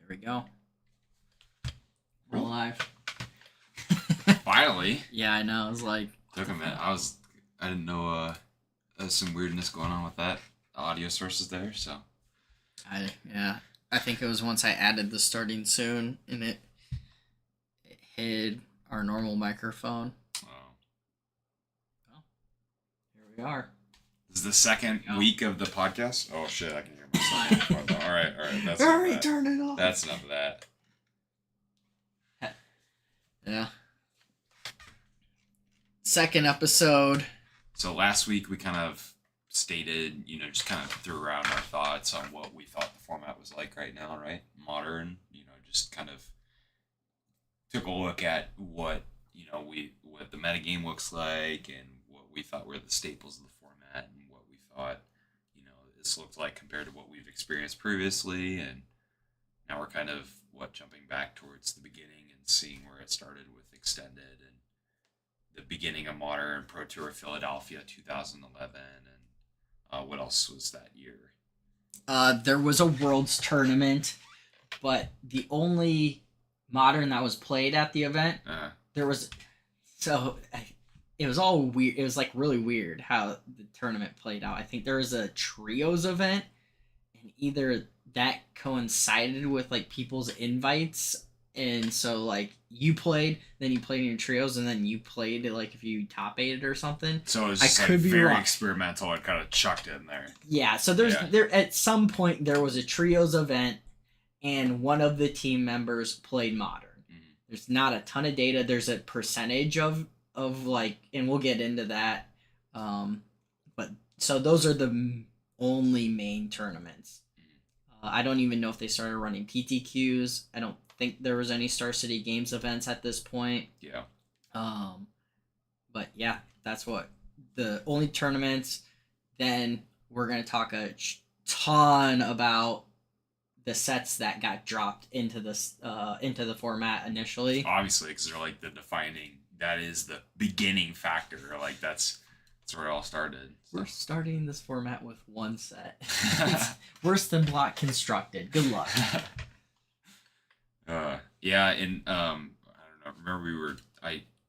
There we go. We're live. Finally. Yeah, I know. I was like, Took a minute. I didn't know there's some weirdness going on with that audio sources there, so. I think it was once I added the starting soon and it hid our normal microphone. Oh. Well, here we are. This is the second week of the podcast. Oh shit, I can hear myself. all right. That's Hurry, turn it off. That's enough of that. Yeah. Second episode. So last week we kind of stated, just kind of threw around our thoughts on what we thought the format was like right now, right? Modern, just kind of took a look at what the metagame looks like and what we thought were the staples of the format and what we thought, this looked like compared to what we've experienced previously. And now we're kind of jumping back towards the beginning and seeing where it started with Extended and the beginning of Modern, Pro Tour Philadelphia 2011, and what else was that year? There was a Worlds tournament, but the only Modern that was played at the event, there was... So, it was all weird. It was, really weird how the tournament played out. I think there was a Trios event, and either that coincided with, people's invites, and so, you played, then you played in your Trios, and then you played, if you top 8'd or something. So it was just, very experimental and kind of chucked in there. Yeah, so there at some point, there was a Trios event, and one of the team members played Modern. Mm-hmm. There's not a ton of data. There's a percentage of and we'll get into that. But so those are the only main tournaments. I don't even know if they started running PTQs. I don't think there was any Star City Games events at this point. Yeah. But yeah, that's what the only tournaments. Then we're gonna talk a ton about the sets that got dropped into the format initially. Obviously, because they're the defining. That is the beginning factor. That's where it all started. So. We're starting this format with one set. It's worse than Block Constructed. Good luck. Yeah, and I don't know. Remember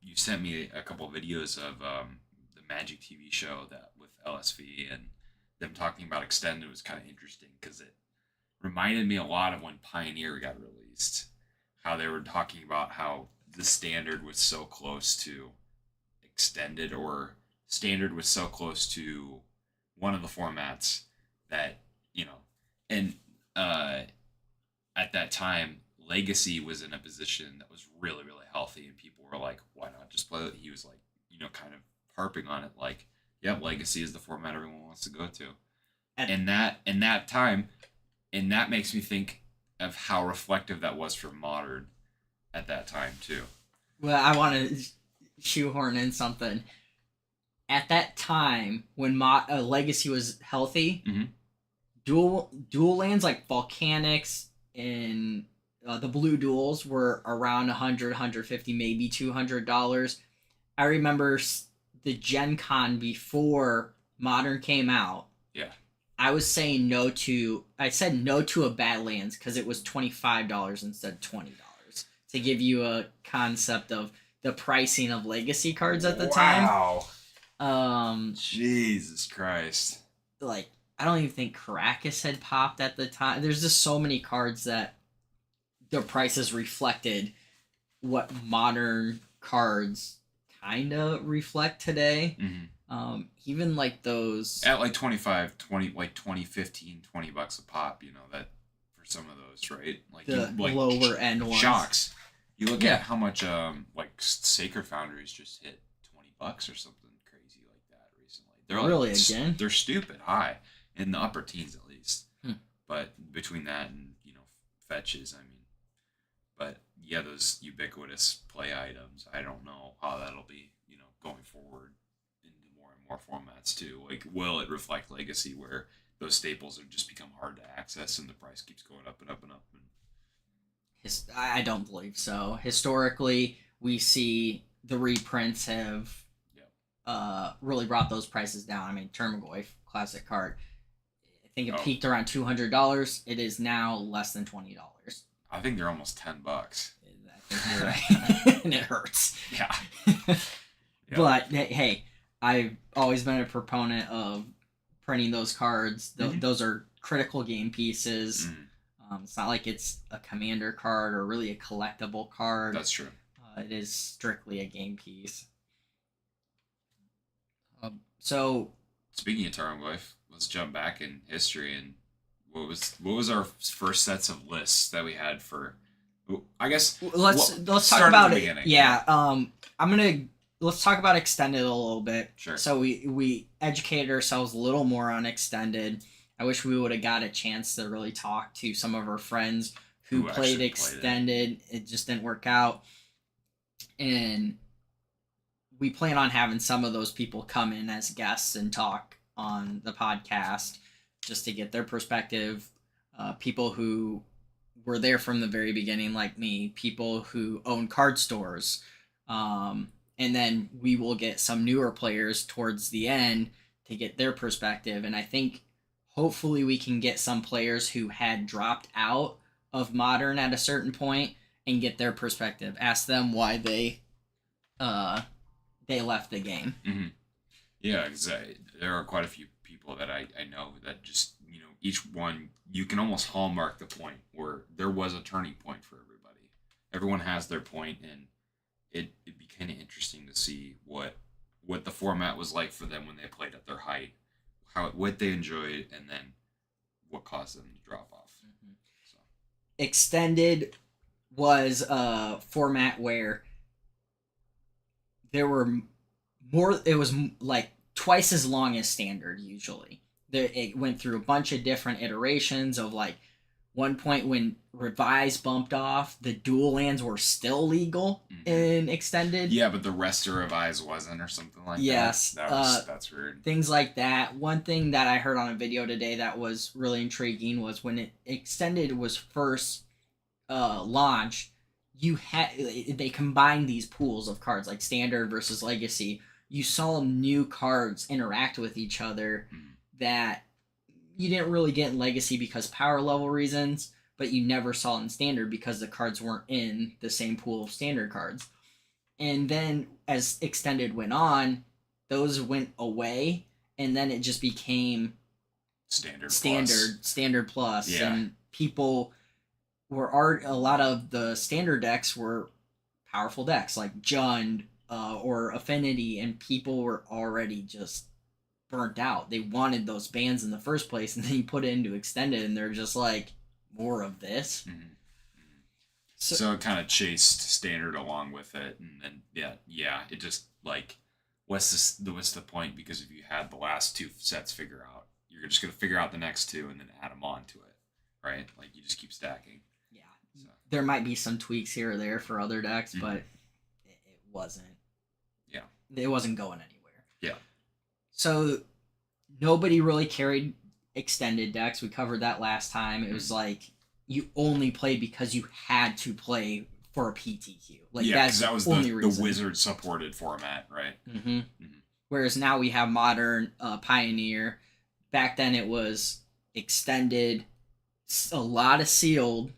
you sent me a couple of videos of the Magic TV show that with LSV and them talking about Extended was kind of interesting because it reminded me a lot of when Pioneer got released. How they were talking about how the Standard was so close to Extended, or Standard was so close to one of the formats that, and at that time, Legacy was in a position that was really, really healthy, and people were like, why not just play it? He was kind of harping on it, Legacy is the format everyone wants to go to. And that time, and that makes me think of how reflective that was for Modern at that time too. Well, I want to shoehorn in something. At that time, when Legacy was healthy, mm-hmm. dual lands like Volcanics and the blue duels were around $100, $150, maybe $200. I remember the Gen Con before Modern came out. Yeah. I said no to a Badlands because it was $25 instead of $20. To give you a concept of the pricing of Legacy cards at the time. Wow. Jesus Christ. I don't even think Caracas had popped at the time. There's just so many cards that their prices reflected what Modern cards kind of reflect today. Mm-hmm. Even those at $20, $15, $20 a pop, that for some of those, right? The lower end ones. Shocks. You look at how much Sacred Foundries just hit $20 or something crazy like that recently. They're really again? They're stupid high in the upper teens at least. But between that and fetches, but yeah, those ubiquitous play items. I don't know how that'll be going forward into more and more formats too. Will it reflect Legacy where those staples have just become hard to access and the price keeps going up and up and up? I don't believe so. Historically, we see the reprints have really brought those prices down. Termagoy, classic card. I think it peaked around $200. It is now less than $20. I think they're almost $10. I think you're right. And it hurts. Yeah. But hey, I've always been a proponent of printing those cards. Those are critical game pieces. It's not like it's a commander card or really a collectible card. That's true. It is strictly a game piece. So, speaking of Tarmogoyf, let's jump back in history and what was our first sets of lists that we had for? I guess let's talk about it. Yeah. Let's talk about extended a little bit. Sure. So we educated ourselves a little more on extended. I wish we would have got a chance to really talk to some of our friends who played extended. It just didn't work out. And we plan on having some of those people come in as guests and talk on the podcast just to get their perspective. People who were there from the very beginning, like me, people who own card stores. And then we will get some newer players towards the end to get their perspective. And I think hopefully we can get some players who had dropped out of Modern at a certain point and get their perspective. Ask them why they left the game. Mm-hmm. Yeah, exactly. There are quite a few people that I know that just, each one, you can almost hallmark the point where there was a turning point for everybody. Everyone has their point, and it'd be kind of interesting to see what the format was like for them when they played at their height, what they enjoyed, and then what caused them to drop off. Mm-hmm. So. Extended was a format where there were more. It was like twice as long as standard usually. It went through a bunch of different iterations of like one point when Revise bumped off, the dual lands were still legal in extended. Yeah, but the rest of Revise wasn't or something like that. That's weird. Things like that. One thing that I heard on a video today that was really intriguing was when extended was first launched, they combined these pools of cards like standard versus legacy. You saw new cards interact with each other that you didn't really get in legacy because power level reasons, but you never saw in standard because the cards weren't in the same pool of standard cards. And then as extended went on, those went away, and then it just became standard plus. Yeah. And people were a lot of the standard decks were powerful decks like Jund or Affinity, and people were already just burnt out. They wanted those bands in the first place, and then you put it into extended, and they're just like, more of this. Mm-hmm. So it kind of chased standard along with it, and then yeah, it just like, what's the point? Because if you had the last two sets figure out, you're just gonna figure out the next two and then add them on to it, right? Like you just keep stacking. Yeah, so there might be some tweaks here or there for other decks, but it wasn't. Yeah, it wasn't going anywhere. Yeah. So nobody really carried extended decks. We covered that last time. It was like you only played because you had to play for a PTQ. Like because that was the Wizard supported format, right? Mm-hmm. Whereas now we have Modern, Pioneer. Back then it was extended, a lot of sealed,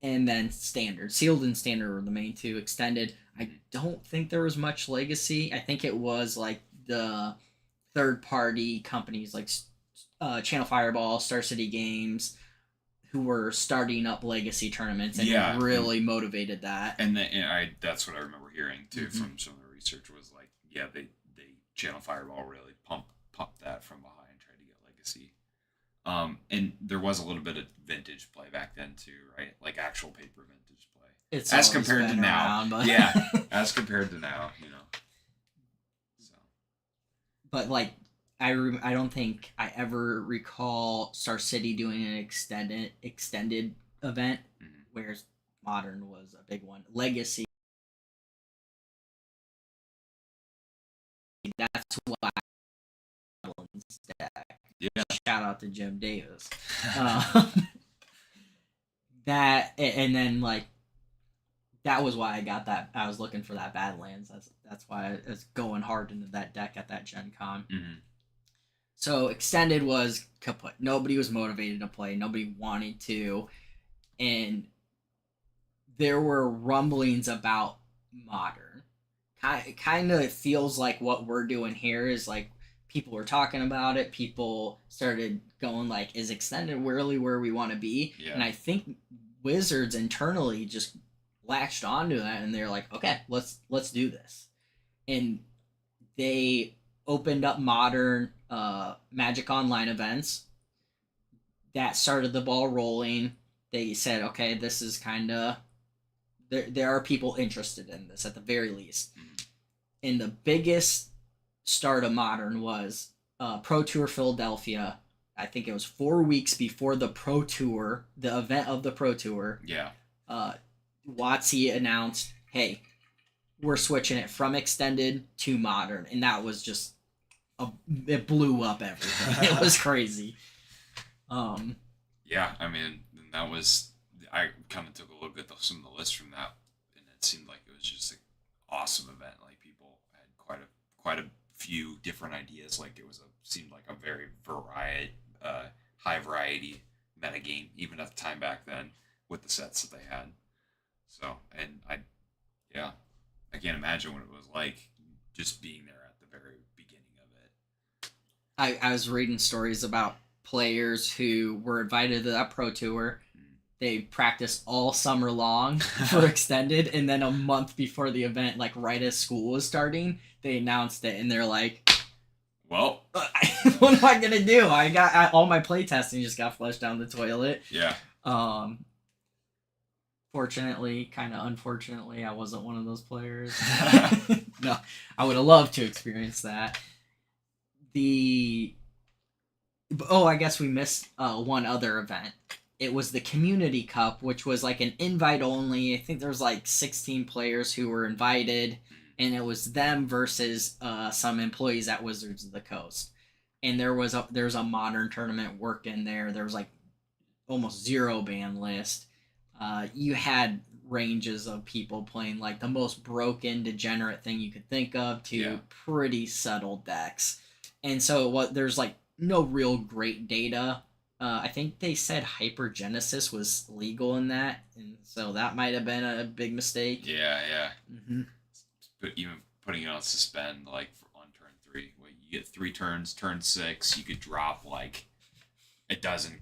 and then standard. Sealed and standard were the main two. Extended, I don't think there was much legacy. I think it was like the third-party companies like Channel Fireball, Star City Games, who were starting up legacy tournaments, and it really motivated that. And that's what I remember hearing too from some of the research was like, they Channel Fireball really pumped that from behind, tried to get legacy. And there was a little bit of vintage play back then too, right? Like actual paper vintage play. It's as compared to now. Yeah, as compared to now, So. But like, I don't think I ever recall Star City doing an extended event, whereas Modern was a big one. Legacy. That's why deck. Yeah. Shout out to Jim Davis. That and then like that was why I got that. I was looking for that Badlands. That's why I was going hard into that deck at that Gen Con. So extended was kaput. Nobody was motivated to play. Nobody wanted to, and there were rumblings about modern. Kind of feels like what we're doing here is like people were talking about it. People started going like, "Is extended really where we want to be?" Yeah. And I think Wizards internally just latched onto that, and they're like, "Okay, let's do this." And they opened up modern Magic Online events. That started the ball rolling. They said, "Okay, this is kind of there are people interested in this at the very least." And the biggest start of modern was Pro Tour Philadelphia. I think it was 4 weeks before the Pro Tour, the event of the Pro Tour. Yeah. WotC announced, "Hey, we're switching it from extended to modern," and that was just it blew up everything. It was crazy. Yeah, I mean, that was I kind of took a look at some of the lists from that, and it seemed like it was just an awesome event. Like people had quite a few different ideas. Like it was seemed like a very high variety metagame, even at the time back then with the sets that they had. So, and I can't imagine what it was like just being there at the very beginning of it. I was reading stories about players who were invited to that Pro Tour. They practiced all summer long for extended, and then a month before the event, like right as school was starting, they announced it, and they're like, "Well, what am I gonna do? I got all my playtesting just got flushed down the toilet." Yeah. Fortunately, kind of unfortunately, I wasn't one of those players. No, I would have loved to experience that. I guess we missed one other event. It was the Community Cup, which was like an invite only. I think there was like 16 players who were invited, and it was them versus some employees at Wizards of the Coast. And there's a modern tournament worked in there. There was like almost zero ban list. You had ranges of people playing like the most broken, degenerate thing you could think of to pretty settled decks. And so there's like no real great data. I think they said hypergenesis was legal in that, and so that might have been a big mistake. Yeah. Mm-hmm. But even putting it on suspend, like on turn 3, where you get 3 turns, turn 6, you could drop like a dozen,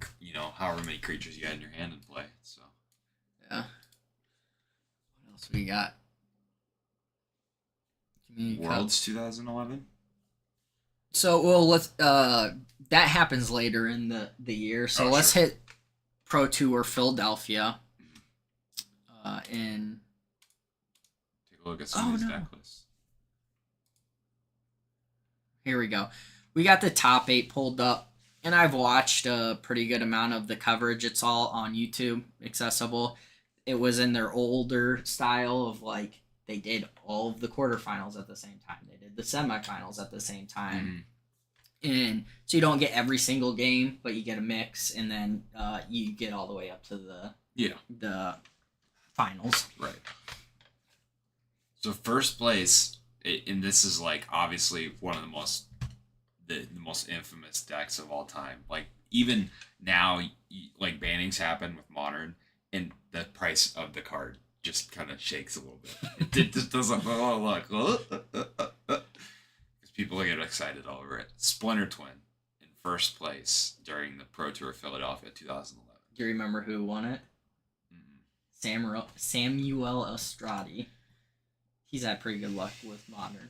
however many creatures you had in your hand and play. So. Yeah. What else we got? Worlds 2011. So let's that happens later in the year. So let's hit Pro Tour Philadelphia. And take a look at some of these deck lists. Here we go. We got the top 8 pulled up, and I've watched a pretty good amount of the coverage. It's all on YouTube, accessible. It was in their older style of like they did all of the quarterfinals at the same time. They did the semifinals at the same time. And so you don't get every single game, but you get a mix, and then you get all the way up to the finals. Right. So first place, and this is like obviously one of the most infamous decks of all time. Like even now, like bannings happen with Modern, and the price of the card just kind of shakes a little bit. It just doesn't look. Because people get excited over it. Splinter Twin in first place during the Pro Tour Philadelphia 2011. Do you remember who won it? Samuel Estradi. He's had pretty good luck with Modern.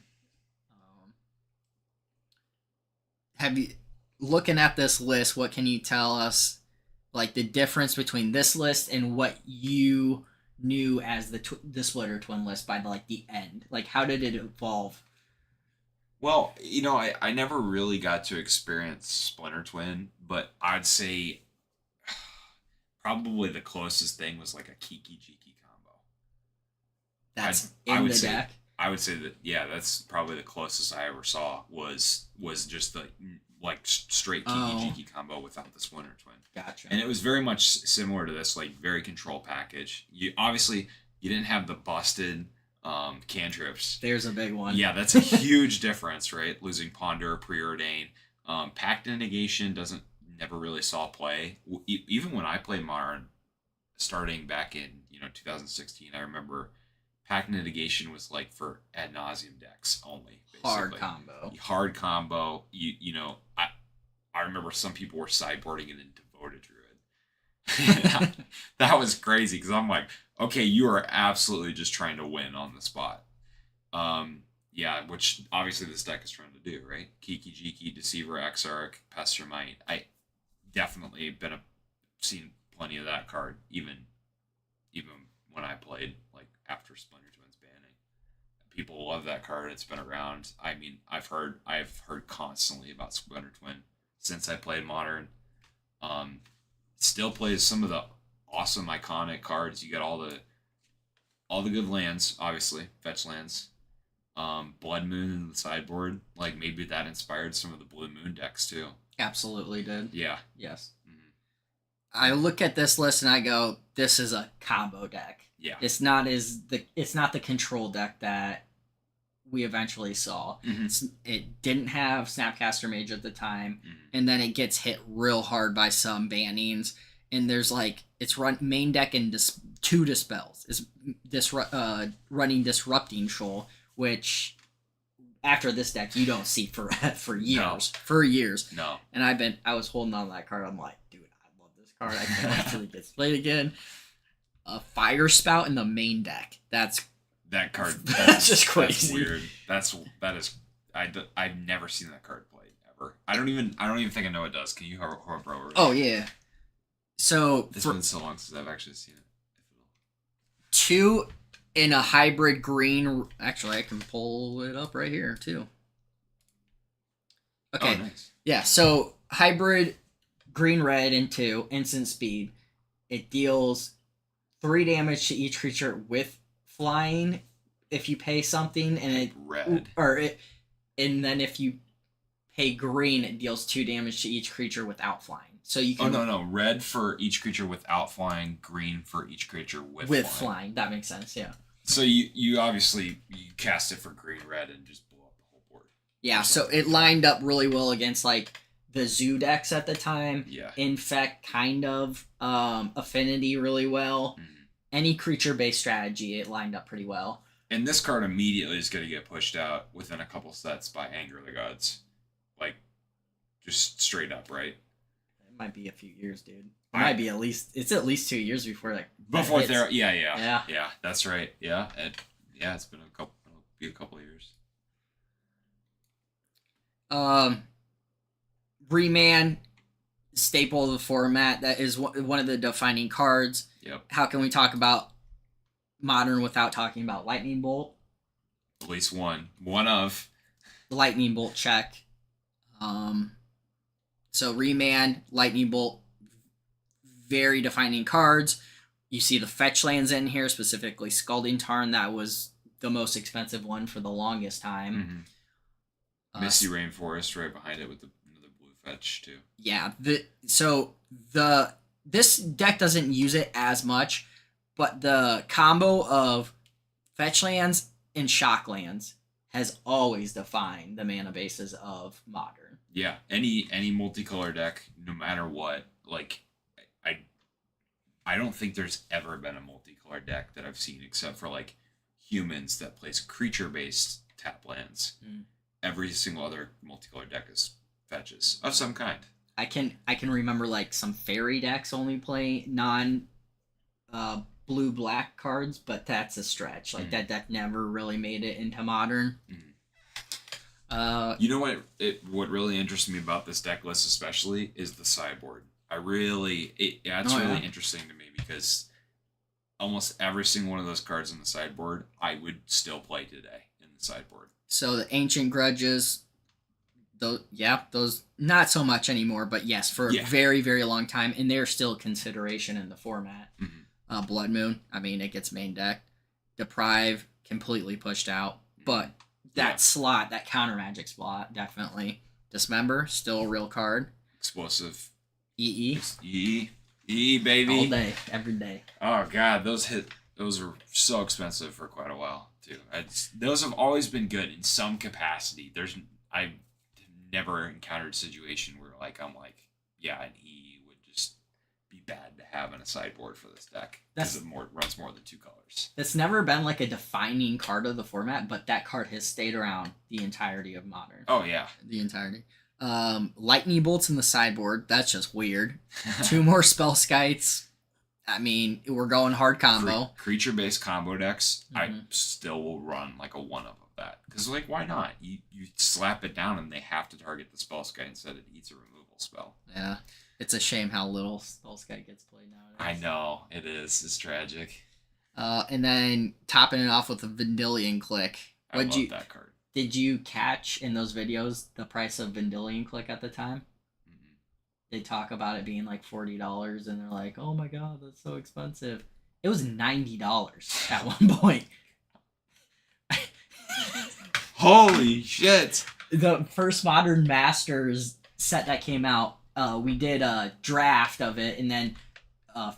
Looking at this list, what can you tell us, like the difference between this list and what you knew as the Splitter Twin list by the end? Like, how did it evolve? Well, I never really got to experience Splinter Twin, but I'd say probably the closest thing was like a Kiki Jiki combo. That's in the deck? I would say that, that's probably the closest I ever saw was just the straight Kiki Jiki combo without the Splinter Twin. Gotcha. And it was very much similar to this, like very control package. You didn't have the busted cantrips. There's a big one. Yeah, that's a huge difference, right? Losing Ponder, Preordain. Pact and Negation never really saw play. Even when I played Modern, starting back in 2016. I remember Pack Mitigation was like for ad nauseum decks only. Hard combo. Hard combo. I remember some people were sideboarding it into Devoted Druid. That was crazy because I'm like, okay, you are absolutely just trying to win on the spot. Yeah, which obviously this deck is trying to do, right? Kiki Jiki, Deceiver, Exarch, Pestermite. I definitely seen plenty of that card, even when I played, like after Splinter Twins banning. People love that card. It's been around. I mean, I've heard constantly about Splinter Twin since I played Modern. Still plays some of the awesome iconic cards. You got all the good lands, obviously, fetch lands. Blood Moon in the sideboard, like maybe that inspired some of the Blue Moon decks too. Absolutely did. Yeah. Yes. Mm-hmm. I look at this list and I go, this is a combo deck. Yeah. It's not the control deck that we eventually saw. Mm-hmm. It didn't have Snapcaster Mage at the time, and then it gets hit real hard by some bannings. And there's like it's run main deck and two dispels. Is running Disrupting Shoal, which after this deck you don't see for years. No. For years. No. And I was holding on to that card. I'm like, dude, I love this card. I can't wait till it gets played again. A Fire Spout in the main deck. That card. That's just crazy. That's weird. I've never seen that card played ever. I don't even think I know it does. Can you hover over? Oh yeah. So it's been so long since I've actually seen it. 2 in a hybrid green. Actually, I can pull it up right here too. Okay. Oh, nice. Yeah. So hybrid green red and 2 instant speed. It deals 3 damage to each creature with flying if you pay something, and and then if you pay green, it deals 2 damage to each creature without flying. So you can. Oh no! Red for each creature without flying, green for each creature with flying. That makes sense. Yeah. So you obviously cast it for green red and just blow up the whole board. Yeah. So it lined up really well against like the zoo decks at the time. Yeah. Infect kind of affinity really well. Mm-hmm. Any creature-based strategy, it lined up pretty well. And this card immediately is going to get pushed out within a couple sets by Anger of the Gods. Like, just straight up, right? It might be a few years, dude. Might be at least 2 years before like. Before there, yeah. That's right. Yeah, it's been a couple of years. Remand, staple of the format. That is one of the defining cards. Yep. How can we talk about Modern without talking about Lightning Bolt? At least one of Lightning Bolt check. So Remand, Lightning Bolt, very defining cards. You see the fetch lands in here, specifically Scalding Tarn. That was the most expensive one for the longest time. Mm-hmm. Misty Rainforest right behind it with another blue fetch too. Yeah. This deck doesn't use it as much, but the combo of fetch lands and shock lands has always defined the mana bases of Modern. Yeah, any multicolor deck, no matter what, like I don't think there's ever been a multicolor deck that I've seen except for like Humans that plays creature-based tap lands. Mm. Every single other multicolor deck is fetches of some kind. I can remember like some fairy decks only play non blue black cards, but that's a stretch. Like that deck never really made it into Modern. You know what really interests me about this deck list especially is the sideboard. It's really interesting to me because almost every single one of those cards in the sideboard I would still play today in the sideboard. So the Ancient Grudges, those not so much anymore, but yes, for a very, very long time, and they're still a consideration in the format. Mm-hmm. Blood Moon, I mean, it gets main deck. Deprive, completely pushed out, but that slot, that counter magic slot, definitely. Dismember, still a real card. Explosive. EE, baby. All day, every day. Oh god, those were so expensive for quite a while too. Those have always been good in some capacity. I've never encountered a situation where an E would just be bad to have in a sideboard for this deck because it runs more than 2 colors. That's never been like a defining card of the format, but that card has stayed around the entirety of Modern. Oh yeah, the entirety. Lightning bolts in the sideboard. That's just weird. 2 more spell skites. I mean, we're going hard combo. Creature-based combo decks, I still will run like a 1-up of that. Because, like, why not? You slap it down and they have to target the spell skite instead it eats a removal spell. Yeah. It's a shame how little spell skite gets played nowadays. I know. It is. It's tragic. And then topping it off with a Vendilion Click. I love that card. Did you catch in those videos the price of Vendilion Click at the time? They talk about it being like $40 and they're like, oh my god, that's so expensive. It was $90 at one point. Holy shit. The first Modern Masters set that came out, we did a draft of it, and then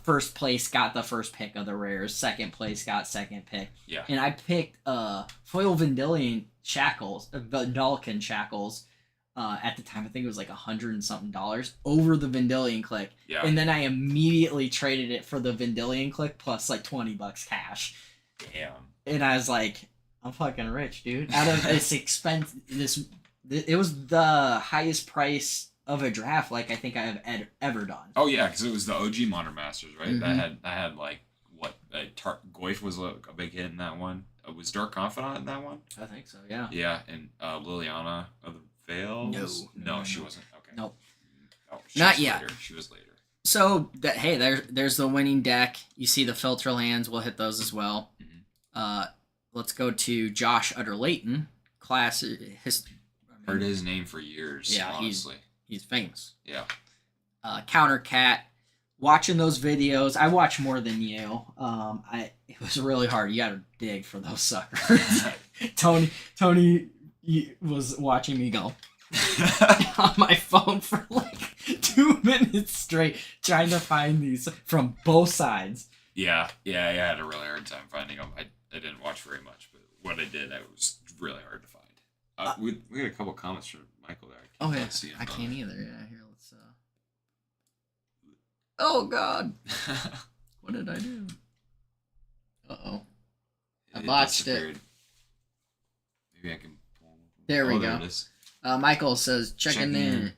first place got the first pick of the rares, second place got second pick. Yeah. And I picked Foil Vendilion Shackles, Vendalkin Shackles. At the time, I think it was like $100 and something over the Vendilion Click. Yeah. And then I immediately traded it for the Vendilion Click plus like $20 cash. Damn. And I was like, I'm fucking rich, dude. Out of this expense, it was the highest price of a draft like I think I have ever done. Oh yeah, because it was the OG Modern Masters, right? Mm-hmm. That had like what Goyf was a big hit in that one. Was Dark Confidant in that one? I think so. Yeah. Yeah, and Liliana of the Veils? No, she wasn't. Okay. Nope. Oh, not yet. Later. She was later. So there's the winning deck. You see the filter lands. We'll hit those as well. Mm-hmm. Let's go to Josh Utterlayton. Heard his name for years. Yeah, honestly. He's famous. Yeah. Counter Cat. Watching those videos, I watch more than you. It was really hard. You got to dig for those suckers. Tony was watching me go on my phone for like 2 minutes straight trying to find these from both sides. Yeah, I had a really hard time finding them. I didn't watch very much, but what I did, it was really hard to find. We got a couple comments from Michael there. I can't either. Yeah, here, let's... Oh, God. What did I do? Uh-oh. I botched it. Maybe I can... There we go. Michael says, checking in.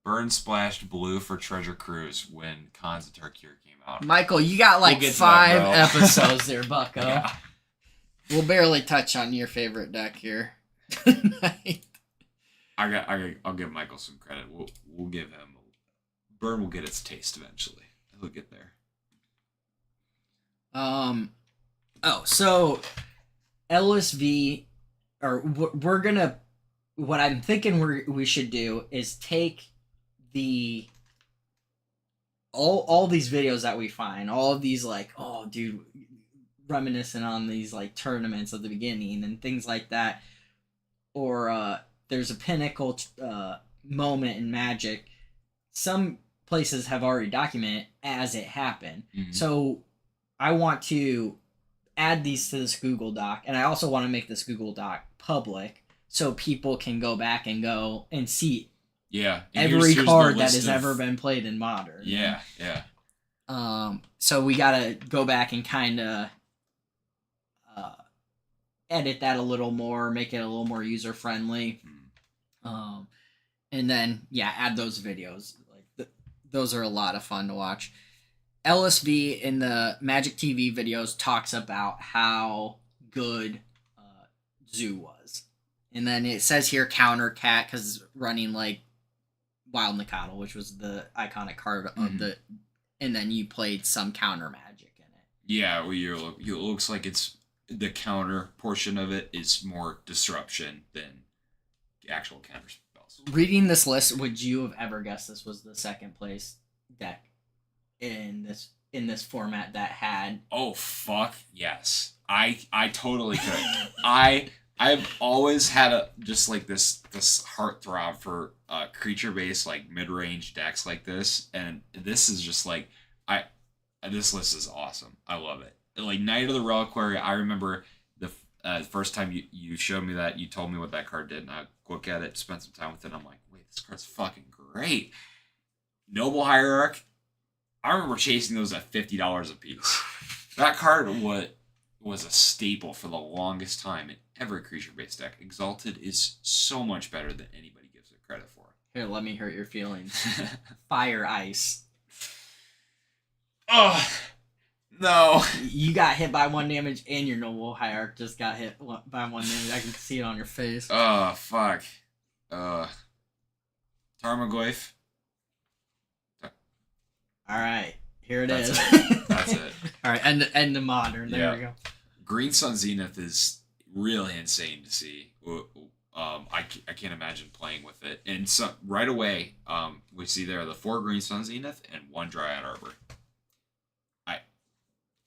Burn splashed blue for Treasure Cruise when Khans of Tarkir came out. Michael, you got like 5 episodes there, bucko. Yeah. We'll barely touch on your favorite deck here tonight. I'll give Michael some credit. We'll give him... Burn will get its taste eventually. He'll get there. So LSV... Or we're gonna, what I'm thinking we should do is take all these videos that we find, all of these like, oh dude, reminiscent on these like tournaments at the beginning and things like that, or there's a pinnacle moment in Magic. Some places have already documented as it happened. Mm-hmm. So I want to add these to this Google Doc, and I also want to make this Google Doc public so people can go back and see every card that has ever been played in Modern. Yeah. So we gotta go back and kind of edit that a little more, make it a little more user friendly, and then add those videos. Like those are a lot of fun to watch. LSV in the Magic TV videos talks about how good Zoo was. And then it says here Counter Cat because running like Wild Nikado, which was the iconic card of the... And then you played some counter Magic in it. Yeah, well, it looks like it's... The counter portion of it is more disruption than actual counter spells. Reading this list, would you have ever guessed this was the second place deck in this format that had... Oh fuck yes, I totally could. I've always had this heartthrob for creature based like mid range decks like this, and this is just like this list is awesome. I love it. Like Knight of the Reliquary, I remember the first time you showed me that, you told me what that card did, and I look at it, spent some time with it, and I'm like, wait, this card's fucking great. Noble Hierarch. I remember chasing those at $50 a piece. That card was a staple for the longest time in every creature-based deck. Exalted is so much better than anybody gives it credit for. Here, let me hurt your feelings. Fire Ice. Oh, no. You got hit by 1 damage, and your Noble Hierarch just got hit by 1 damage. I can see it on your face. Oh, fuck. Tarmogoyf. Alright, here That's it. Alright, end the modern. There we go. Green Sun Zenith is really insane to see. I can't imagine playing with it. And so right away, we see there the 4 Green Sun Zenith and 1 Dryad Arbor. I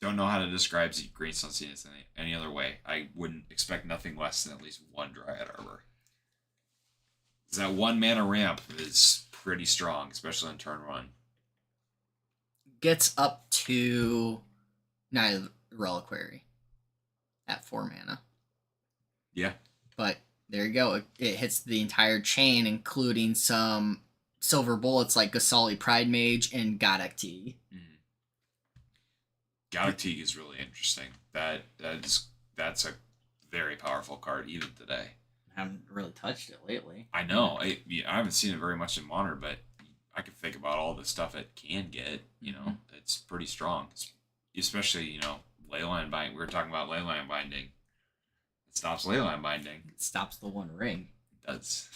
don't know how to describe Green Sun Zenith any other way. I wouldn't expect nothing less than at least 1 Dryad Arbor. That 1 mana ramp is pretty strong, especially on turn 1. Gets up to Night of the Reliquary at 4 mana. Yeah. But there you go. It hits the entire chain, including some silver bullets like Gasali Pride Mage and Godek Teague. Godek Teague is really interesting. That's a very powerful card even today. I haven't really touched it lately. I know. I haven't seen it very much in Modern, but I can think about all the stuff it can get. You know, it's pretty strong. Especially, Leyline Binding. We were talking about Leyline Binding. It stops Leyline Binding. It stops the One Ring. It does.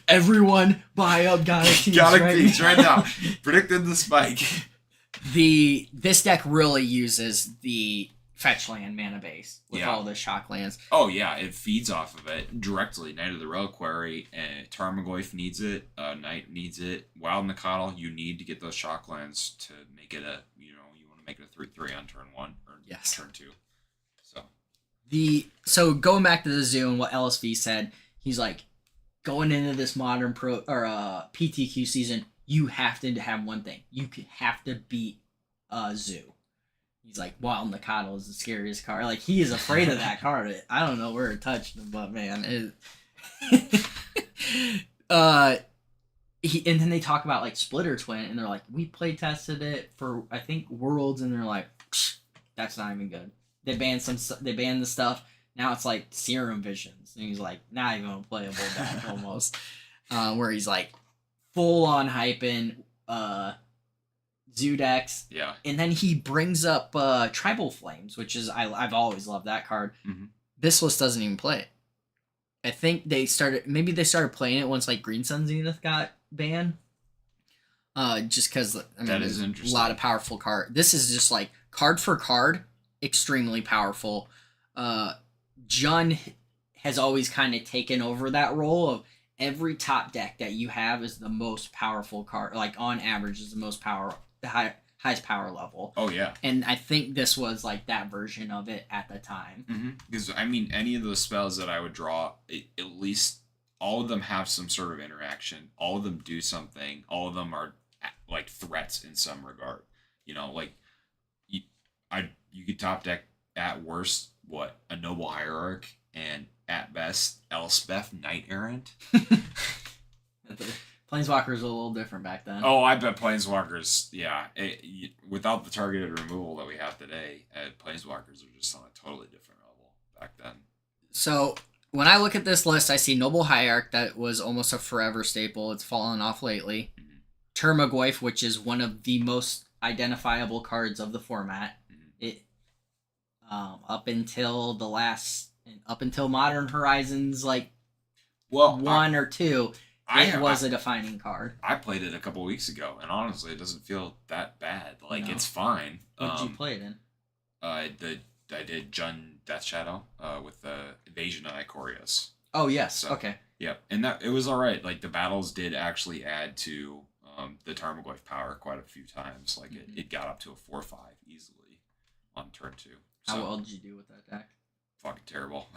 Everyone buy up Godek Teague. Godek Teague right now. Predicted the spike. This deck really uses the fetch land mana base with all the shock lands. Oh yeah, it feeds off of it directly. Night of the Reliquary, and Tarmogoyf needs it. Knight needs it. Wild Nacatl, you need to get those shock lands to make it you want to make it a 3/3 on turn 1 or turn 2. So going back to the zoo and what LSV said, he's like, going into this modern pro or PTQ season, you have to have one thing. You have to beat Zoo. He's like, Wild Nacatl is the scariest card. Like, he is afraid of that card. I don't know where it touched him, but man, and then they talk about like Splitter Twin, and they're like, we play tested it for I think Worlds, and they're like, that's not even good. They banned the stuff. Now it's like Serum Visions, and he's like, not even a playable deck almost. Where he's like full on hyping Zoo decks. Yeah. And then he brings up Tribal Flames, which is I've always loved that card. Mm-hmm. This list doesn't even play it. I think they started playing it once like Green Sun Zenith got banned. Just because that is interesting. A lot of powerful card. This is just like card for card, extremely powerful. Jun has always kind of taken over that role of every top deck that you have is the most powerful card. Like on average, is the highest power level. Oh yeah. And I think this was like that version of it at the time. Because any of those spells that I would draw, at least all of them have some sort of interaction. All of them do something. All of them are like threats in some regard. Like you could top deck at worst a Noble Hierarch, and at best Elspeth Knight Errant. Planeswalkers were a little different back then. Oh, I bet Planeswalkers, yeah. Without the targeted removal that we have today, Planeswalkers are just on a totally different level back then. So when I look at this list, I see Noble Hierarch, that was almost a forever staple. It's fallen off lately. Mm-hmm. Tarmogoyf, which is one of the most identifiable cards of the format. It up until Modern Horizons, one or two, it was a defining card. I played it a couple weeks ago, and honestly, it doesn't feel that bad. It's fine. What did you play it in? I did Jun Death Shadow with the Evasion of Icorius. Oh yes, okay. Yeah, and it was all right. Like the battles did actually add to the Tarmogoyf power quite a few times. Like it got up to a 4/5 easily on turn 2. So, how well did you do with that deck? Fucking terrible.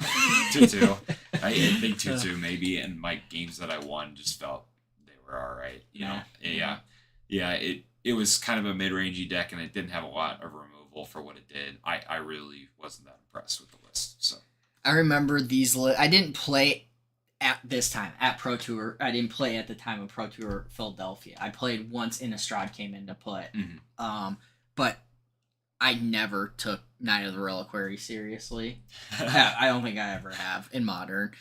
2/2. I think 2/2 maybe, and my games that I won just felt they were all right. Yeah. It was kind of a mid-rangey deck, and it didn't have a lot of removal for what it did. I really wasn't that impressed with the list. So I remember these. I didn't play at this time at Pro Tour. I didn't play at the time of Pro Tour Philadelphia. I played once Innistrad came into play. But I never took Night of the Reliquary seriously. I don't think I ever have in Modern.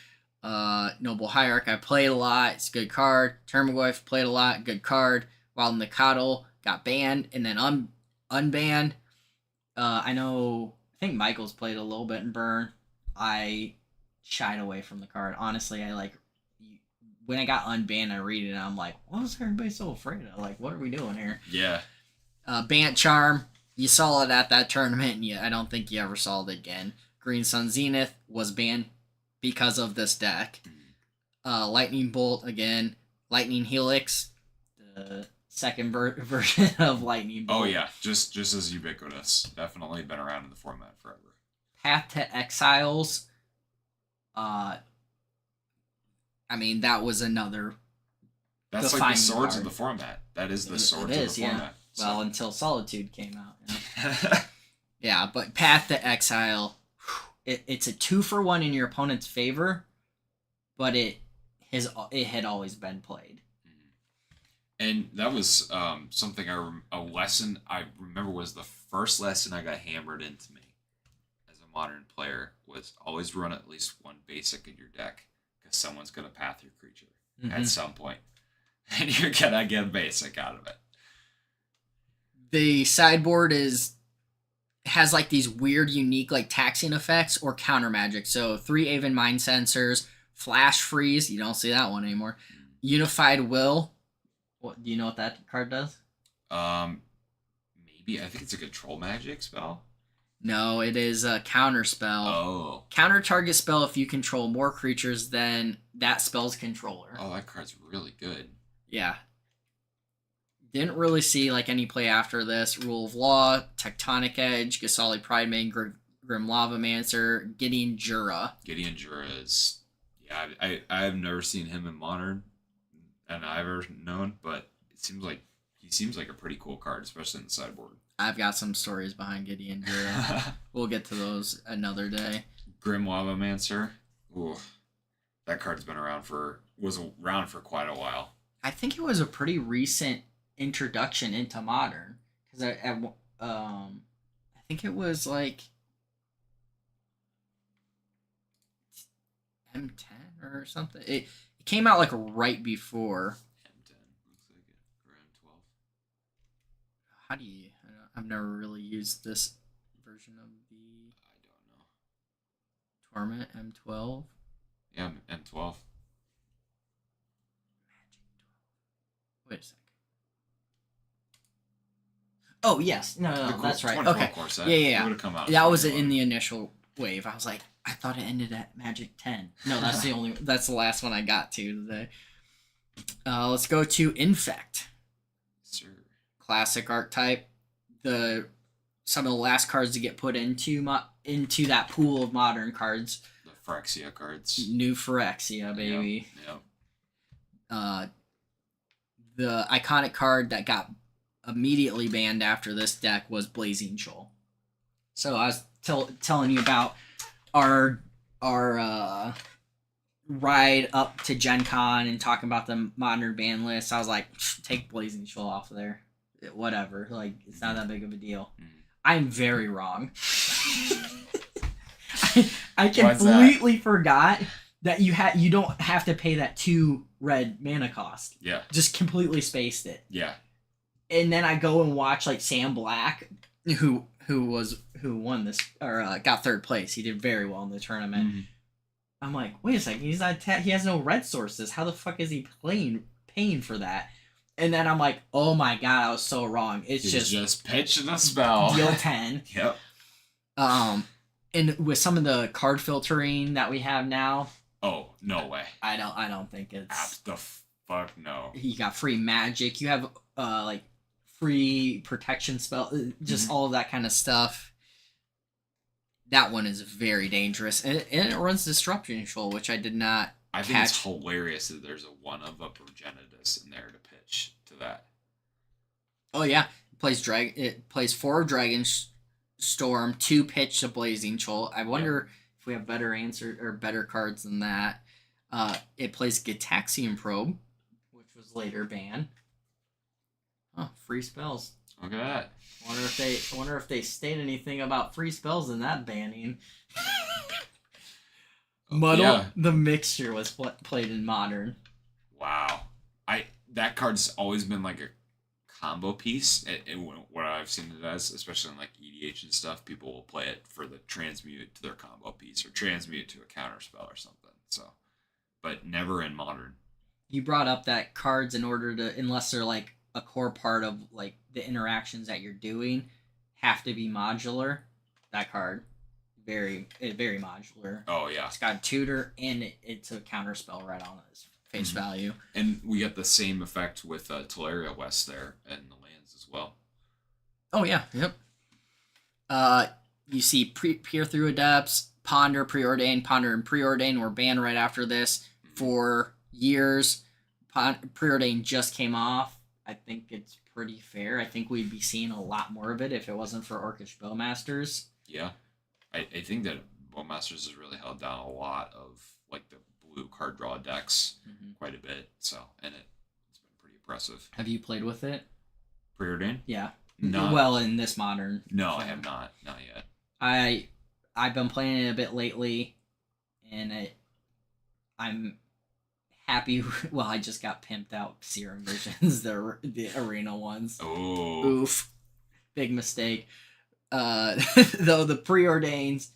Noble Hierarch, I played a lot. It's a good card. Termaglyph, played a lot. Good card. Wild Nikotl got banned and then unbanned. I think Michael's played a little bit in Burn. I shied away from the card. Honestly, when I got unbanned, I read it and I'm like, what was everybody so afraid of? Like, what are we doing here? Yeah. Bant Charm, you saw it at that tournament, and I don't think you ever saw it again. Green Sun Zenith was banned because of this deck. Lightning Bolt, again. Lightning Helix, the second version of Lightning Bolt. Oh, yeah. Just as ubiquitous. Definitely been around in the format forever. Path to Exiles. That was another. That's like the swords of the format. That is the swords of the format. So. Well, until Solitude came out. Yeah, but Path to Exile, it's a 2-for-1 in your opponent's favor, but it had always been played. And that was something a lesson I remember was the first lesson I got hammered into me as a Modern player was always run at least one basic in your deck because someone's going to path your creature at some point, and you're going to get a basic out of it. The sideboard has like these weird, unique like taxing effects or counter magic. So 3 Aven Mind Sensors, Flash Freeze. You don't see that one anymore. Unified Will. What do you know what that card does? Maybe I think it's a control magic spell. No, it is a counter spell. Oh. Counter target spell if you control more creatures than that spell's controller. Oh, that card's really good. Yeah. Didn't really see like any play after this. Rule of Law, Tectonic Edge, Gasali Pride Maiden, Grim Lavamancer, Gideon Jura. Gideon Jura is... Yeah, I've never seen him in Modern, and I've ever known, but he seems like a pretty cool card, especially in the sideboard. I've got some stories behind Gideon Jura. We'll get to those another day. Grim Lavamancer. Ooh, that card's been was around for quite a while. I think it was a pretty recent introduction into Modern because I think it was like M10 or something. It came out like right before M10 looks like it, or M12. How do you? I've never really used this version of the. I don't know. Torment M12. Yeah, M12. Wait a second. Oh, yes. No, that's right. Okay. Course, Yeah. It would have come out. That was in the initial wave. I was like, I thought it ended at Magic 10. No, that's that's the last one I got to today. Let's go to Infect. Sure. Classic archetype. Some of the last cards to get put into into that pool of Modern cards. The Phyrexia cards. New Phyrexia, baby. Yep. The iconic card that got immediately banned after this deck was Blazing Shoal. So I was telling you about our ride up to Gen Con and talking about the Modern ban list. I was like, take Blazing Shoal off of there. Whatever. Like, it's not that big of a deal. I'm very wrong. I completely forgot that you don't have to pay that 2 red mana cost. Yeah. Just completely spaced it. Yeah. And then I go and watch like Sam Black, who won this or got 3rd place. He did very well in the tournament. Mm-hmm. I'm like, wait a second, he has no red sources. How the fuck is he paying for that? And then I'm like, oh my god, I was so wrong. It's just pitching a spell. Deal 10. Yep. And with some of the card filtering that we have now. Oh, no way. I don't think it's. The fuck no. You got free magic. You have like free protection spell. Just all of that kind of stuff. That one is very dangerous, and it runs Disruption Shoal, which I did not. I think it's hilarious that there's a one of a Progenitus in there to pitch to that. Oh yeah, it plays 4 Dragon Storm, 2 pitch to Blazing Shoal. I wonder if we have better cards than that. It plays Gitaxian Probe, which was later banned. Oh, free spells. Look at that. Wonder if they state anything about free spells in that banning. Muddle the Mixture was played in Modern. Wow, that card's always been like a combo piece. What I've seen it as, especially in like EDH and stuff, people will play it for the transmute to their combo piece or transmute to a counter spell or something. So, but never in Modern. You brought up that cards in order to, unless they're like a core part of like the interactions that you're doing, have to be modular. That card, very modular. Oh yeah, it's got tutor and it's a counter spell right on its face value. And we get the same effect with Teleria West there and the lands as well. Oh yeah, yep. You see Peer Through Adepts, Ponder, Preordain. Ponder and Preordain were banned right after this for years. Preordain just came off. I think it's pretty fair. I think we'd be seeing a lot more of it if it wasn't for Orcish Bowmasters. Yeah. I think that Bowmasters has really held down a lot of like the blue card draw decks quite a bit. So, and it's been pretty impressive. Have you played with it? Preordain? Yeah. Well, in this Modern. No, I have not. Not yet. I've been playing it a bit lately, and I'm happy. Well, I just got pimped out Serum Visions, the arena ones. Oh. Oof. Big mistake. Though the Preordains,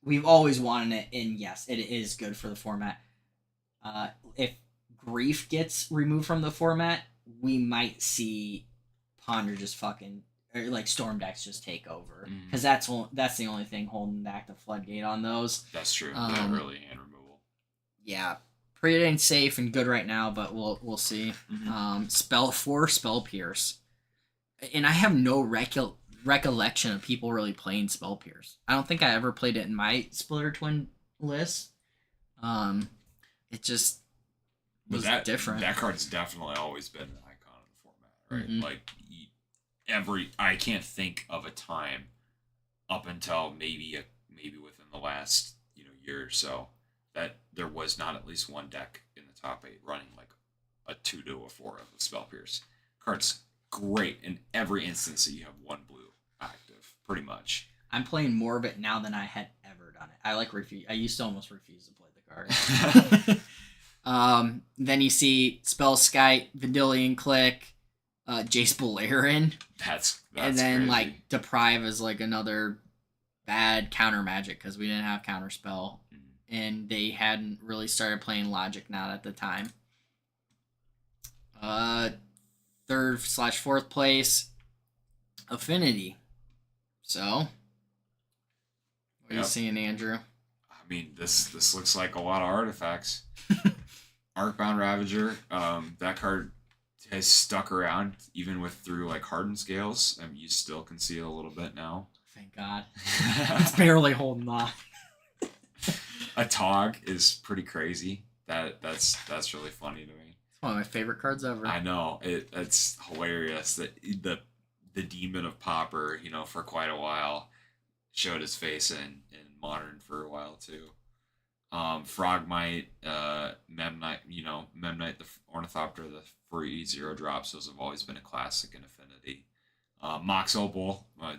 we've always wanted it, and yes, it is good for the format. If Grief gets removed from the format, we might see Ponder just fucking, or like Storm decks just take over, because that's the only thing holding back the floodgate on those. That's true. The early hand removal. Yeah, Preordain's safe and good right now, but we'll see. Spell Pierce. And I have no recollection of people really playing Spell Pierce. I don't think I ever played it in my Splitter Twin list. It just was different. That card's definitely always been an icon of the format, right? Like I can't think of a time up until maybe within the last year or so that there was not at least one deck in the top 8 running like a 2 to a 4 of the Spell Pierce. Card's great in every instance that you have one blue active, pretty much. I'm playing more of it now than I had ever done it. I used to almost refuse to play the card. Then you see Spell Skite, Vendilion Click, Jace Beleren. That's and then crazy. Like Deprive is like another bad counter magic because we didn't have counter spell, and they hadn't really started playing Logic Knot at the time. 3rd/4th place, Affinity. So, what are you seeing, Andrew? I mean, this looks like a lot of artifacts. Arcbound Ravager, that card has stuck around even through like hardened scales. I mean, you still can see it a little bit now. Thank God. It's barely holding on. A Tog is pretty crazy. That's really funny to me. It's one of my favorite cards ever. I know. It's hilarious that the Demon of Pauper, for quite a while, showed his face in Modern for a while too. Frogmite, Memnite, Memnite the Ornithopter, the free 0 drops, those have always been a classic in Affinity. Mox Opal, that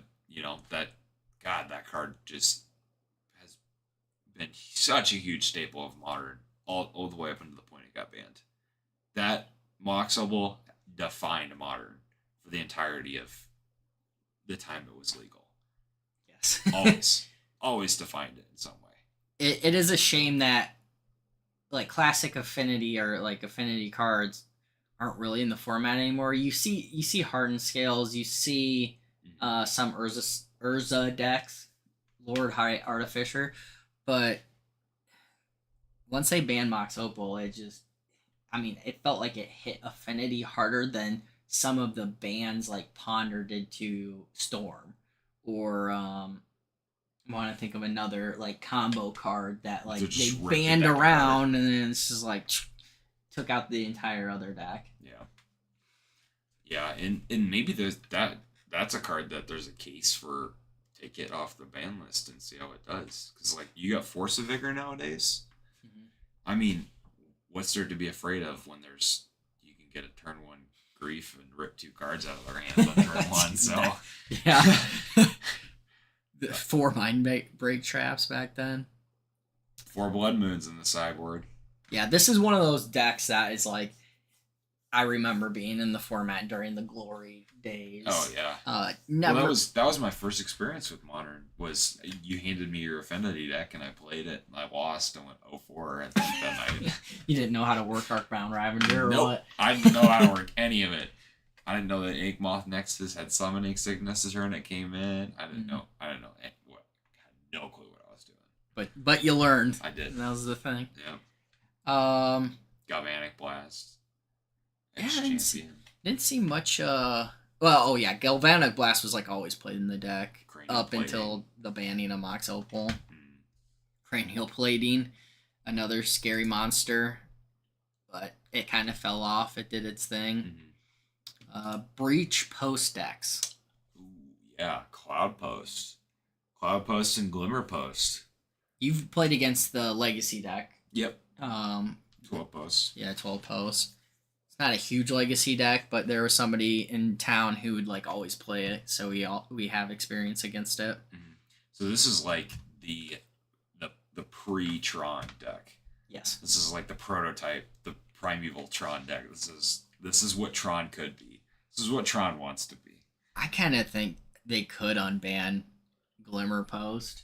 card just has been such a huge staple of Modern, all the way up until the point it got banned. That Mox Opal defined Modern for the entirety of the time it was legal. Yes. always defined it in some way. It is a shame that like classic Affinity or like Affinity cards aren't really in the format anymore. You see hardened scales, you see some Urza decks, Lord High Artificer, but once they banned Mox Opal, it felt like it hit Affinity harder than some of the bans like Ponder did to Storm, or I want to think of another like combo card that like they banned around, and then it's just like took out the entire other deck. Yeah, and maybe that's a card that there's a case for take it off the ban list and see how it does. Because like you got Force of Vigor nowadays. Mm-hmm. I mean, what's there to be afraid of when you can get a turn 1 grief and rip 2 cards out of their hands on turn 1? So yeah, 4 mind break traps back then. 4 blood moons in the sideboard. Yeah, this is one of those decks that is like, I remember being in the format during the glory days. Oh yeah. Never. Well, that was my first experience with Modern. Was you handed me your Affinity deck and I played it and I lost and went 0-4 and then You didn't know how to work Arcbound Ravager or nope, what? I didn't know how to work any of it. I didn't know that Inkmoth Nexus had Summoning Sickness the turn it came in. I didn't know. I didn't know what. I had no clue what I was doing. But you learned. I did. That was the thing. Yeah. Galvanic Blast. Didn't see much. Galvanic Blast was like always played in the deck until the banning of Mox Opal. Cranial Plating, another scary monster, but it kind of fell off. It did its thing. Breach Post decks. Ooh, yeah, Cloud Post and Glimmer Post. You've played against the Legacy deck. Yep. 12 posts. Yeah, 12 posts. Not a huge Legacy deck, but there was somebody in town who would like always play it, so we have experience against it. Mm-hmm. So this is like the pre-Tron deck. Yes. This is like the prototype, the primeval Tron deck. This is what Tron could be. This is what Tron wants to be. I kind of think they could unban Glimmer Post.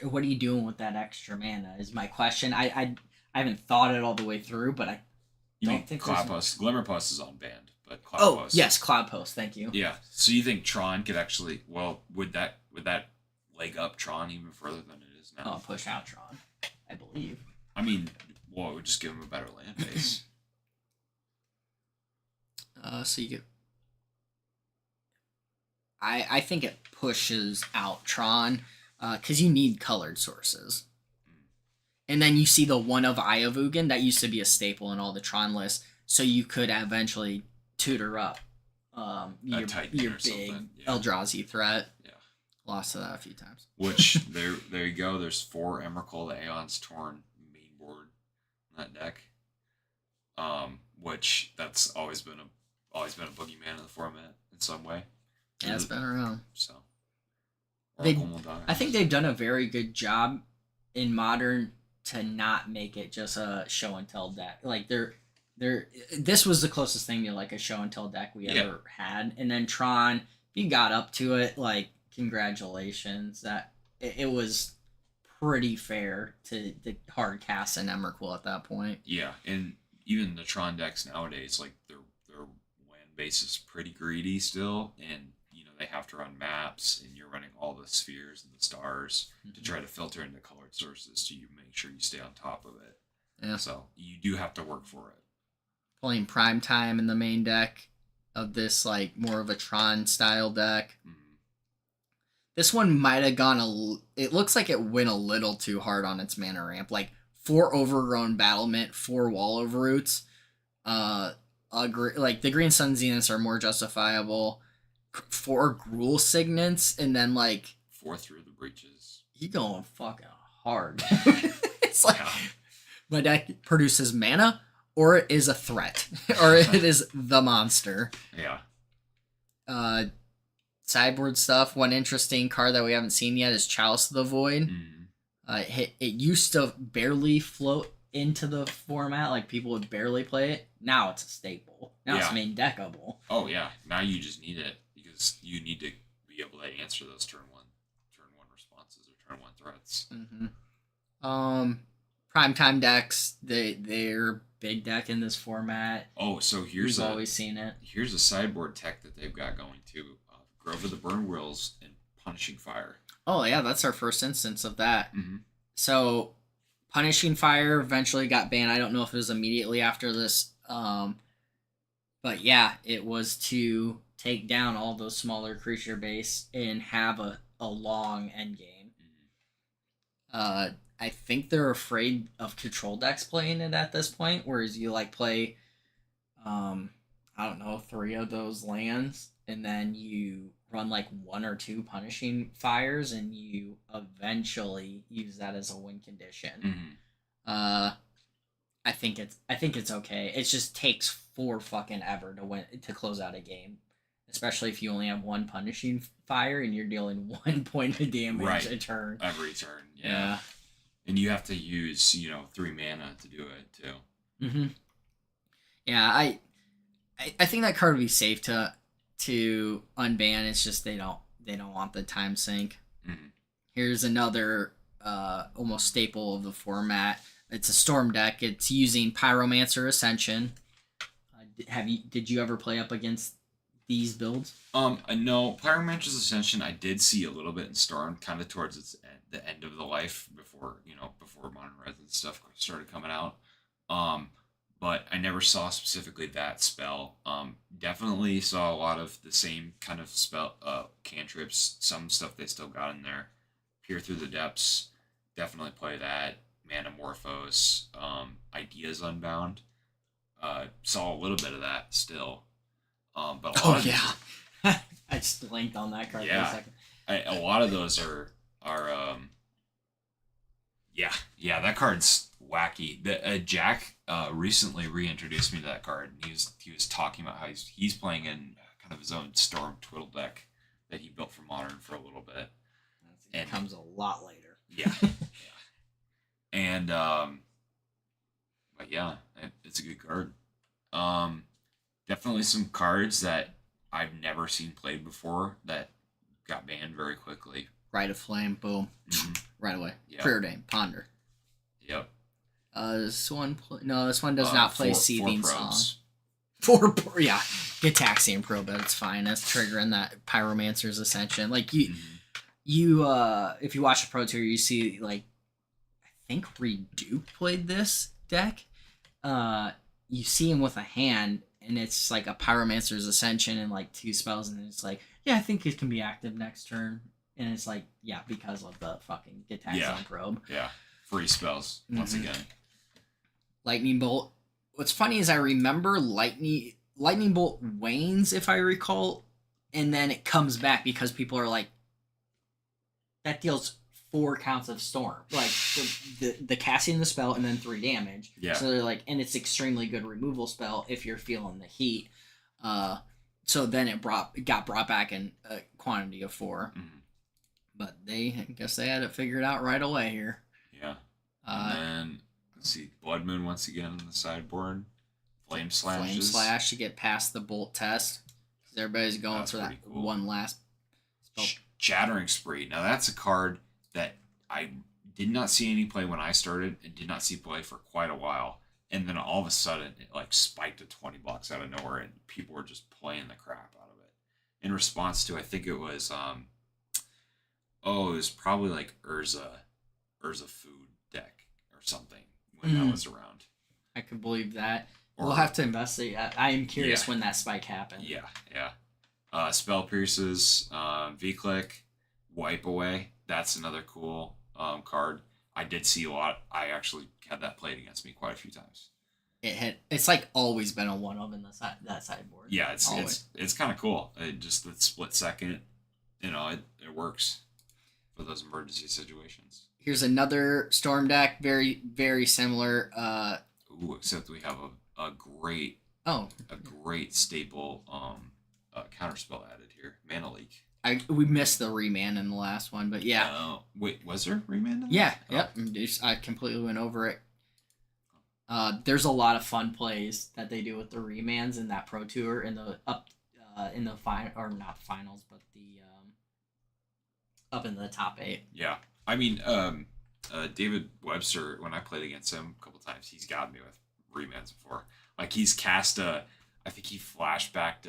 What are you doing with that extra mana? Is my question. I haven't thought it all the way through, but I. You mean Cloud Post? Glimmer Post is unbanned, but Cloud Post. Oh, yes, Cloud Post. Thank you. Yeah. So you think Tron could actually? Well, would that leg up Tron even further than it is now? Oh, push out Tron, I believe. I mean, well, it would just give him a better land base. So you get. I think it pushes out Tron, because you need colored sources. And then you see the one of Ayavugan that used to be a staple in all the Tron lists, so you could eventually tutor up your big Eldrazi threat. Yeah, lost to that a few times. Which there you go. There's 4 Emrakul, the Aeon's Torn main board in that deck. Which that's always been a boogeyman in the format in some way. Yeah, it's been around. So I think they've done a very good job in Modern to not make it just a show and tell deck. Like this was the closest thing to like a show and tell deck we ever had. And then Tron, if you got up to it, like congratulations. That it was pretty fair to the hard cast and Emrakul at that point. Yeah, and even the Tron decks nowadays, like their land base is pretty greedy still, and they have to run maps, and you're running all the spheres and the stars to try to filter into colored sources so you make sure you stay on top of it. Yeah. So you do have to work for it. Playing Prime Time in the main deck of this, like, more of a Tron style deck. Mm-hmm. This one might have gone it looks like it went a little too hard on its mana ramp. Like, 4 Overgrown Battlement, 4 Wall of Roots. Like, the Green Sun Zeniths are more justifiable. 4 Gruul Signets, and then like 4 Through the Breaches. You going fucking hard. It's like my deck produces mana, or it is a threat, or it is the monster. Yeah. Sideboard stuff. One interesting card that we haven't seen yet is Chalice of the Void. It used to barely float into the format, like people would barely play it. Now it's a staple. Now it's main deckable. Oh yeah, now you just need it. You need to be able to answer those turn one responses or turn 1 threats. Primetime decks, they're big deck in this format. Oh, so we've always seen it. Here's a sideboard tech that they've got going too. Grove of the Burn Wheels and Punishing Fire. Oh yeah, that's our first instance of that. Mm-hmm. So Punishing Fire eventually got banned. I don't know if it was immediately after this, but yeah, it was to take down all those smaller creature base and have a long end game. I think they're afraid of control decks playing it at this point, whereas you like play, I don't know, 3 of those lands, and then you run like 1 or 2 punishing fires, and you eventually use that as a win condition. I think it's okay. It just takes for fucking ever to close out a game, especially if you only have 1 punishing fire and you're dealing 1 point of damage a turn. Every turn, yeah. And you have to use 3 mana to do it too. Mm-hmm. Yeah, I think that card would be safe to unban. It's just they don't want the time sink. Mm-hmm. Here's another almost staple of the format. It's a storm deck. It's using Pyromancer Ascension. Did you ever play up against these builds? No, Pyromancer's Ascension I did see a little bit in Storm, kind of towards the end of the life before Modern Res and stuff started coming out. But I never saw specifically that spell. Definitely saw a lot of the same kind of spell cantrips. Some stuff they still got in there. Peer Through the Depths. Definitely play that. Manamorphose. Ideas Unbound. Saw a little bit of that still. But a lot I just blanked on that card for a second. A lot of those are that card's wacky. Jack recently reintroduced me to that card, and he was talking about how he's playing in kind of his own Storm Twiddle deck that he built for Modern for a little bit. It comes a lot later. Yeah. And but yeah, it's a good card. Definitely some cards that I've never seen played before that got banned very quickly. Rite of Flame, boom, right away. Yep. Preordain, Ponder. Yep. This one does not play Seething Song. 4 yeah, Gitaxian Probe, but it's fine. That's triggering that Pyromancer's Ascension. Like you if you watch the Pro Tour, you see like I think Reduke played this deck. You see him with a hand, and it's like a Pyromancer's Ascension and like 2 spells, and it's like, yeah, I think it can be active next turn. And it's like, yeah, because of the fucking Gitaxian Probe. Yeah, free spells once again. Lightning Bolt. What's funny is I remember Lightning Bolt wanes, if I recall, and then it comes back because people are like, that deals 4 counts of Storm, like the casting the spell and then 3 damage. Yeah. So they're like, and it's extremely good removal spell if you're feeling the heat. So then it got brought back in a quantity of 4. But I guess they had it figured out right away here. Yeah. And then let's see, Blood Moon once again on the sideboard. Flame Slash to get past the bolt test. Everybody's going for that cool. One last spell. Shattering Spree. Now that's a card that I did not see any play when I started and did not see play for quite a while. And then all of a sudden it like spiked to $20 out of nowhere and people were just playing the crap out of it. In response to, I think it was it was probably like Urza food deck or something when that was around. I could believe that. We'll have to investigate. I am curious when that spike happened. Yeah. Spell Pierces, V-Click, Wipe Away. That's another cool card. I did see a lot. I actually had that played against me quite a few times. It's like always been a one of in that sideboard. Yeah, it's kind of cool. Just the split second, it works for those emergency situations. Here's another Storm deck, very very similar. Except we have a great staple counterspell added here. Mana Leak. We missed the Remand in the last one, but yeah. Wait, was there Remand in that? Yeah, yep. I completely went over it. There's a lot of fun plays that they do with the Remands in that Pro Tour in the final, or not finals, but the up in the top 8. Yeah, I mean, David Webster, when I played against him a couple times, he's got me with Remands before. Like he's cast I think he flashbacked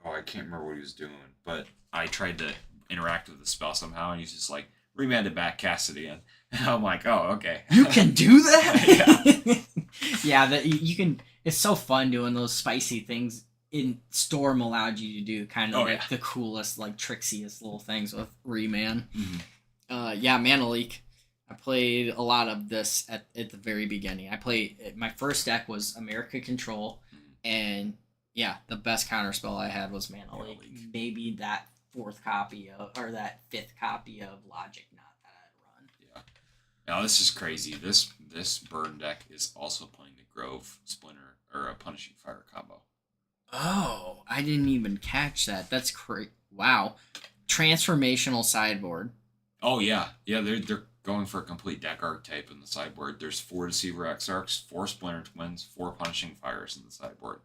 I can't remember what he was doing, but I tried to interact with the spell somehow, and he's just like, remand it back, cast it again. And I'm like, oh, okay. You can do that? Yeah. Yeah, that you can. It's so fun doing those spicy things. In Storm allowed you to do kind of the coolest, like trixiest little things with Remand. Mana Leak. I played a lot of this at the very beginning. My first deck was America Control, and Yeah, the best counter spell I had was Mana Leak. Maybe that that fifth copy of Logic Knot that I had run. Yeah. Now this is crazy. This burn deck is also playing the Grove Splinter or a Punishing Fire combo. Oh, I didn't even catch that. That's crazy. Wow. Transformational sideboard. Oh yeah. Yeah, they're going for a complete deck archetype in the sideboard. There's 4 Deceiver Exarchs, 4 Splinter Twins, 4 Punishing Fires in the sideboard.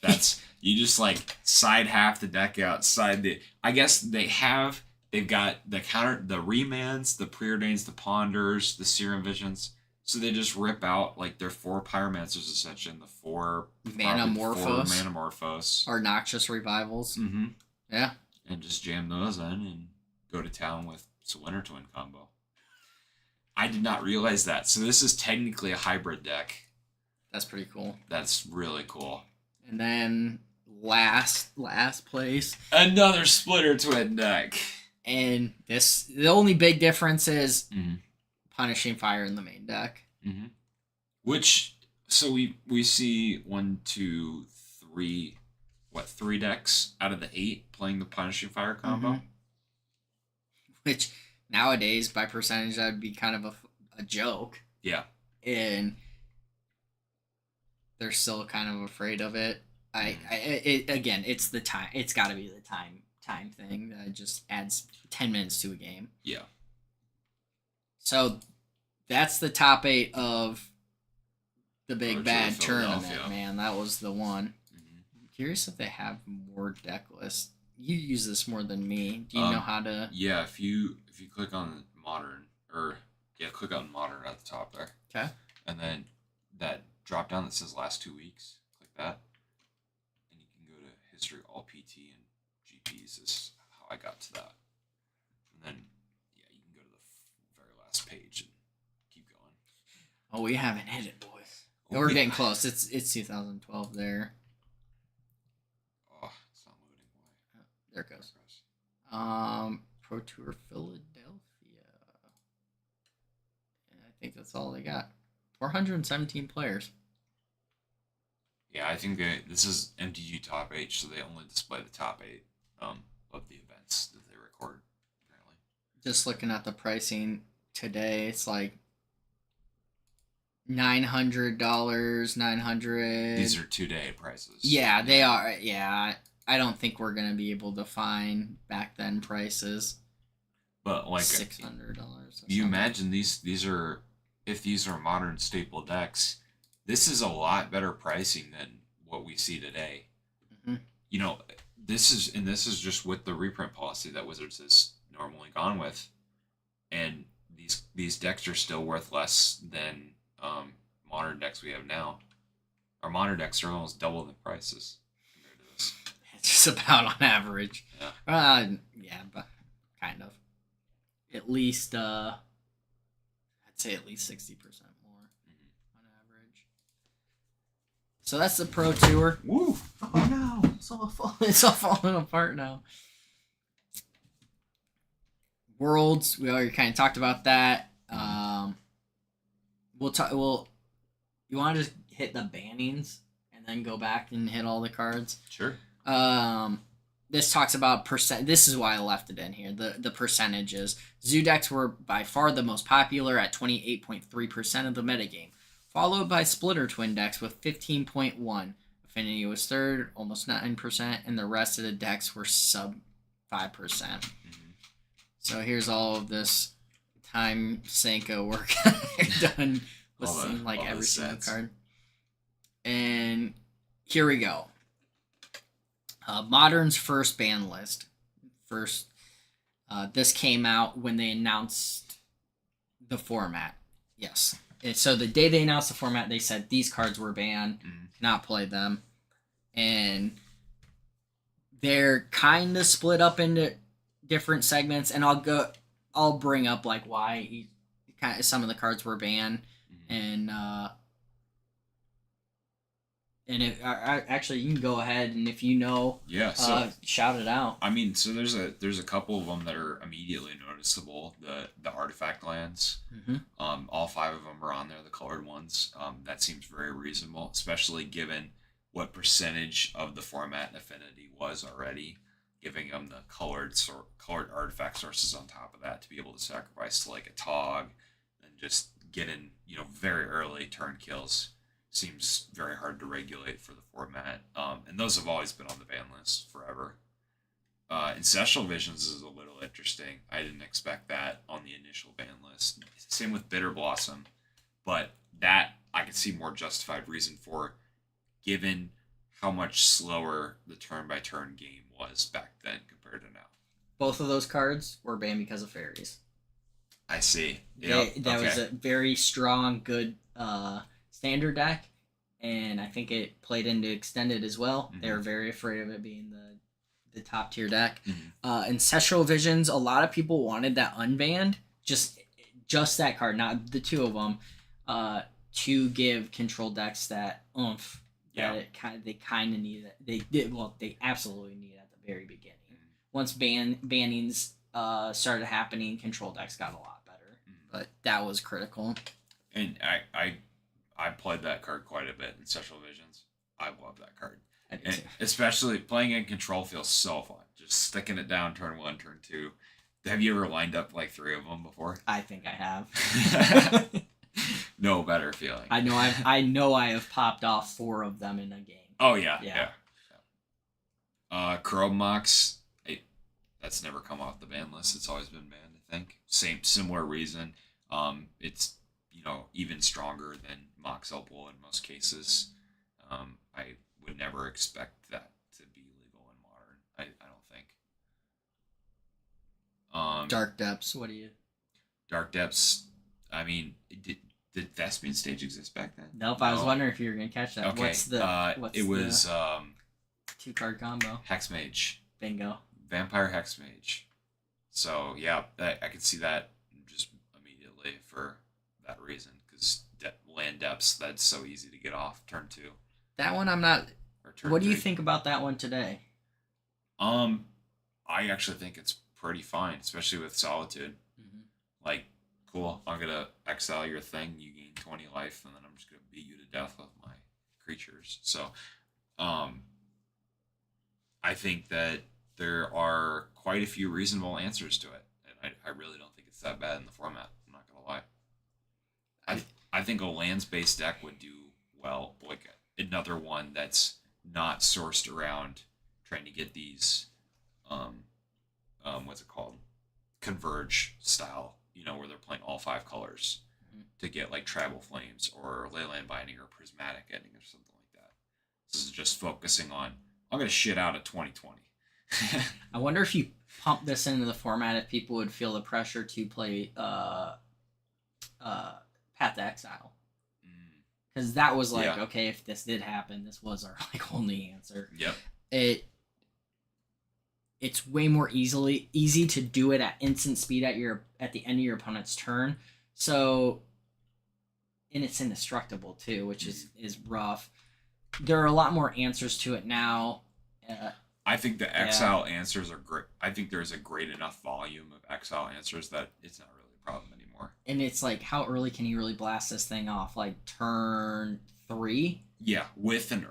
That's you just like side half the deck out, side the. I guess they've got the counter, the remands, the preordains, the ponders, the serum visions. So they just rip out like their 4 pyromancers essentially, and the 4 Manamorphos or Noxious Revivals. Mm-hmm. Yeah, and just jam those in and go to town with Splinter Twin combo. I did not realize that. So this is technically a hybrid deck. That's pretty cool. That's really cool. And then last place, another Splinter Twin deck. And the only big difference is Punishing Fire in the main deck. Mm-hmm. Which, so we see 1, 2, 3, 3 decks out of the 8 playing the Punishing Fire combo? Mm-hmm. Which nowadays, by percentage, that would be kind of a joke. Yeah. And they're still kind of afraid of it. It's the time. It's got to be the time thing that just adds 10 minutes to a game. Yeah. So that's the top 8 of the Big Bad Tournament, man. That was the one. Mm-hmm. I'm curious if they have more deck lists. You use this more than me. Do you know how to? Yeah, if you click on Modern, click on Modern at the top there. Okay. And then that drop down that says last 2 weeks, click that. And you can go to History, All PT, and GPs is how I got to that. And then, yeah, you can go to the very last page and keep going. Oh, we haven't hit it, boys. We're getting close. It's 2012 there. Oh, it's not loading. Why? There it goes. Pro Tour Philadelphia. And I think that's all they got. 417 players. Yeah, I think this is MTG Top 8, so they only display the top 8 of the events that they record, apparently. Just looking at the pricing today, it's like $900, $900. These are 2-day prices. Yeah, they are. Yeah, I don't think we're gonna be able to find back then prices. But like $600. You imagine these are, if these are modern staple decks, this is a lot better pricing than what we see today. Mm-hmm. You know, this is just with the reprint policy that Wizards has normally gone with, and these decks are still worth less than modern decks we have now. Our modern decks are almost double the prices compared to this. It's just about on average. Yeah. Yeah, but kind of. At least, I'd say at least 60% more on average. So that's the Pro Tour. Woo! Oh no! It's all falling apart now. Worlds, we already kind of talked about that. We'll talk. You want to just hit the bannings and then go back and hit all the cards? Sure. This talks about percent. This is why I left it in here. The percentages. Zoo decks were by far the most popular at 28.3% of the metagame, followed by Splitter Twin decks with 15.1%. Affinity was third, almost 9%, and the rest of the decks were sub 5%. Mm-hmm. So here's all of this time Senko work I've done with every single card. And here we go. Modern's first ban list. This came out when they announced the format. Yes. And so the day they announced the format, they said these cards were banned, cannot play them. And they're kind of split up into different segments, and I'll bring up like why some of the cards were banned, and actually you can go ahead and if you know, shout it out. I mean, so there's a couple of them that are immediately noticeable. The artifact lands, all 5 of them are on there. The colored ones. That seems very reasonable, especially given what percentage of the format affinity was already, giving them the colored artifact sources on top of that to be able to sacrifice to like a Tog and just get in, very early turn kills seems very hard to regulate for the format. And those have always been on the ban list forever. Ancestral Visions is a little interesting. I didn't expect that on the initial ban list. Same with Bitter Blossom, but that I could see more justified reason for, given how much slower the turn-by-turn game was back then compared to now. Both of those cards were banned because of fairies. I see. That was a very strong, good standard deck, and I think it played into extended as well. Mm-hmm. They were very afraid of it being the top tier deck. Mm-hmm. Ancestral Visions, a lot of people wanted that unbanned, just that card, not the two of them, to give control decks that oomph. Yeah. That they kind of needed. They did. Well, they absolutely needed at the very beginning. Mm-hmm. Once bannings started happening, control decks got a lot better. Mm-hmm. But that was critical. And I played that card quite a bit in Ancestral Visions. I love that card. And especially playing in control feels so fun. Just sticking it down turn 1, turn 2. Have you ever lined up like 3 of them before? I think I have. No better feeling. I know I have popped off 4 of them in a game. Oh yeah. Chrome Mox, that's never come off the ban list. It's always been banned, I think. Similar reason. It's even stronger than Mox Opal in most cases. I would never expect that to be legal in Modern. I don't think. Dark Depths, what do you? Dark Depths, I mean, did Thespian Stage exist back then? Nope, I was wondering if you were going to catch that. Okay. It was 2-card combo. Hexmage. Bingo. Vampire Hexmage. So, yeah, I could see that just immediately for that reason, because land depths, that's so easy to get off turn 2. That one I'm not... What do you think about that one today? I actually think it's pretty fine, especially with Solitude. Mm-hmm. Like, cool, I'm going to exile your thing, you gain 20 life, and then I'm just going to beat you to death with my creatures. So, I think that there are quite a few reasonable answers to it, and I really don't think it's that bad in the format. I'm not going to lie. I think a lands-based deck would do well, like another one that's not sourced around trying to get these, what's it called? Converge style, where they're playing all 5 colors to get like Tribal Flames or Leyland Binding or Prismatic Ending or something like that. This is just focusing on, I'm going to shit out at 2020. I wonder if you pump this into the format, if people would feel the pressure to play Path to Exile. Because that was like, okay, if this did happen, this was our like only answer. Yep. It's way more easy to do it at instant speed at the end of your opponent's turn. So, and it's indestructible too, which is rough. There are a lot more answers to it now. I think the Exile answers are great. I think there's a great enough volume of Exile answers that it's not really a problem anymore. And it's like, how early can you really blast this thing off? Like turn 3? Yeah, with turn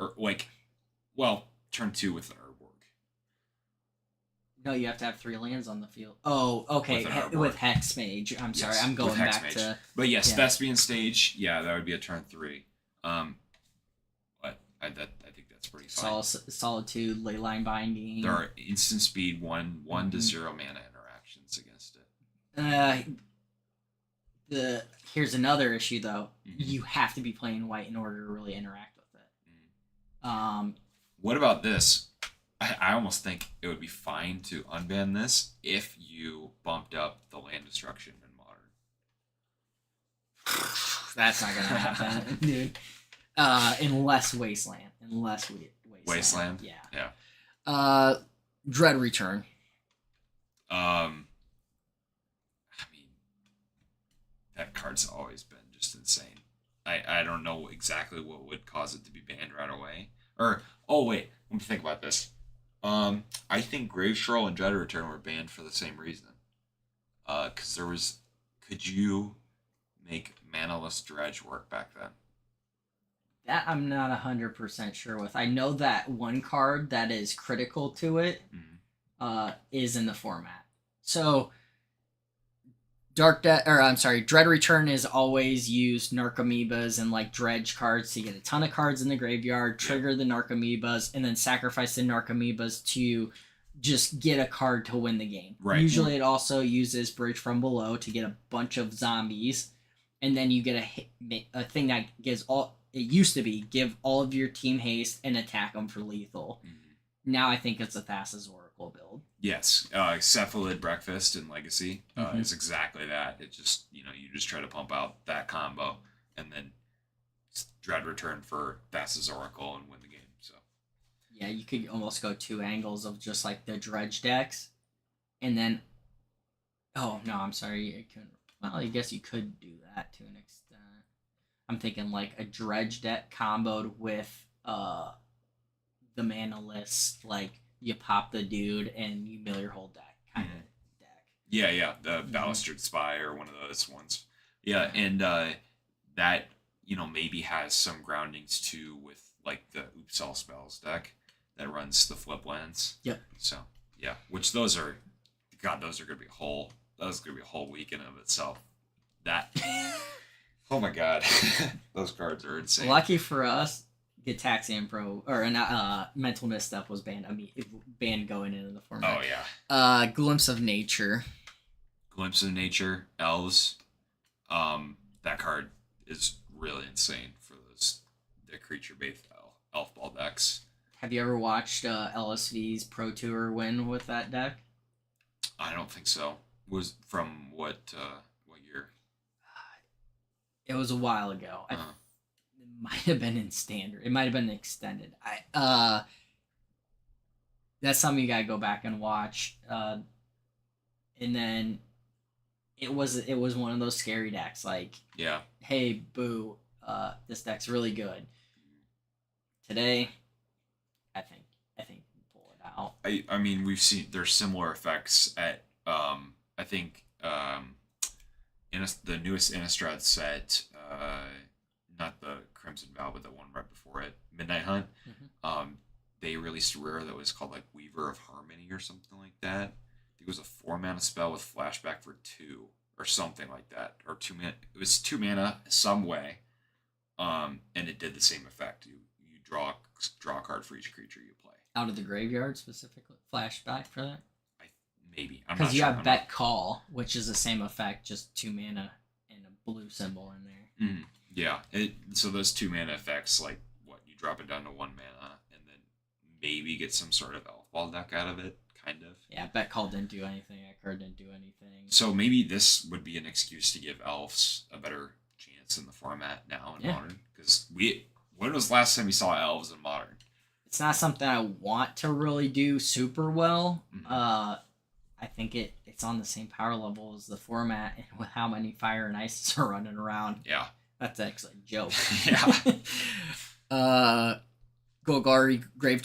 2 with an Urborg. No, you have to have 3 lands on the field. Oh, okay, with Hexmage. I'm sorry, I'm going back to... But yes, Thespian Stage, that would be a turn 3. But I think that's pretty fine. Solitude, Leyline Binding. There are instant speed 1 to 0 mana interactions against it. Here's another issue though. Mm-hmm. You have to be playing white in order to really interact with it. Mm-hmm. What about this? I almost think it would be fine to unban this if you bumped up the land destruction in Modern. That's not gonna happen, dude. Unless Wasteland. Wasteland. Yeah. Dread Return. I mean, that card's always been just insane. I don't know exactly what would cause it to be banned right away. Or, wait, let me think about this. I think Grave Stroll and Dread Return were banned for the same reason. Because could you make Manaless Dredge work back then? That I'm not 100% sure with. I know that one card that is critical to it is in the format. So Dread Return is always used Narcomoebas and like dredge cards to get a ton of cards in the graveyard, trigger the Narcomoebas, and then sacrifice the Narcomoebas to just get a card to win the game. Right. Usually it also uses Bridge from Below to get a bunch of zombies, and then you get a thing that gives it used to be give all of your team haste and attack them for lethal. Now I think it's a Thassa's Oracle build. Yes, Cephalid Breakfast in Legacy is exactly that. It just, you just try to pump out that combo and then Dread Return for Thassa's Oracle and win the game. So yeah, you could almost go two angles of just like the dredge decks, and then oh no, I'm sorry, I couldn't. Well, I guess you could do that to an extent. I'm thinking like a dredge deck comboed with the Manaless, like you pop the dude and you mill your whole deck kind of deck. Yeah, the Balustered Spy or one of those ones. Yeah, and that maybe has some groundings too with like the Oops All Spells deck that runs the flip lands. Yep. So yeah, which those are gonna be a whole weekend of itself. That oh my god, those cards are insane. Lucky for us, Gitaxian Pro or Mental Misstep was banned. Banned going into the format. Oh yeah. Glimpse of Nature. Glimpse of Nature, Elves. That card is really insane for the creature-based elf ball decks. Have you ever watched LSV's Pro Tour win with that deck? I don't think so. Was from what year? It was a while ago. It might have been in standard. It might have been extended. That's something you gotta go back and watch. And then it was one of those scary decks. Like, yeah, hey, boo, this deck's really good. Today, I think pull it out. I mean, we've seen there's similar effects at I think the newest Innistrad set, not the Crimson Vow, but the one right before it, Midnight Hunt. They released a rare that was called like Weaver of Harmony or something like that. I think it was a 4-mana spell with flashback for 2 or something like that, or 2 mana. It was 2 mana some way, and it did the same effect. You draw a card for each creature you play out of the graveyard specifically. Flashback for that. Maybe because you have Bet Call, which is the same effect, just 2 mana and a blue symbol in there. Yeah, so those 2 mana effects, like what you drop it down to 1 mana, and then maybe get some sort of elf ball deck out of it, kind of. Yeah, Bet Call didn't do anything. That card didn't do anything. So maybe this would be an excuse to give elves a better chance in the format now in Modern, because when was the last time we saw elves in Modern? It's not something I want to really do super well. I think it's on the same power level as the format, and with how many Fire and Ices are running around. Yeah. That's actually a joke. Yeah. Golgari Grave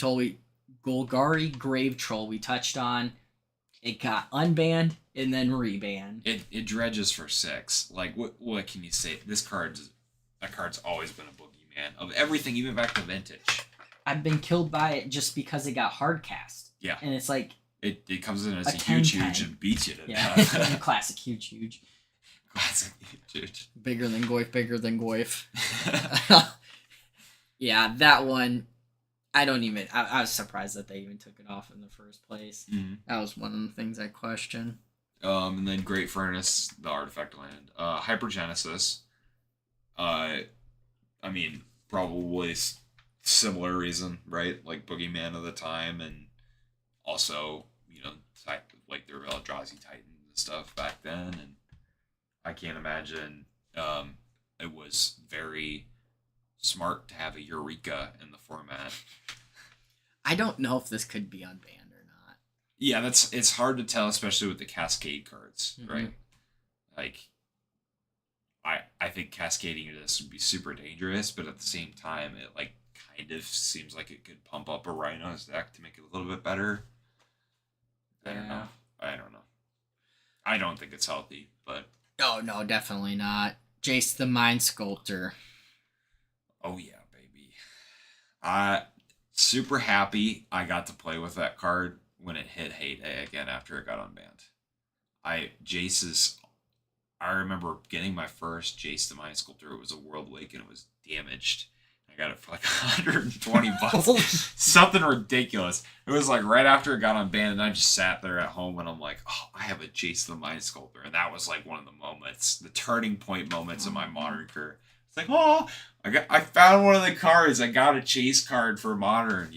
Troll we touched on. It got unbanned and then rebanned. It dredges for 6. Like what can you say? That card's always been a boogeyman of everything, even back to Vintage. I've been killed by it just because it got hard cast. Yeah. And it's like it comes in as a huge and beats you to death. Classic huge. Classic huge. Bigger than Goyf. Yeah, that one. I was surprised that they even took it off in the first place. That was one of the things I questioned. And then Great Furnace, the artifact land. Hypergenesis. I mean, probably similar reason, right? Like Boogeyman of the time, and also, like the Eldrazi Titans and stuff back then. And I can't imagine it was very smart to have a Eureka in the format. I don't know if this could be unbanned or not. Yeah, it's hard to tell, especially with the Cascade cards, right? Like, I think cascading this would be super dangerous, but at the same time, it like kind of seems like it could pump up a Rhino's deck to make it a little bit better. I don't know. I don't think it's healthy, but oh no, definitely not. Jace the Mind Sculptor. Oh yeah, baby. I super happy I got to play with that card when it hit heyday again after it got unbanned. Jace's. I remember getting my first Jace the Mind Sculptor. It was a World Wake and it was damaged. I got it for like $120. Something ridiculous. It was like right after it got unbanned, and I just sat there at home and I'm like, oh, I have a Jace the Mind Sculptor. And that was like one of the moments, the turning point moments of my Modern career. It's like, oh, I found one of the cards. I got a Chase card for Modern,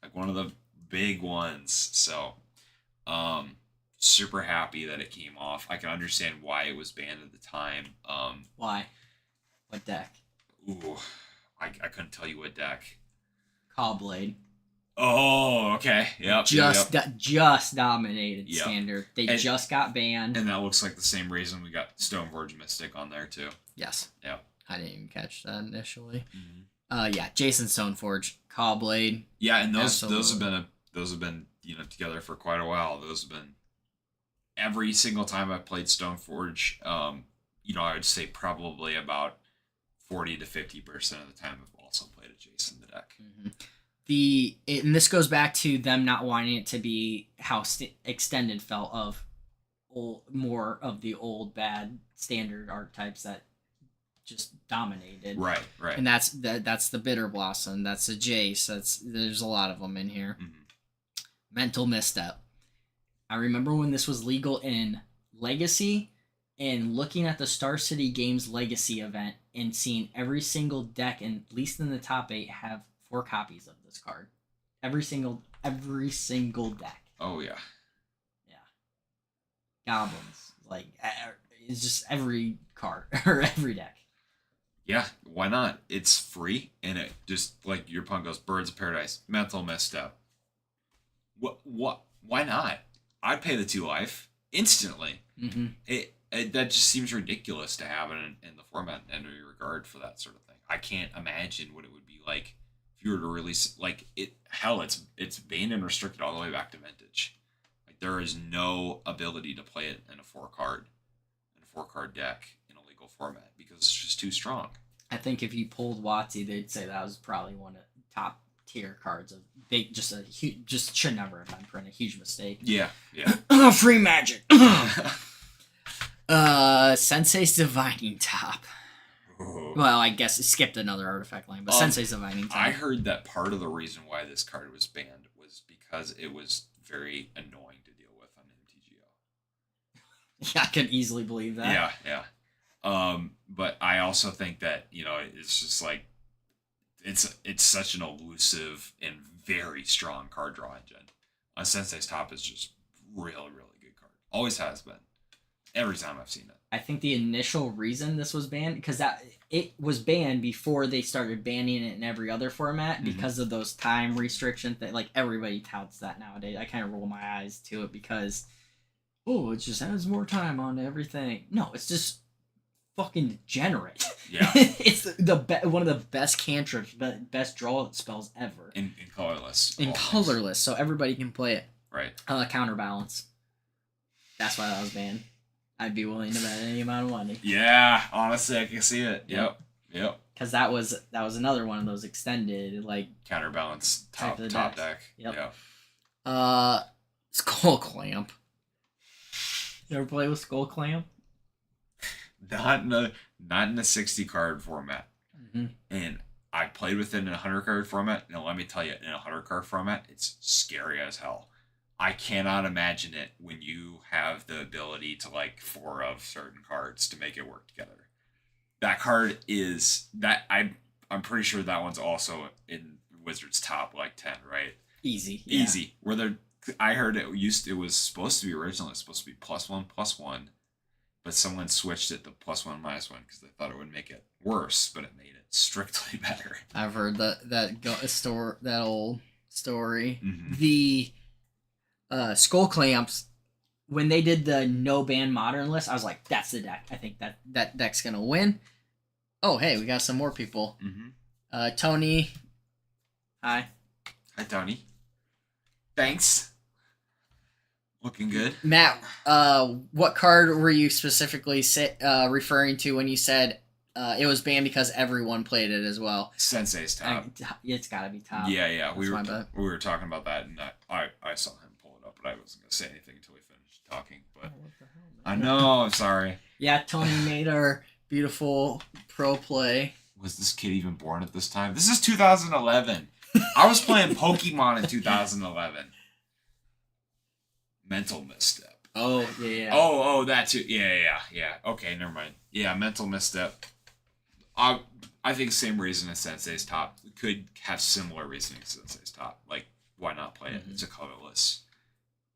like one of the big ones. So, super happy that it came off. I can understand why it was banned at the time. Why? What deck? Ooh, I couldn't tell you what deck. Callblade. Oh, okay. Yep. Just dominated Yep. Standard. They just got banned. And that looks like the same reason we got Stoneforge Mystic on there too. Yes. Yep. I didn't even catch that initially. Mm-hmm. Yeah, Jason Stoneforge, Callblade. Yeah, and those have been together for quite a while. Those have been every single time I've played Stoneforge. I would say probably about 40 to 50% of the time I've also played a Jace in the deck. Mm-hmm. And this goes back to them not wanting it to be how Extended felt of more of the old bad Standard archetypes that just dominated. Right. And that's the Bitter Blossom. That's a Jace. There's a lot of them in here. Mm-hmm. Mental Misstep. I remember when this was legal in Legacy and looking at the Star City Games Legacy event and seeing every single deck, and at least in the top 8, have 4 copies of this card. Every single deck. Oh, yeah. Yeah. Goblins. Like, it's just every card, or every deck. Yeah, why not? It's free, and it just, like your pun goes, Birds of Paradise, Mental Misstep. What? Why not? I'd pay the 2 life instantly. Mm-hmm. That just seems ridiculous to have it in the format in any regard for that sort of thing. I can't imagine what it would be like if you were to release it. Hell, it's banned and restricted all the way back to Vintage. Like there is no ability to play it in a 4-card deck in a legal format because it's just too strong. I think if you pulled WotC, they'd say that was probably one of the top tier cards of big, just should never have been printed. A huge mistake. Yeah. Free magic. Sensei's Divining Top. Ooh. Well, I guess it skipped another artifact line, but Sensei's Divining Top. I heard that part of the reason why this card was banned was because it was very annoying to deal with on MTGO. Yeah, I can easily believe that. Yeah. But I also think that, it's just like it's such an elusive and very strong card draw engine. Sensei's Top is just really, really good card. Always has been. Every time I've seen it. I think the initial reason this was banned, because it was banned before they started banning it in every other format because of those time restrictions that like everybody touts that nowadays. I kind of roll my eyes to it because, it just adds more time on everything. No, it's just fucking degenerate. Yeah. It's one of the best cantrips, best draw spells ever. In colorless. Colorless, so everybody can play it. Right. Counterbalance. That's why that was banned. I'd be willing to bet any amount of money. Yeah, honestly, I can see it. Yep. Because that was another one of those extended counterbalance top deck. Yep. Skull Clamp. You ever play with Skull Clamp? Not in a 60 card format. Mm-hmm. And I played with it in a 100 card format. And let me tell you, in a 100 card format, it's scary as hell. I cannot imagine it when you have the ability to 4 of certain cards to make it work together. That card is that I'm pretty sure that one's also in Wizards top 10, right? Easy. Where I heard it was supposed to be originally supposed to be +1/+1, but someone switched it to +1/-1 because they thought it would make it worse, but it made it strictly better. I've heard that old story. Mm-hmm. The Skull Clamps, when they did the no ban modern list, I was like, that's the deck. I think that deck's gonna win. Oh, hey, we got some more people. Mm-hmm. Tony. Hi, Tony. Thanks. Looking good. Matt, what card were you specifically referring to when you said It was banned because everyone played it as well. Sensei's top. It's got to be top. Yeah. We were talking about that, and I saw him pull it up, but I wasn't gonna say anything until we finished talking. But what the hell, I know. I'm sorry. Yeah, Tony made our beautiful pro play. Was this kid even born at this time? This is 2011. I was playing Pokemon in 2011. Mental misstep. Oh, yeah. Oh, that too. Yeah. Okay, never mind. Yeah, mental misstep. I think same reason as Sensei's top. Could have similar reasoning as Sensei's top. Like, why not play it? It's a colorless.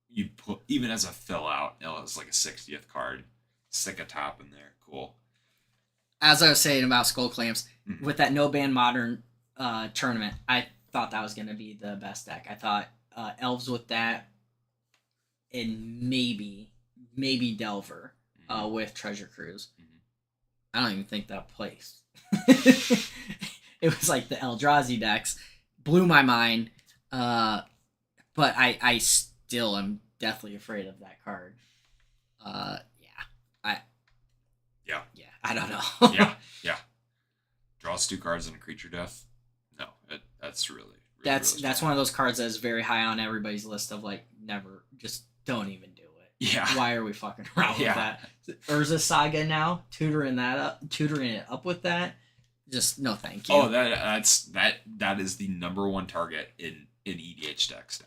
You put, even as a fill out, it's like a 60th card. Stick a top in there. Cool. As I was saying about Skull Clamps, with that no ban modern tournament, I thought that was going to be the best deck. I thought Elves with that, and maybe Delver with Treasure Cruise. I don't even think that plays. It was like the Eldrazi decks blew my mind, but I still am deathly afraid of that card. Yeah, I don't know. yeah. Draws 2 cards and a creature death. No, that's really that's one of those cards that is very high on everybody's list of like never, just don't even do it. Yeah. Why are we fucking around with that? Urza Saga now, tutoring it up with that. Just no, thank you. Oh, that is the number 1 target in EDH decks now.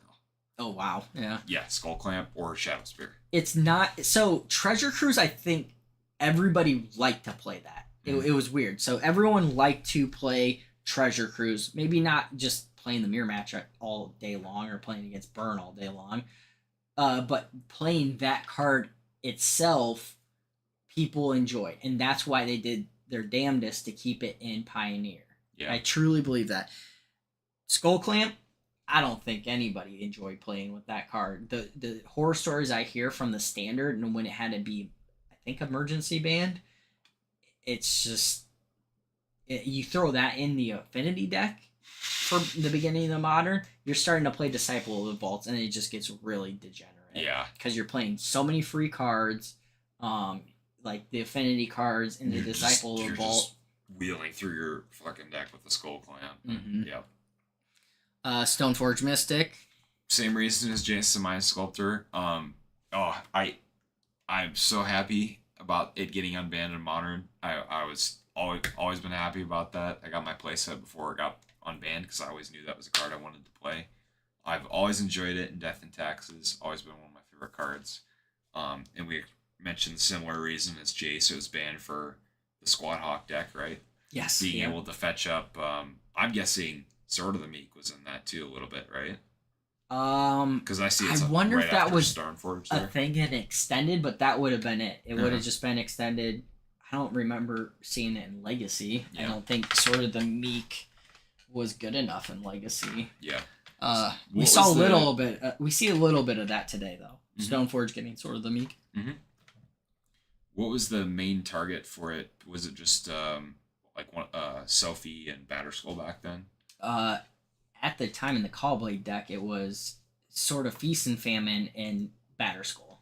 Oh wow, yeah. Yeah, Skull Clamp or Shadow Spear. It's not so Treasure Cruise. I think everybody liked to play that. It was weird. So everyone liked to play Treasure Cruise. Maybe not just playing the mirror match all day long or playing against Burn all day long, but playing that card itself, people enjoy, and that's why they did their damnedest to keep it in Pioneer. Yeah, I truly believe that. Skull Clamp, I don't think anybody enjoyed playing with that card. The horror stories I hear from the standard and when it had to be, I think, emergency banned, it's just you throw that in the affinity deck for the beginning of the modern, you're starting to play Disciple of the Vaults, and it just gets really degenerate. Yeah, because you're playing so many free cards, like the affinity cards and the Disciple of the Vault. Just wheeling through your fucking deck with the Skull Clamp. Yep. Stoneforge Mystic. Same reason as Jason Mind Sculptor. I'm so happy about it getting unbanned in Modern. I was always been happy about that. I got my playset before it got unbanned because I always knew that was a card I wanted to play. I've always enjoyed it in Death and Taxes. Always been one of my favorite cards. And we mentioned similar reason as Jace. It was banned for the Squad Hawk deck, right? Yes. Being able to fetch up. I'm guessing Sword of the Meek was in that too a little bit, right? Because I see. I wonder if that was Stormforge a thing in extended, but that would have been it. It would have just been extended. I don't remember seeing it in Legacy. Yeah. I don't think Sword of the Meek was good enough in Legacy. Yeah. We saw a little bit. We see a little bit of that today, though. Stoneforge getting Sword of the Meek. What was the main target for it? Was it just like one Selfie and Batterskull back then? At the time in the Callblade deck, it was sort of Feast and Famine and Batterskull.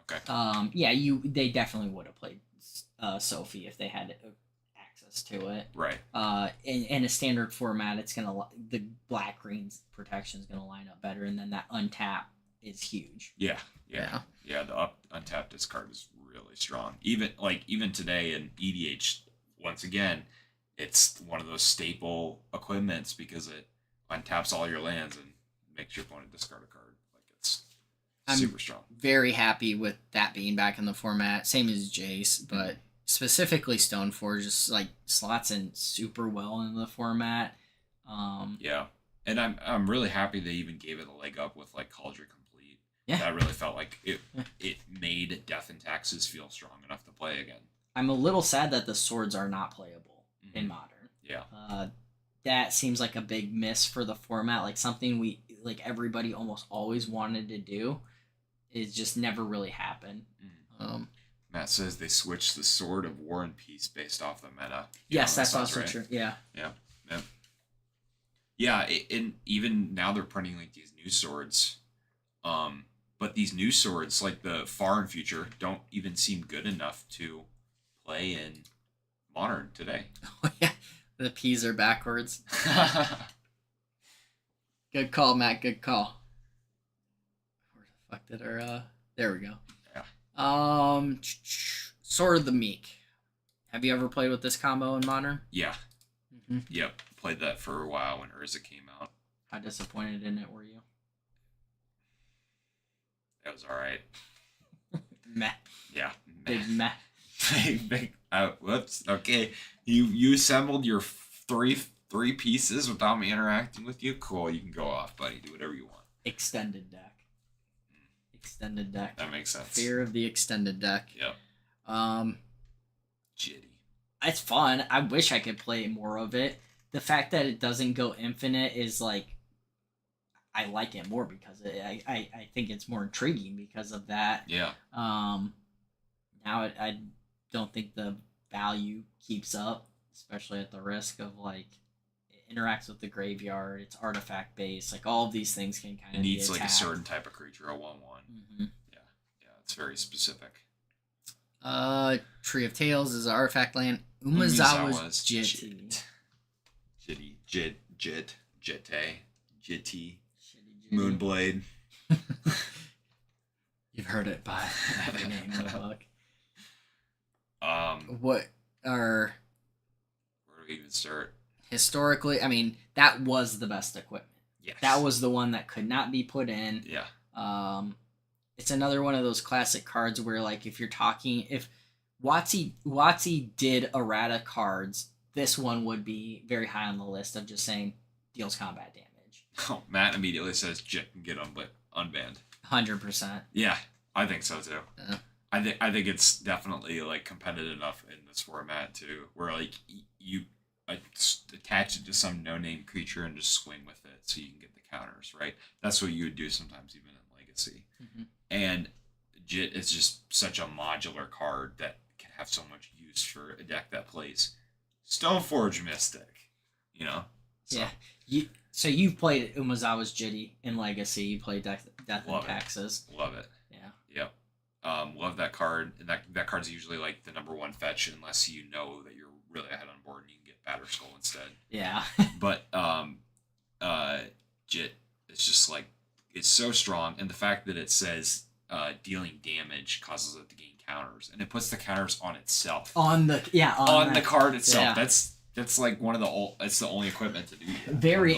Okay. Yeah, they definitely would have played Sophie if they had access to it. Right. In a standard format, it's the black green's protection is gonna line up better, and then that untap is huge. Yeah. The untapped discard is really strong. Even today in EDH, once again, it's one of those staple equipments because it untaps all your lands and makes your opponent discard a card. Like it's super strong. Very happy with that being back in the format. Same as Jace, but specifically Stoneforge just like slots in super well in the format. Yeah, and I'm really happy they even gave it a leg up with like Cauldron Complete. Yeah, that really felt like it made Death and Taxes feel strong enough to play again. I'm a little sad that the swords are not playable in Modern. Yeah. That seems like a big miss for the format. Like something everybody almost always wanted to do. It just never really happened. Matt says they switched the Sword of War and Peace based off the meta. Yes, that's also right? True. Yeah. Yeah, and even now they're printing like these new swords. But these new swords, like the Far and Future, don't even seem good enough to play in Modern today. Oh yeah, the P's are backwards. Good call, Matt. Good call. Where the fuck did our there we go. Yeah. Sword of the Meek. Have you ever played with this combo in Modern? Yeah. Mm-hmm. Yep. Played that for a while when Urza came out. How disappointed in it were you? That was alright. Meh. Yeah. Big meh. Big. Whoops. Okay. You assembled your three pieces without me interacting with you. Cool. You can go off, buddy. Do whatever you want. Extended deck. Extended deck. That makes sense. Fear of the extended deck. Yep. Jitty. It's fun. I wish I could play more of it. The fact that it doesn't go infinite is like, I like it more because I think it's more intriguing because of that. Yeah. Now I don't think the value keeps up, especially at the risk of like it interacts with the graveyard. It's artifact based. Like all of these things can kind of. It needs like a certain type of creature, a 1/1. Mm-hmm. Yeah. It's very specific. Tree of Tales is an artifact land. Umezawa's Jitty. Jitty. Moonblade. You've heard it by every name in the book. Where do we even start? Historically, I mean, that was the best equipment. Yes. That was the one that could not be put in. Yeah. It's another one of those classic cards where, like, if WotC did errata cards, this one would be very high on the list of just saying deals combat damage. Oh, Matt immediately says Jit can get them, but unbanned. 100%. Yeah, I think so too. I think it's definitely like competitive enough in this format too, where like you attach it to some no-name creature and just swing with it so you can get the counters, right? That's what you would do sometimes even in Legacy. Mm-hmm. And Jit is just such a modular card that can have so much use for a deck that plays Stoneforge Mystic, you know? So. Yeah. So you've played Umezawa's Jitty in Legacy. You played Death and Taxes. Love it. Yeah. Yep. Love that card. And that card's usually like the #1 fetch unless you know that you're really ahead on board and you can get Batter Skull instead. Yeah. But Jit is just like, it's so strong, and the fact that it says dealing damage causes it to gain counters, and it puts the counters on itself. On the card itself. Yeah. That's like one of it's the only equipment to do that. Very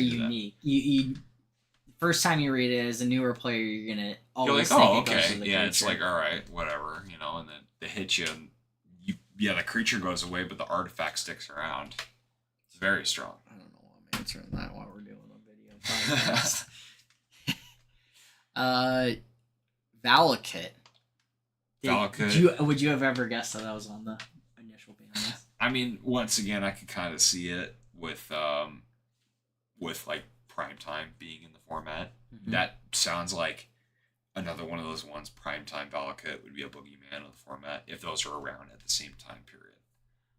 unique. You first time you read it as a newer player, you're gonna always think it goes to the creature. It's like, all right, whatever, you know, and then they hit you, and the creature goes away, but the artifact sticks around. It's very strong. I don't know why I'm answering that while we're doing a video podcast. Valakut. Would you have ever guessed that was on the initial ban list? I mean, once again, I could kind of see it with like Primetime being in the format. Mm-hmm. That sounds like another one of those ones. Primetime Valakut would be a boogeyman of the format if those are around at the same time period.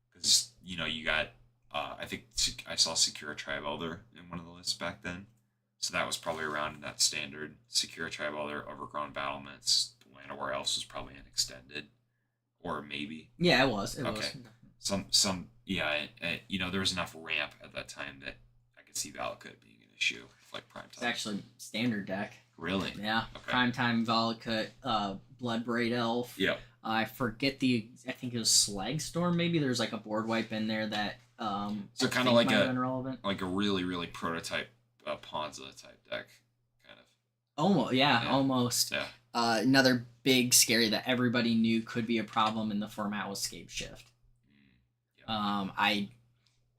Because, you know, you got, I think I saw Secure Tribe Elder in one of the lists back then. So that was probably around in that standard. Secure Tribe Elder, Overgrown Battlements, Land Where Else was probably an extended. Or maybe. Yeah, it was. Okay. You know, there was enough ramp at that time that I could see Valakut being an issue, like Primetime. It's actually standard deck. Really? Yeah. Okay. Primetime Valakut, Bloodbraid Elf. Yeah. I forget I think it was Slagstorm. Maybe there's like a board wipe in there that. So kind of like a really really prototype Ponza type deck, kind of. Almost, yeah. Almost. Yeah. Another big scary that everybody knew could be a problem in the format was Scape Shift. I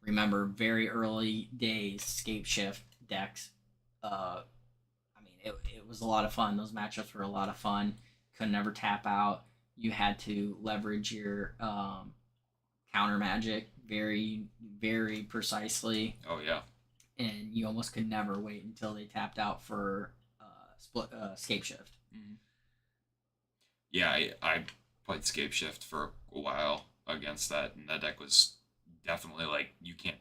remember very early days Scape Shift decks. I mean, it was a lot of fun. Those matchups were a lot of fun. Could never tap out. You had to leverage your counter magic very, very precisely. Oh yeah. And you almost could never wait until they tapped out for Scape Shift. Mm-hmm. Yeah, I played Scape Shift for a while against that, and that deck was definitely like you can't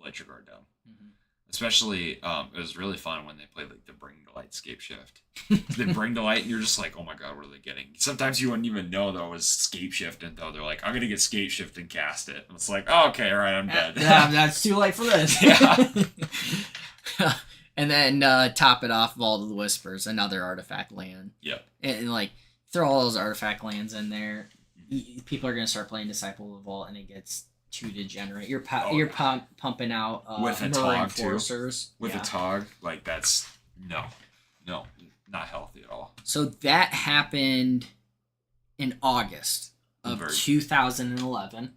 let your guard down. Mm-hmm. Especially, it was really fun when they played like the Bring to Light Scape Shift. Then Bring to Light, and you're just like, oh my god, what are they getting? Sometimes you wouldn't even know that it was Scape Shift until they're like, I'm gonna get Scape Shift and cast it. And it's like, oh, okay, all right, I'm dead. Yeah, that's too late for this. Yeah. And then top it off, Vault of the Whispers, another artifact land. Yep. And like throw all those artifact lands in there. People are gonna start playing Disciple of the Vault, and it gets too degenerate. You're pumping out with a Marine Tog Forcers. Too. With a Tog, like that's no, not healthy at all. So that happened in August of 2011,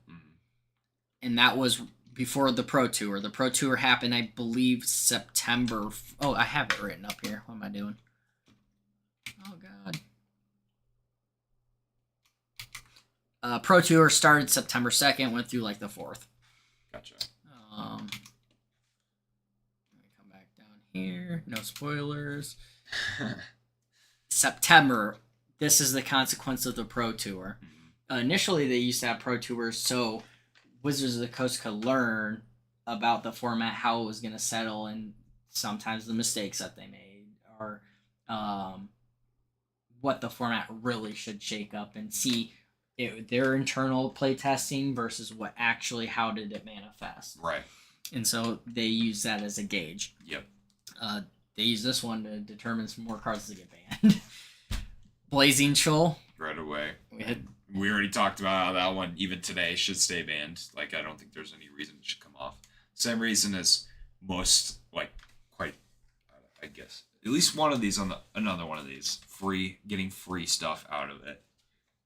and that was before the Pro Tour. The Pro Tour happened, I believe, September. Oh, I have it written up here. What am I doing? Oh God. Pro Tour started September 2nd, went through like the 4th. Gotcha. Let me come back down here. No spoilers. September. This is the consequence of the Pro Tour. Initially, they used to have Pro Tours so Wizards of the Coast could learn about the format, how it was going to settle, and sometimes the mistakes that they made, or what the format really should shake up, and see their internal play testing versus how did it manifest. Right. And so they use that as a gauge. Yep. They use this one to determine some more cards to get banned. Blazing Shoal. Right away. We already talked about how that one, even today, should stay banned. Like, I don't think there's any reason it should come off. Same reason as most, I guess, at least one of these another one of these. Getting free stuff out of it.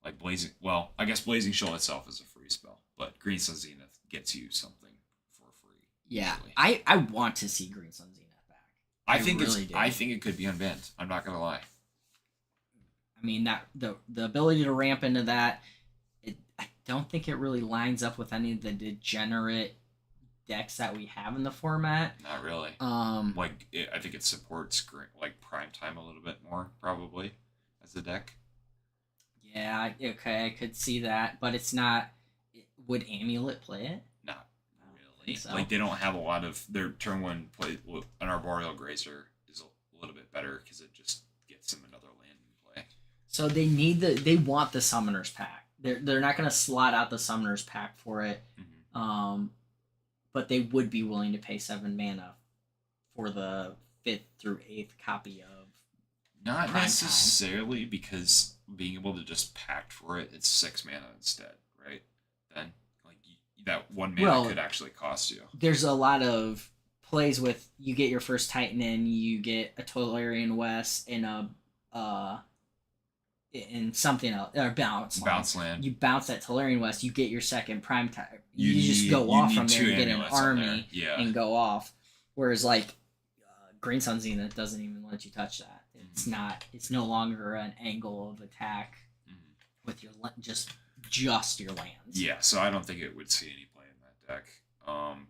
Like I guess Blazing Shoal itself is a free spell, but Green Sun Zenith gets you something for free. Yeah, usually. I want to see Green Sun Zenith back. I think it could be unbanned. I'm not gonna lie. I mean, that the ability to ramp into that, I don't think it really lines up with any of the degenerate decks that we have in the format. Not really. I think it supports like Prime Time a little bit more probably as a deck. Yeah, okay, I could see that, but it's not. Would Amulet play it? Not really. So. Like, they don't have a lot of their turn one play. An Arboreal Grazer is a little bit better because it just gets them another land in play. So they want the Summoners pack. They're not going to slot out the Summoners pack for it, but they would be willing to pay 7 mana for the 5th through 8th copy of. Not necessarily, because being able to just pact for it, it's 6 mana instead, right? Then, like, that 1 mana could actually cost you. There's a lot of plays with you get your first Titan in, you get a Tolarian West and in something else, or bounce land. You bounce that Tolarian West, you get your second Prime Time. You just go off from there and get an army and go off. Whereas, like, Green Sun Zenith doesn't even let you touch that. It's no longer an angle of attack with just your lands. Yeah, so I don't think it would see any play in that deck.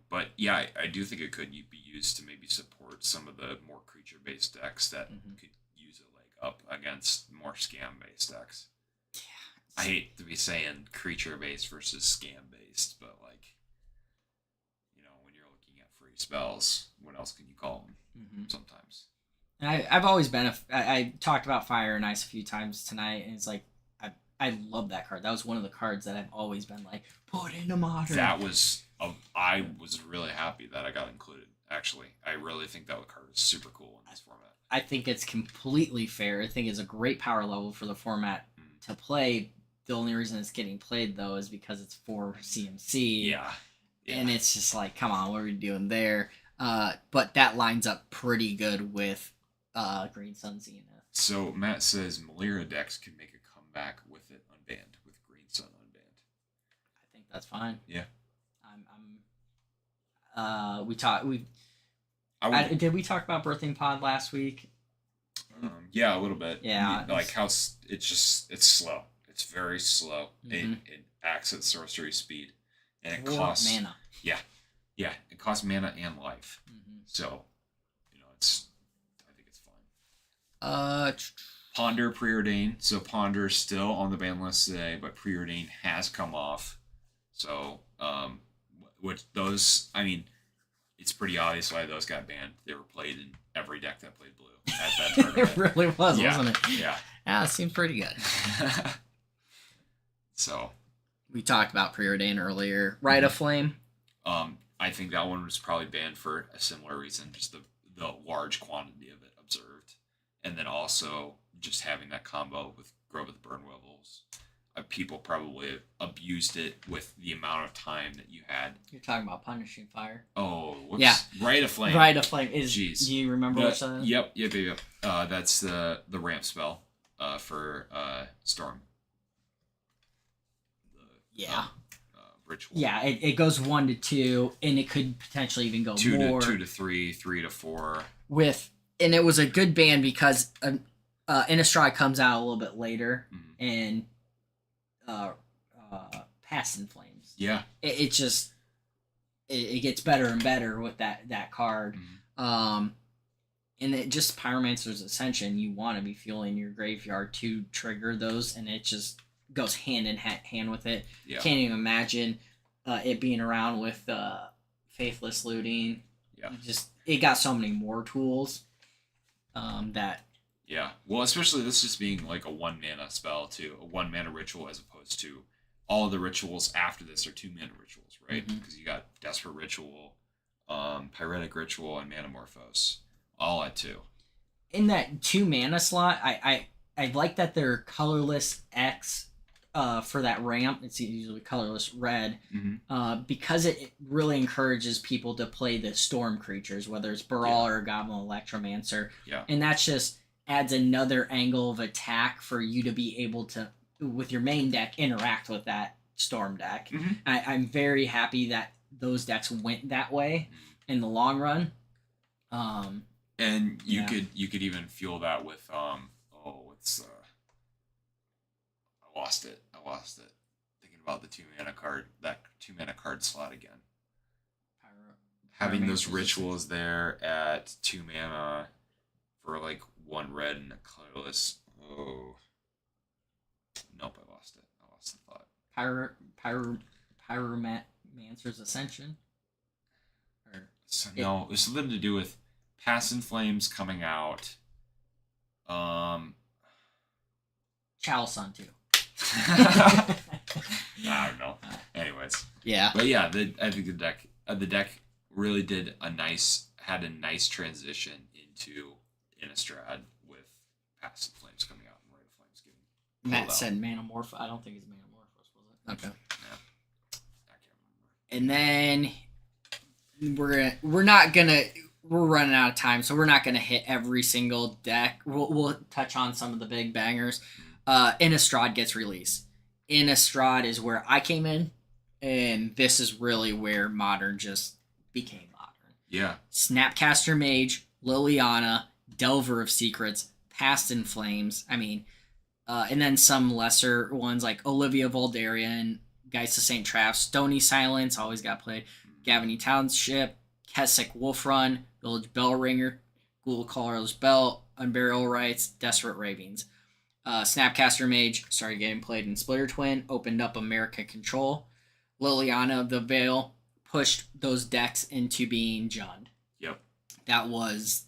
But yeah, I do think it could be used to maybe support some of the more creature-based decks that could use a leg up against more scam-based decks. Yeah, I hate to be saying creature-based versus scam-based, but when you're looking at free spells, what else can you call them? Sometimes. I've always been I talked about Fire and Ice a few times tonight, and it's like I love that card. That was one of the cards that I've always been like, put into Modern. I was really happy that I got included. Actually, I really think that card is super cool in this format. I think it's completely fair. I think it's a great power level for the format to play. The only reason it's getting played though is because it's for CMC. Yeah. And it's just like, come on, what are we doing there? But that lines up pretty good with Green Sun Zenith. So Matt says Malira decks can make a comeback with it unbanned, with Green Sun unbanned. I think that's fine. Yeah. Did we talk about Birthing Pod last week? Yeah, a little bit. Yeah. Like how it's slow. It's very slow. It acts at sorcery speed, and it costs mana. Yeah. Yeah, it costs mana and life. So, I think it's fine. Ponder Preordain. So Ponder's still on the ban list today, but Preordain has come off. So, it's pretty obvious why those got banned. They were played in every deck that played blue at that tournament. It really was, wasn't it? Yeah. Yeah, it seemed pretty good. So. We talked about Preordain earlier. Rite of Flame. I think that one was probably banned for a similar reason, just the large quantity of it observed. And then also just having that combo with Grove of the Burn Willows. People probably abused it with the amount of time that you had. You're talking about Punishing Fire. Oh, whoops. Yeah. Rite of Flame. Rite of Flame is. Jeez. Do you remember which one? Yep. That's the ramp spell for Storm. Yeah. Ritual. Yeah, it goes 1 to 2, and it could potentially even go more. 2 to 3, 3 to 4. And it was a good ban because Innistrad comes out a little bit later, and Past in Flames. Yeah. It just it gets better and better with that card. And it just Pyromancer's Ascension. You want to be fueling your graveyard to trigger those, and it just goes hand in hand with it. Yeah. Can't even imagine it being around with Faithless Looting. Yeah. It got so many more tools that. Yeah. Well, especially this just being like a 1 mana spell too, a 1 mana ritual as opposed to all of the rituals after this are 2 mana rituals, right? Because you got Desperate Ritual, Pyretic Ritual, and Manamorphose, all at 2. In that 2 mana slot, I like that they're colorless X. For that ramp, it's usually colorless red, because it really encourages people to play the storm creatures, whether it's Baral or Goblin Electromancer. Yeah. And that's just adds another angle of attack for you to be able to, with your main deck, interact with that storm deck. I'm very happy that those decks went that way in the long run. And you could even fuel that with I lost it. Thinking about the 2 mana card, that 2 mana card slot again. Having those rituals there at 2 mana for like 1 red and a colorless. Oh. Nope, I lost it. I lost the thought. Pyromancer's Ascension? No, it was something to do with Past in Flames coming out. Chalice too. I don't know. Anyways. Yeah. But yeah, I think the deck really had a nice transition into Innistrad with Past in Flames coming out and Rite of Flames getting. Matt said Manamorph. I don't think it's Manamorphose, was it? Okay. Yeah. I can't And remember. then we're running out of time, so we're not gonna hit every single deck. We'll touch on some of the big bangers. Innistrad gets released. Innistrad is where I came in, and this is really where Modern just became Modern. Yeah. Snapcaster Mage, Liliana, Delver of Secrets, Past in Flames. I mean, and then some lesser ones like Olivia Voldarian, Geist of St. Trapp, Stony Silence, always got played, Gavany Township, Kessick Wolfrun, Village Bellringer, Ghoul Caller's Bell, Unburial Rites, Desperate Ravings. Snapcaster Mage started getting played in Splitter Twin, opened up America Control. Liliana of the Veil pushed those decks into being Jund. Yep. That was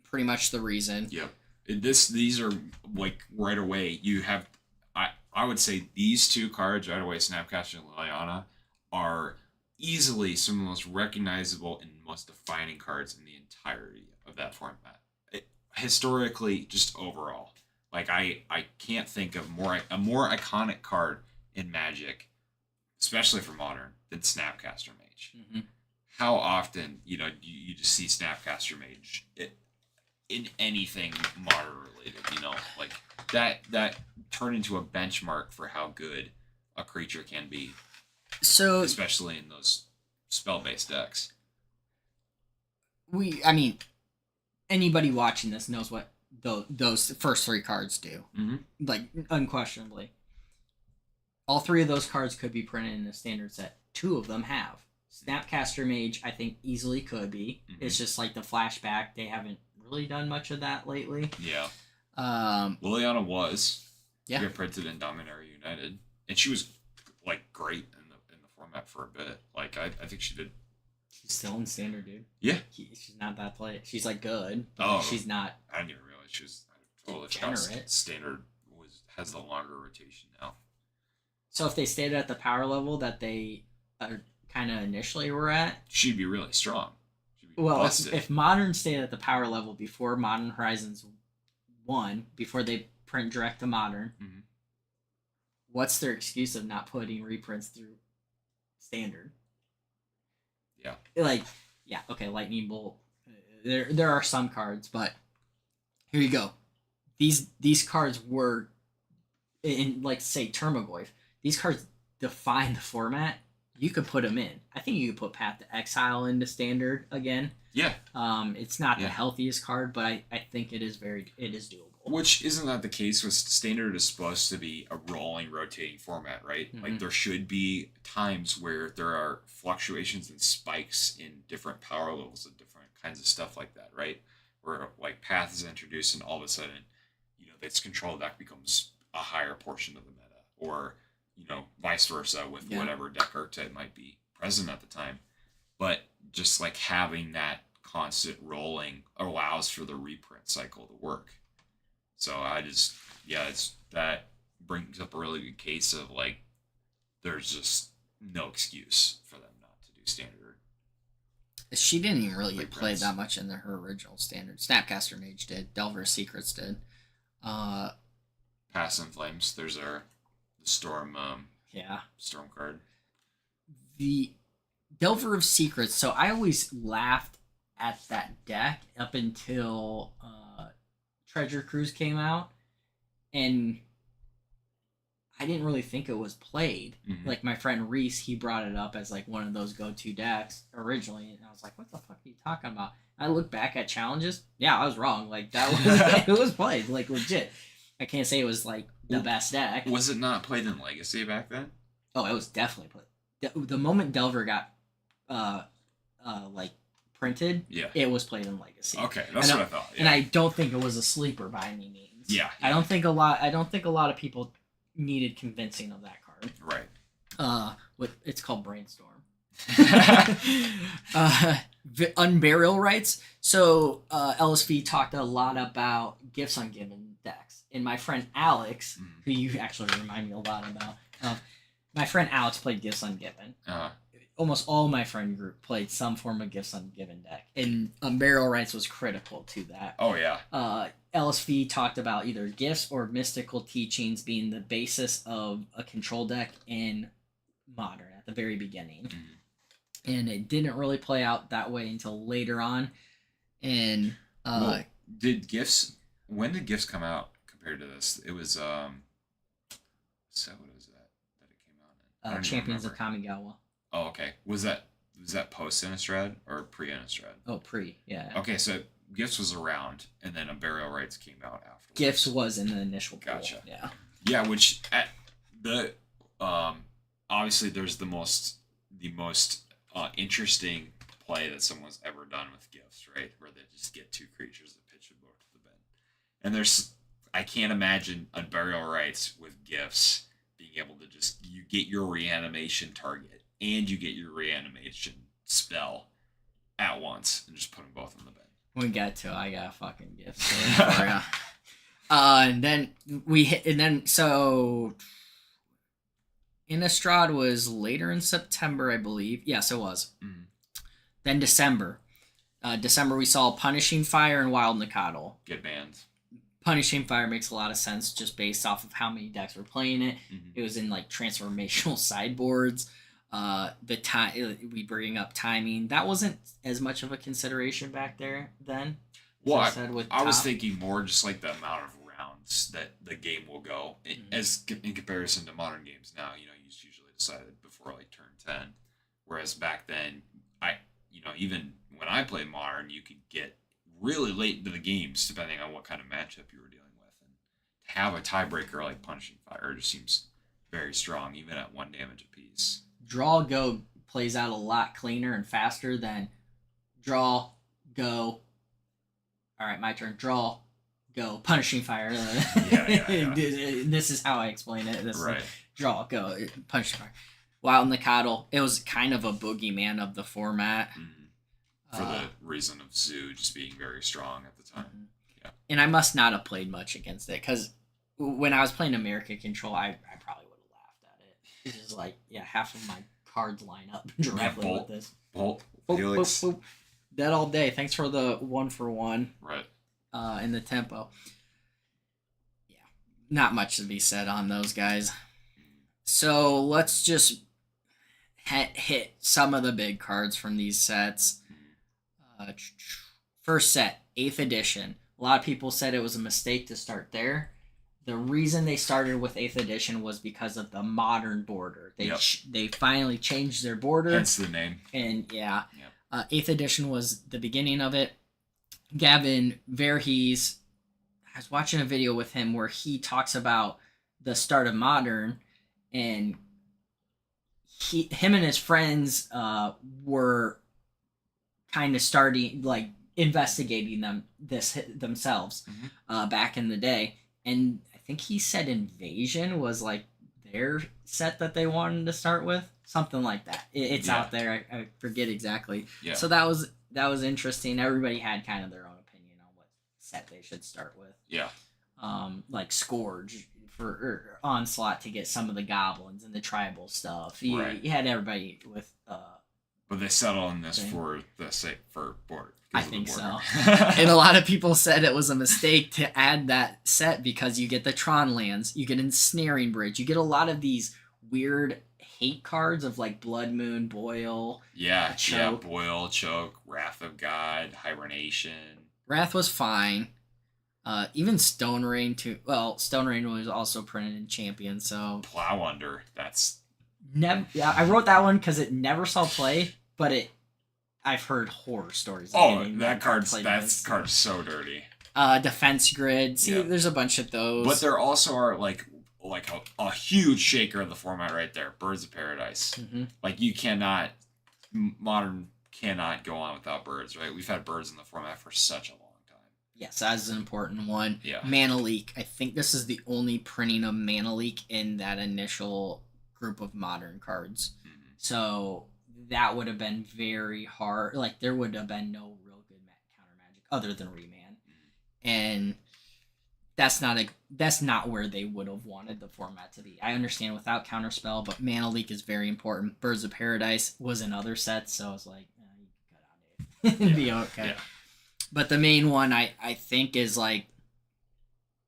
pretty much the reason. Yep. These are like right away. You have, I would say these 2 cards right away, Snapcaster and Liliana, are easily some of the most recognizable and most defining cards in the entirety of that format. Historically, just overall. Like, I can't think of a more iconic card in Magic, especially for Modern, than Snapcaster Mage. How often, you just see Snapcaster Mage in anything Modern related, like that turned into a benchmark for how good a creature can be. So, especially in those spell-based decks. Anybody watching this knows what those first 3 cards do. Like, unquestionably. All 3 of those cards could be printed in the standard set. 2 of them have. Snapcaster Mage, I think, easily could be. It's just like the flashback. They haven't really done much of that lately. Yeah. Liliana was. Yeah. She got printed in Dominaria United. And she was, like, great in the format for a bit. Like, I think she did She's still in standard, dude. Yeah. She's not that play. She's like good. Oh. She's not. I didn't even realize she was. I totally forgot standard has the longer rotation now. So if they stayed at the power level that they kind of initially were at, she'd be really strong. Well, if Modern stayed at the power level before Modern Horizons 1, before they print direct to Modern, what's their excuse of not putting reprints through Standard? Yeah. Okay, Lightning Bolt. There are some cards, but here you go. These cards were in, like, say, Termagoyf. These cards define the format. You could put them in. I think you could put Path to Exile into Standard again. Yeah. It's not the healthiest card, but I think it is doable. Which isn't that the case with Standard is supposed to be a rolling, rotating format, right? Mm-hmm. Like there should be times where there are fluctuations and spikes in different power levels and different kinds of stuff like that, right? Where like Path is introduced and all of a sudden, its control deck becomes a higher portion of the meta, or vice versa with whatever deck archetype might be present at the time. But just like having that constant rolling allows for the reprint cycle to work. So that brings up a really good case of like, there's just no excuse for them not to do Standard. She didn't even really get played that much in her original Standard. Snapcaster Mage did. Delver of Secrets did. Pass and Flames. There's the Storm. Storm card. The Delver of Secrets. So I always laughed at that deck up until Treasure Cruise came out, and I didn't really think it was played. Mm-hmm. Like my friend Reese, he brought it up as like one of those go-to decks originally, and I was like, "What the fuck are you talking about?" I look back at challenges. Yeah, I was wrong. Like that was it was played like legit. I can't say it was like the best deck. Was it not played in Legacy back then? Oh, it was definitely played. The moment Delver got like printed, it was played in Legacy. Okay, that's what I thought. Yeah. And I don't think it was a sleeper by any means. Yeah. I don't think a lot of people needed convincing of that card. Right. It's called Brainstorm. Unburial Rights. So LSV talked a lot about gifts ungiven decks, and my friend Alex, who you actually remind me a lot about, my friend Alex played gifts ungiven. Almost all my friend group played some form of gifts ungiven deck, and Unburial Rights was critical to that. Oh yeah. LSV talked about either gifts or mystical teachings being the basis of a control deck in Modern at the very beginning. Mm-hmm. And it didn't really play out that way until later on. And when did gifts come out compared to this? It was what was that it came out in? Champions of Kamigawa. Oh, okay. Was that post Innistrad or pre Innistrad? Oh, pre, yeah. Okay, so Gifts was around, and then Unburial Rights came out after. Gifts was in the initial pool. Gotcha. Yeah. Yeah, which at the obviously there's the most interesting play that someone's ever done with Gifts, right? Where they just get two creatures that pitch them both to the bin. And I can't imagine Unburial Rights with Gifts being able to you get your reanimation target and you get your reanimation spell at once and just put them both in the bin. We got to. I got a fucking gift. And then so Innistrad was later in September, I believe. Yes, it was. Mm-hmm. Then December. December we saw Punishing Fire and Wild Nikado. Get banned. Punishing Fire makes a lot of sense just based off of how many decks were playing it. Mm-hmm. It was in like transformational sideboards. The time we bring up timing, that wasn't as much of a consideration back there then. Well, I was thinking more just like the amount of rounds that the game will go as in comparison to modern games now. You usually decided before like turn 10, whereas back then, even when I played modern, you could get really late into the games depending on what kind of matchup you were dealing with, and to have a tiebreaker like Punishing Fire just seems very strong, even at 1 damage apiece. Draw go plays out a lot cleaner and faster than draw go. All right, my turn. Draw go. Punishing Fire. Yeah. This is how I explain it. This right. Draw go. Punishing Fire. Wild and the Coddle. It was kind of a boogeyman of the format. For the reason of Zoo just being very strong at the time. Yeah. And I must not have played much against it, because when I was playing American Control, I probably would have laughed at it. It's just like, half of my cards line up directly with this. Bolt, Felix. Boop, boop, boop. That all day. Thanks for the 1-for-1. Right. In the tempo. Yeah. Not much to be said on those guys. So let's just hit some of the big cards from these sets. First set, 8th edition. A lot of people said it was a mistake to start there. The reason they started with 8th edition was because of the modern border. They finally changed their border. Hence the name. And 8th edition was the beginning of it. Gavin Verhees, I was watching a video with him where he talks about the start of modern, and him and his friends were kind of starting, like, investigating themselves back in the day. And I think he said Invasion was like their set that they wanted to start with, something like that. It's out there. I forget exactly. Yeah. So that was interesting. Everybody had kind of their own opinion on what set they should start with. Yeah. Like Scourge or Onslaught to get some of the goblins and the tribal stuff. You had everybody with. But they settled on this for the sake for border. I think so. And a lot of people said it was a mistake to add that set because you get the Tron lands, you get Ensnaring Bridge, you get a lot of these weird hate cards of like Blood Moon, Boil. Choke. Boil, Choke, Wrath of God, Hibernation. Wrath was fine. Even Stone Rain too. Well, Stone Rain was also printed in Champion, so. Plow Under. That's. I wrote that one because it never saw play, but I've heard horror stories. That card's so dirty. Defense Grid. See, there's a bunch of those. But there also are like a huge shaker of the format right there. Birds of Paradise. Mm-hmm. Like Modern cannot go on without birds, right? We've had birds in the format for such a long time. Yes, that's an important one. Yeah. Mana Leak. I think this is the only printing of Mana Leak in that initial group of Modern cards. Mm-hmm. So that would have been very hard. Like, there would have been no real good counter magic other than Remand. Mm-hmm. And that's not where they would have wanted the format to be. I understand without Counterspell, but Mana Leak is very important. Birds of Paradise was in other sets, so I was like, you can cut out Dave. It'd be okay. Yeah. But the main one I think is like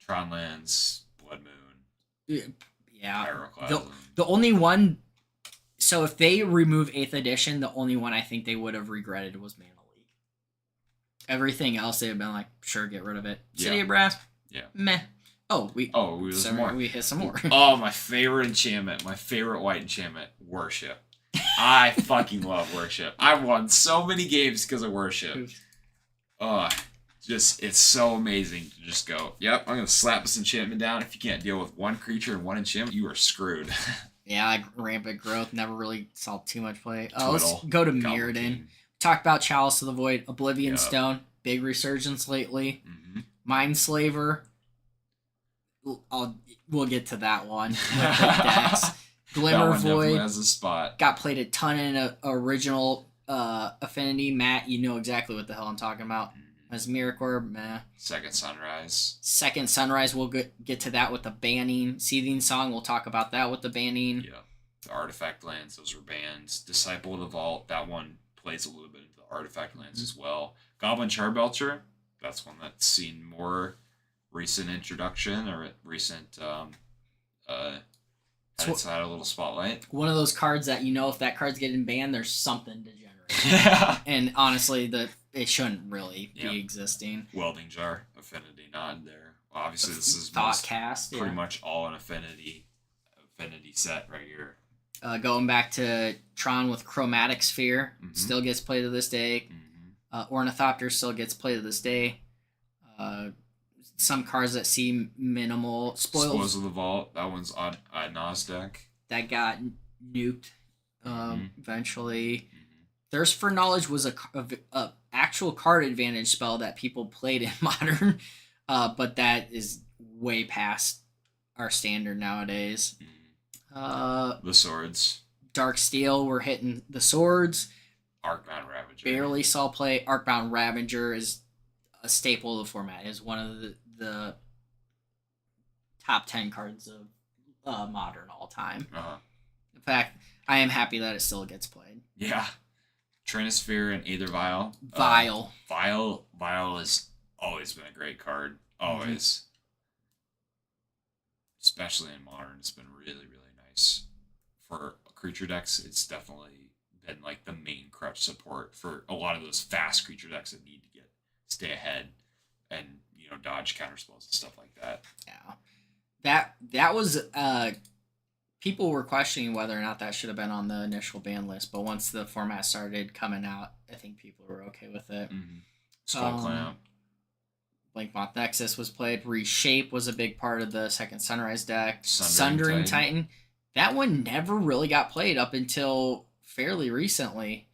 Tron Lands, Blood Moon. Yeah. Pyroclasm. The only one. So if they remove 8th edition, the only one I think they would have regretted was Mana Leak. Everything else, they have been like, sure, get rid of it. City of Brass. Yeah. Meh. We hit some more. Oh, my favorite enchantment, my favorite white enchantment, Worship. I fucking love Worship. I've won so many games because of Worship. It's so amazing to just go, yep, I'm going to slap this enchantment down. If you can't deal with one creature and one enchantment, you are screwed. Yeah, like Rampant Growth, never really saw too much play. Let's go to Mirrodin. Talk about Chalice of the Void, Oblivion Stone, big resurgence lately. Mm-hmm. Mindslaver, we'll get to that one. With the decks. Glimmer Void has a spot. Got played a ton in original Affinity. Matt, you know exactly what the hell I'm talking about. As Miracorp, meh. Second Sunrise, we'll get to that with the banning. Seething Song, we'll talk about that with the banning. Yeah. The Artifact lands, those were bans. Disciple of the Vault, that one plays a little bit into the Artifact lands as well. Goblin Charbelcher, that's one that's seen more recent introduction or recent had a little spotlight. One of those cards that if that card's getting banned, there's something degenerate. Yeah. And honestly, it shouldn't really be existing. Welding Jar, Affinity Nod there. Well, obviously, this is pretty much all an Affinity set right here. Going back to Tron with Chromatic Sphere, still gets played to this day. Mm-hmm. Ornithopter still gets played to this day. Some cards that see minimal Spoils of the Vault. That one's on Nas deck. That got nuked eventually. Thirst for Knowledge was a actual card advantage spell that people played in Modern, but that is way past our standard nowadays. The Swords. Dark Steel were hitting the swords. Arcbound Ravager. Barely saw play. Arcbound Ravager is a staple of the format. Is one of the top 10 cards of Modern all time. In fact, I am happy that it still gets played. Yeah. Trinisphere and Aether Vial. Vial has always been a great card. Always. Mm-hmm. Especially in Modern, it's been really, really nice. For creature decks, it's definitely been like the main crutch support for a lot of those fast creature decks that need to stay ahead and, dodge counterspells and stuff like that. Yeah. That was people were questioning whether or not that should have been on the initial ban list, but once the format started coming out, I think people were okay with it. Mm-hmm. Skull Clamp. Blinkmoth Nexus was played. Reshape was a big part of the second Sunrise deck. Sundering Titan. That one never really got played up until fairly recently,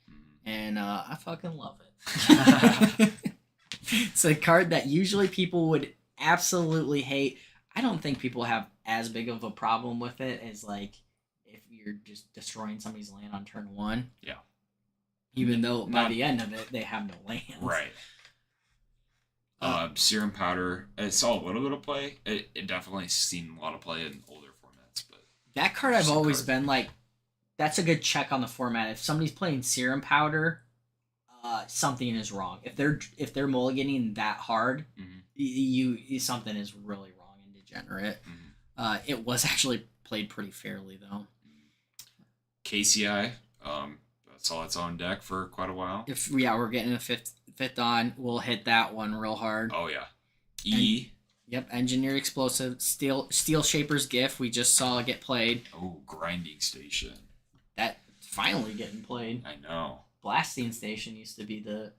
and I fucking love it. It's a card that usually people would absolutely hate. I don't think people have as big of a problem with it as like if you're just destroying somebody's land on turn 1. Yeah. Even though by the end of it they have no lands. Right. Serum Powder, it saw a little bit of play. It definitely seen a lot of play in older formats, but that card I've always been like, that's a good check on the format. If somebody's playing Serum Powder, something is wrong. If they're mulliganing that hard, mm-hmm. Something is really wrong and degenerate. Mm-hmm. It was actually played pretty fairly though. KCI, saw its own deck for quite a while. We're getting a fifth on, we'll hit that one real hard. Oh yeah. Engineered Explosive, Steel Shaper's Gift, we just saw get played. Oh, Grinding Station. That's finally getting played. I know. Blasting Station used to be the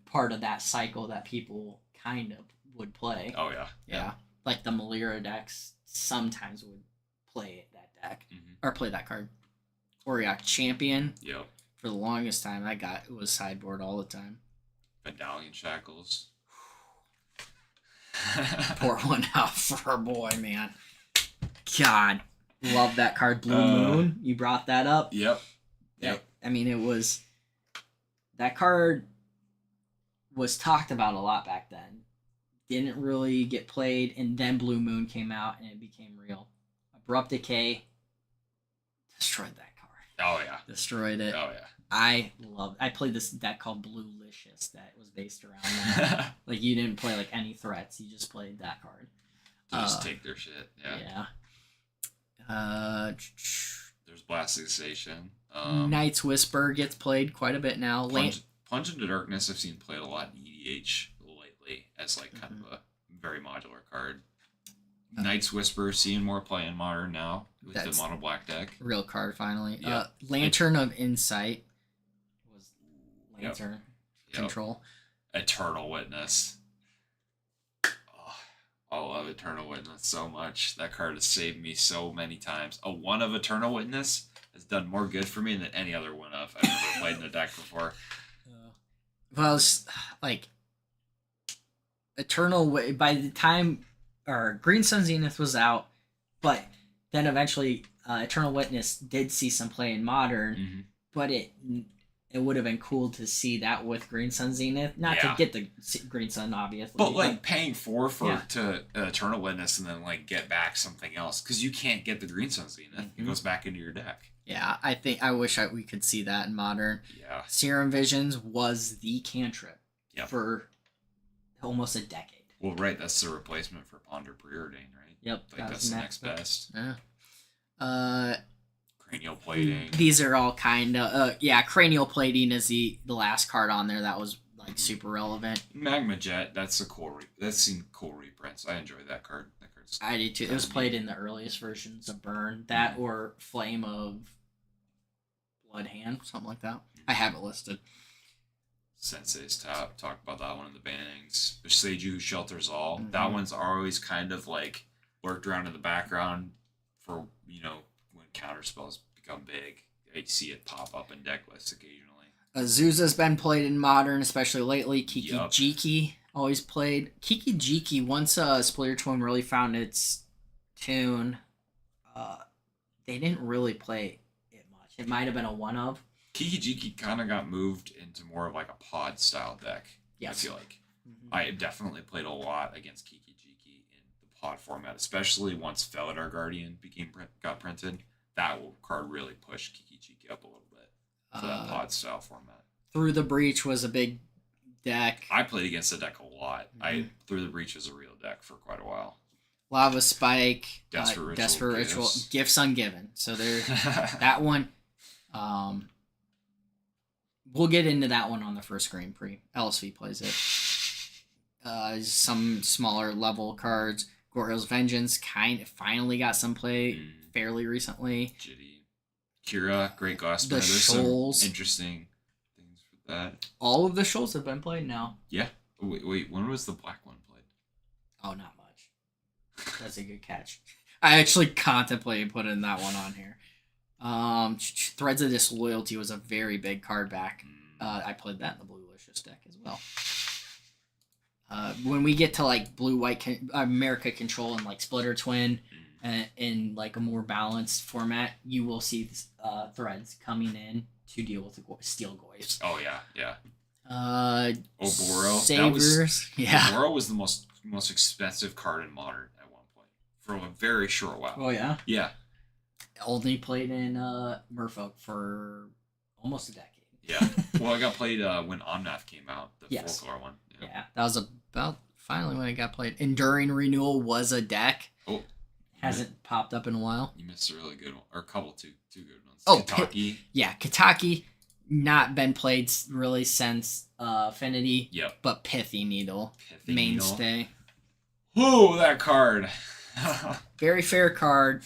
part of that cycle that people kind of would play. Oh yeah. Yeah. Like the Malira decks sometimes would play that deck. Mm-hmm. Or play that card. Auriok Champion. Yep. For the longest time, it was sideboard all the time. Medallion Shackles. Pour one out for our boy, man. God, love that card. Blue Moon. You brought that up. Yep. I mean, that card was talked about a lot back then. Didn't really get played, and then Blue Moon came out, and it became real. Abrupt Decay destroyed that card. Oh yeah. Destroyed it. Oh yeah. I played this deck called Bluelicious that was based around that. Like you didn't play like any threats, you just played that card. Just take their shit. Yeah. Yeah. There's Blasting Station. Night's Whisper gets played quite a bit now. Plunge into Darkness I've seen played a lot in EDH lately as like kind of a very modular card. Night's Whisper seeing more play in Modern now with the mono black deck. Real card finally. Yep. Lantern of Insight was Lantern control. Eternal Witness. Oh, I love Eternal Witness so much. That card has saved me so many times. A 1 of Eternal Witness has done more good for me than any other 1 of I've ever played in the deck before. Well, it's like by the time Green Sun Zenith was out, but then eventually Eternal Witness did see some play in Modern, mm-hmm. but it would have been cool to see that with Green Sun Zenith, not to get the Green Sun obviously, but like paying to Eternal Witness and then like get back something else because you can't get the Green Sun Zenith. Mm-hmm. It goes back into your deck. Yeah, I wish we could see that in Modern. Yeah, Serum Visions was the cantrip for almost a decade. Well, right, that's the replacement for Ponder Preordain, right? Yep. Like that's the next best. Yeah. Cranial Plating. These are all kind of Cranial Plating is the last card on there that was like super relevant. Magma Jet, that's seen cool reprints. I enjoy that card. I do too. It was played in the earliest versions of Burn. That or Flame of Blood Hand, something like that. I have it listed. Sensei's Top, talk about that one in the bannings. There's Seiju Who Shelters All. Mm-hmm. That one's always kind of like lurked around in the background for, when counterspells become big. I see it pop up in deck lists occasionally. Azusa's been played in Modern, especially lately. Kiki Jiki always played. Kiki Jiki, once Splitter Twin really found its tune, they didn't really play it much. It might have been a one of. Kiki-Jiki kind of got moved into more of like a pod style deck. Yes. I feel like. Mm-hmm. I definitely played a lot against Kiki-Jiki in the pod format, especially once Felidar Guardian got printed. That card really pushed Kiki-Jiki up a little bit for that pod style format. Through the Breach was a big deck. I played against the deck a lot. Mm-hmm. Through the Breach was a real deck for quite a while. Lava Spike, Desperate Ritual, Gifts Ungiven. So there's that one. We'll get into that one on the first Grand Prix. LSV plays it. Some smaller level cards. Gorill's Vengeance finally got some play fairly recently. Jitty. Kira, Great Glassman. The Shoals. Some interesting things with that. All of the Shoals have been played now. Yeah. Wait, when was the black one played? Oh, not much. That's a good catch. I actually contemplated putting that one on here. Threads of Disloyalty was a very big card back. I played that in the Blue-Licious deck as well. When we get to like Blue-White America Control and like Splitter Twin in like a more balanced format, you will see Threads coming in to deal with the Steel Goyfs. Oh yeah. Oboro. Sabers. Oboro was the most expensive card in Modern at one point for a very short while. Oh yeah. Yeah. Only played in Merfolk for almost a decade. Yeah. Well, I got played when Omnath came out, the folklore one. Yeah, that was about finally when it got played. Enduring Renewal was a deck. Oh. Hasn't popped up in a while. You missed a really good one. Or a couple, two good ones. Oh, Kataki. Kataki, not been played really since Affinity. Yep. But Pithy Needle. Mainstay. Whoa, that card. Very fair card.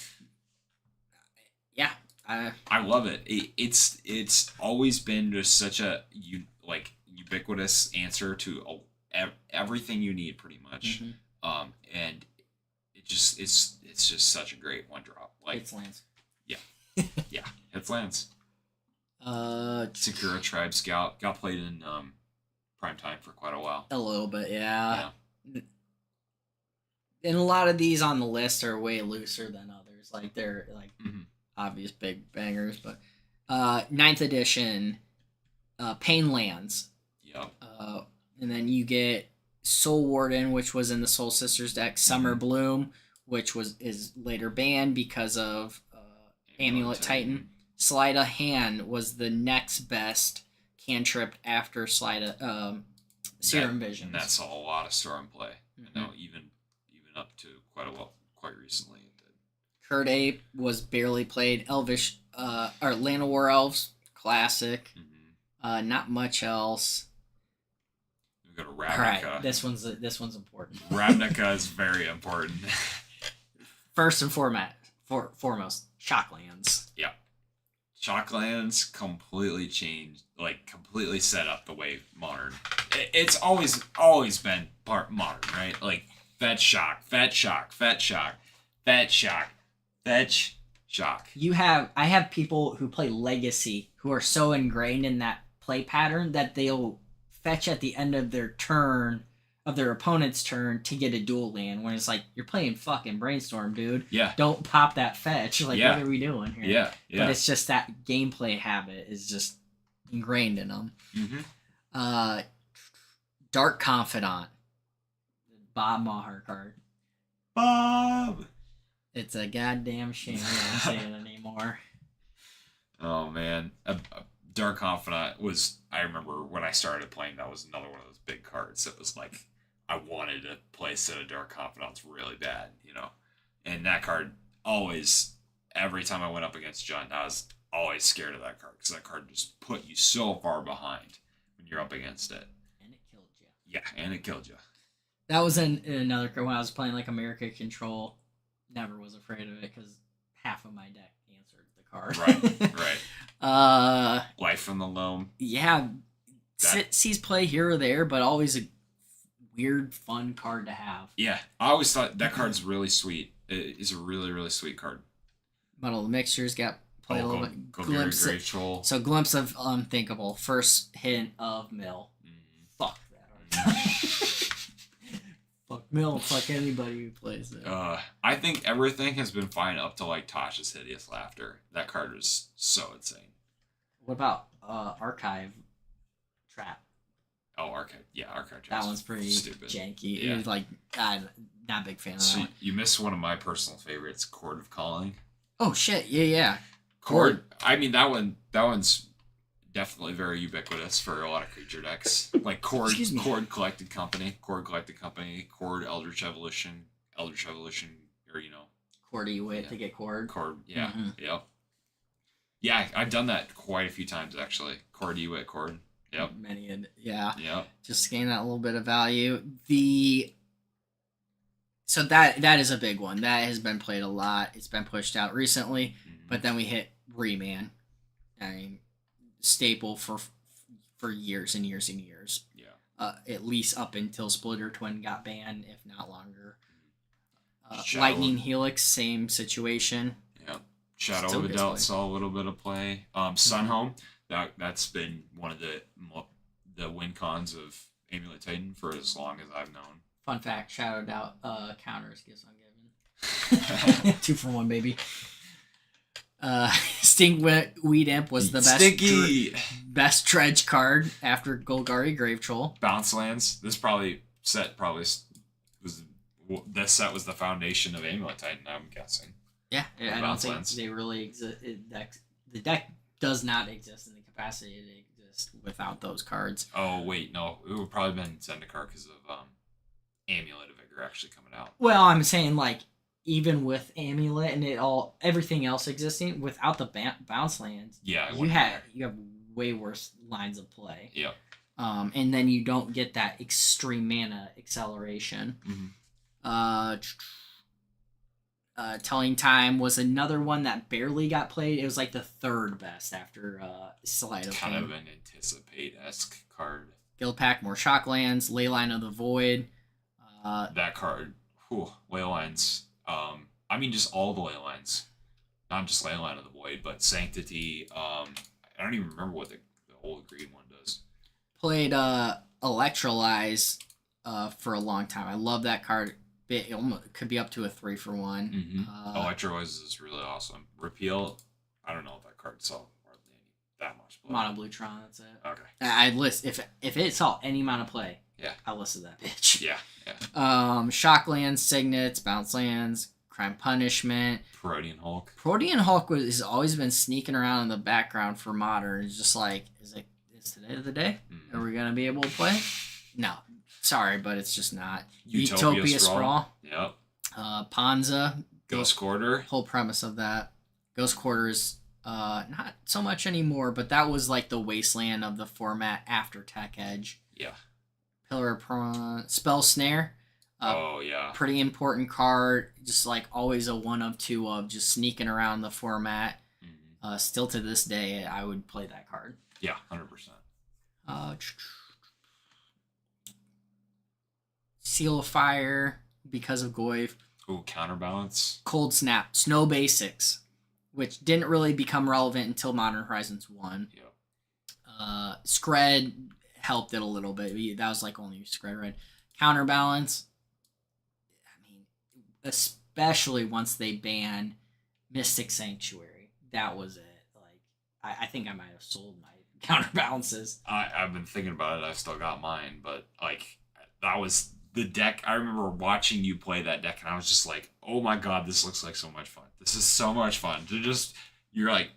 Yeah. I love it. It's always been just such a ubiquitous answer to everything you need, pretty much. Mm-hmm. And it's just such a great one drop. Like hits lands. Yeah, yeah, hits lands. Sakura Tribe Scout got played in prime time for quite a while. A little bit, yeah. And a lot of these on the list are way looser than others. Like they're like. Mm-hmm. Obvious big bangers, but 9th edition, Pain Lands. Yep. And then you get Soul Warden, which was in the Soul Sisters deck. Summer Bloom, which is later banned because of Amulet Titan. Sleight of Hand was the next best cantrip after Serum Visions. And that saw a lot of Storm play. Mm-hmm. Even up to quite recently. Kurt Ape was barely played. Elvish, or Land of War Elves, classic. Mm-hmm. Not much else. We go to Ravnica. All right, this one's important. Ravnica is very important. First and foremost, Shocklands. Yeah, Shocklands completely changed, completely set up the way Modern. It's always been part Modern, right? Like Fetch Shock, Fetch Shock, Fetch Shock, Fetch Shock. Fetch Shock. I have people who play Legacy who are so ingrained in that play pattern that they'll fetch at the end of their opponent's turn to get a dual land, when it's like, you're playing fucking Brainstorm, dude. Yeah. Don't pop that fetch. What are we doing here? Yeah. But it's just that gameplay habit is just ingrained in them. Mm-hmm. Dark Confidant. Bob Maher card. Bob! It's a goddamn shame we don't say it anymore. Oh, man. Dark Confidant was, I remember when I started playing, that was another one of those big cards that was like, I wanted to play a set of Dark Confidants really bad, And that card always, every time I went up against John, I was always scared of that card, because that card just put you so far behind when you're up against it. And it killed you. Yeah, and it killed you. That was in another card when I was playing like America Control. Never was afraid of it because half of my deck answered the card. Right. Life from the Loam. Yeah. Sees play here or there, but always a weird, fun card to have. Yeah. I always thought that card's really sweet. It is a really, really sweet card. Muddle the Mixtures got played a little bit. Glimpse of Unthinkable. First hint of Mill. Fuck that art. fuck anybody who plays it. I think everything has been fine up to like Tasha's Hideous Laughter. That card is so insane. What about Archive Trap? Oh, Archive. Yeah, Archive Trap. That one's pretty stupid. Janky. Yeah. It was like, I'm not a big fan of that one. You missed one of my personal favorites, Chord of Calling. Oh, shit. Yeah. Chord. I mean, that one's definitely very ubiquitous for a lot of creature decks. Like Chord Collected Company, Chord Eldritch Evolution, or, Chord Ewit to get Chord. Chord, yeah. Mm-hmm. Yep. Yeah, I've done that quite a few times, actually. Chord Ewit, Chord. Yep. Yeah. Yep. Just gain that little bit of value. So that is a big one. That has been played a lot. It's been pushed out recently, but then we hit Reman. I mean, staple for years and years and years. Yeah. At least up until Splitter Twin got banned, if not longer. Lightning Helix, same situation. Yeah. Shadow of the Doubt saw a little bit of play. Sunhome, that's been one of the win cons of Amulet Titan for as long as I've known. Fun fact: Shadow of Doubt counters gifts on given. 2 for 1, baby. Stinkweed Imp was the best dredge card after Golgari Grave Troll. Bounce lands. This set was the foundation of Amulet Titan, I'm guessing. Yeah, I don't think they really exist. The deck does not exist in the capacity it exists without those cards. Oh wait, no, it would probably been Zendikar because of Amulet of Vigor actually coming out. Well, I'm saying like even with Amulet and everything else existing without the bounce lands, you have way worse lines of play. Yeah. And then you don't get that extreme mana acceleration. Mm-hmm. Telling Time was another one that barely got played. It was like the third best after Sleight of Hand. Kind of an Anticipate-esque card. Guild Pack, more Shocklands, Leyline of the Void. That card, Leylines. I mean, just all the Leylines. Not just Leyline of the Void, but Sanctity. I don't even remember what the old green one does. Played Electrolyze for a long time. I love that card. It could be up to a 3 for 1. Mm-hmm. Electrolyze is really awesome. Repeal, I don't know if that card saw more than that much play. Mono Bluetron, that's it. Okay. I'd list if it saw any amount of play. Yeah. I'll list that bitch. Yeah. Shocklands, Signets, Bounce Lands, Crime Punishment. Protean Hulk. Protean Hulk has always been sneaking around in the background for Modern. It's just like, is today the day? Mm-hmm. Are we gonna be able to play? No. Sorry, but it's just not. Utopia Sprawl. Yep. Panza. Ghost Quarter. Whole premise of that. Ghost Quarter is not so much anymore, but that was like the wasteland of the format after Tech Edge. Yeah. Pillar of Prawn. Spell Snare. Oh, yeah. Pretty important card. Just like always a 1 of 2 of just sneaking around the format. Mm-hmm. Still to this day, I would play that card. Yeah, 100%. Seal of Fire because of Goyf. Ooh, Counterbalance. Cold Snap. Snow Basics, which didn't really become relevant until Modern Horizons 1. Yep. Scred helped it a little bit. That was like only Scred Red. Counterbalance. I mean, especially once they banned Mystic Sanctuary. That was it. Like, I think I might have sold my counterbalances. I've been thinking about it. I've still got mine, but like that was the deck. I remember watching you play that deck, and I was just like, "Oh my god, this looks like so much fun! This is so much fun!" You're like,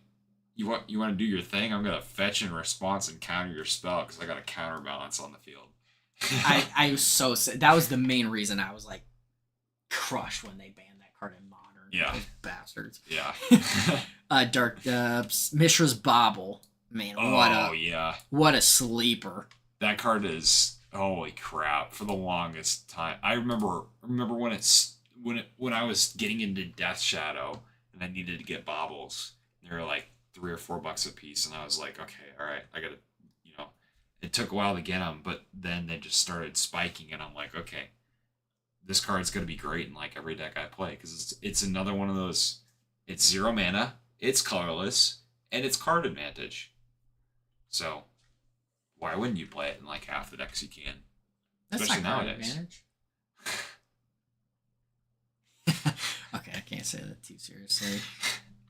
you want to do your thing? I'm gonna fetch in response and counter your spell because I got a counterbalance on the field. I was so sick. That was the main reason I was like crushed when they banned that card in Modern. Yeah, those bastards. Yeah. Dark Depths, Mishra's Bauble. Man, what a sleeper. That card is holy crap for the longest time. I remember when I was getting into Death Shadow and I needed to get baubles. They were like $3 or $4 a piece, and I was like, okay, all right, I gotta, it took a while to get them, but then they just started spiking, and I'm like, okay, this card's gonna be great in like every deck I play because it's another one of those. It's 0 mana, it's colorless, and it's card advantage. So why wouldn't you play it in like half the decks you can? That's especially not card nowadays. Advantage. can't say that too seriously.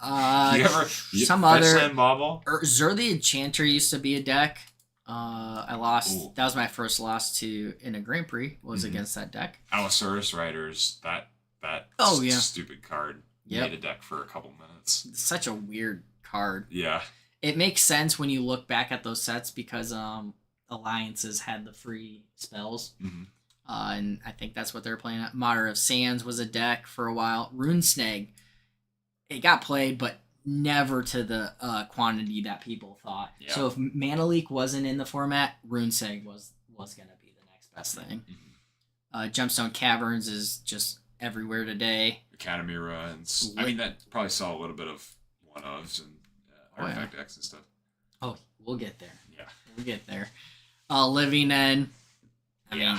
Some other Bobble? Zur the Enchanter used to be a deck. I lost. Ooh. That was my first loss to in a Grand Prix. Was against that deck. Allosaurus Riders. That stupid card. Made a deck for a couple minutes. It's such a weird card. Yeah. It makes sense when you look back at those sets because Alliances had the free spells. Mm-hmm. And I think that's what they're playing at. Mater of Sands was a deck for a while. Rune Snag, it got played, but never to the quantity that people thought. Yeah. So if Mana Leak wasn't in the format, Rune Snag was going to be the next best thing. Mm-hmm. Gemstone Caverns is just everywhere today. Academy runs. I mean, that probably saw a little bit of one-ofs and artifact decks and stuff. Oh, we'll get there. Yeah. We'll get there. Living End. I mean,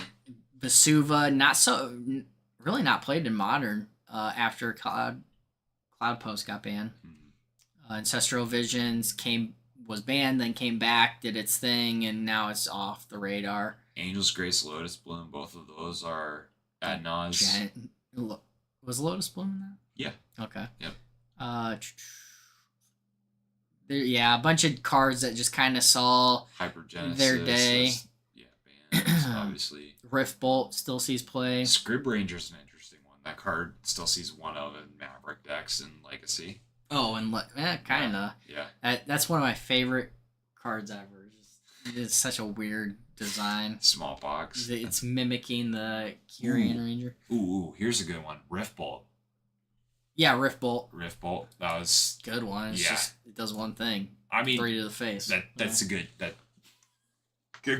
Vesuva, really not played in Modern after Cloud Post got banned. Mm-hmm. Ancestral Visions was banned, then came back, did its thing, and now it's off the radar. Angel's Grace, Lotus Bloom, both of those are ad nauseam. Was Lotus Bloom in that? Yeah. Okay. Yep. A bunch of cards that just kind of saw Hypergenesis, their day. Banned, obviously. Rift Bolt still sees play. Scrib Ranger's an interesting one. That card still sees one of in Maverick decks and Legacy. Oh, and kind of. Yeah. That's one of my favorite cards ever. It's such a weird design. Smallpox. It's mimicking the Kyrian Ranger. Ooh, here's a good one. Rift Bolt. Yeah, Rift Bolt. That was good one. It's just, it does one thing. I mean, 3 to the face. That's a good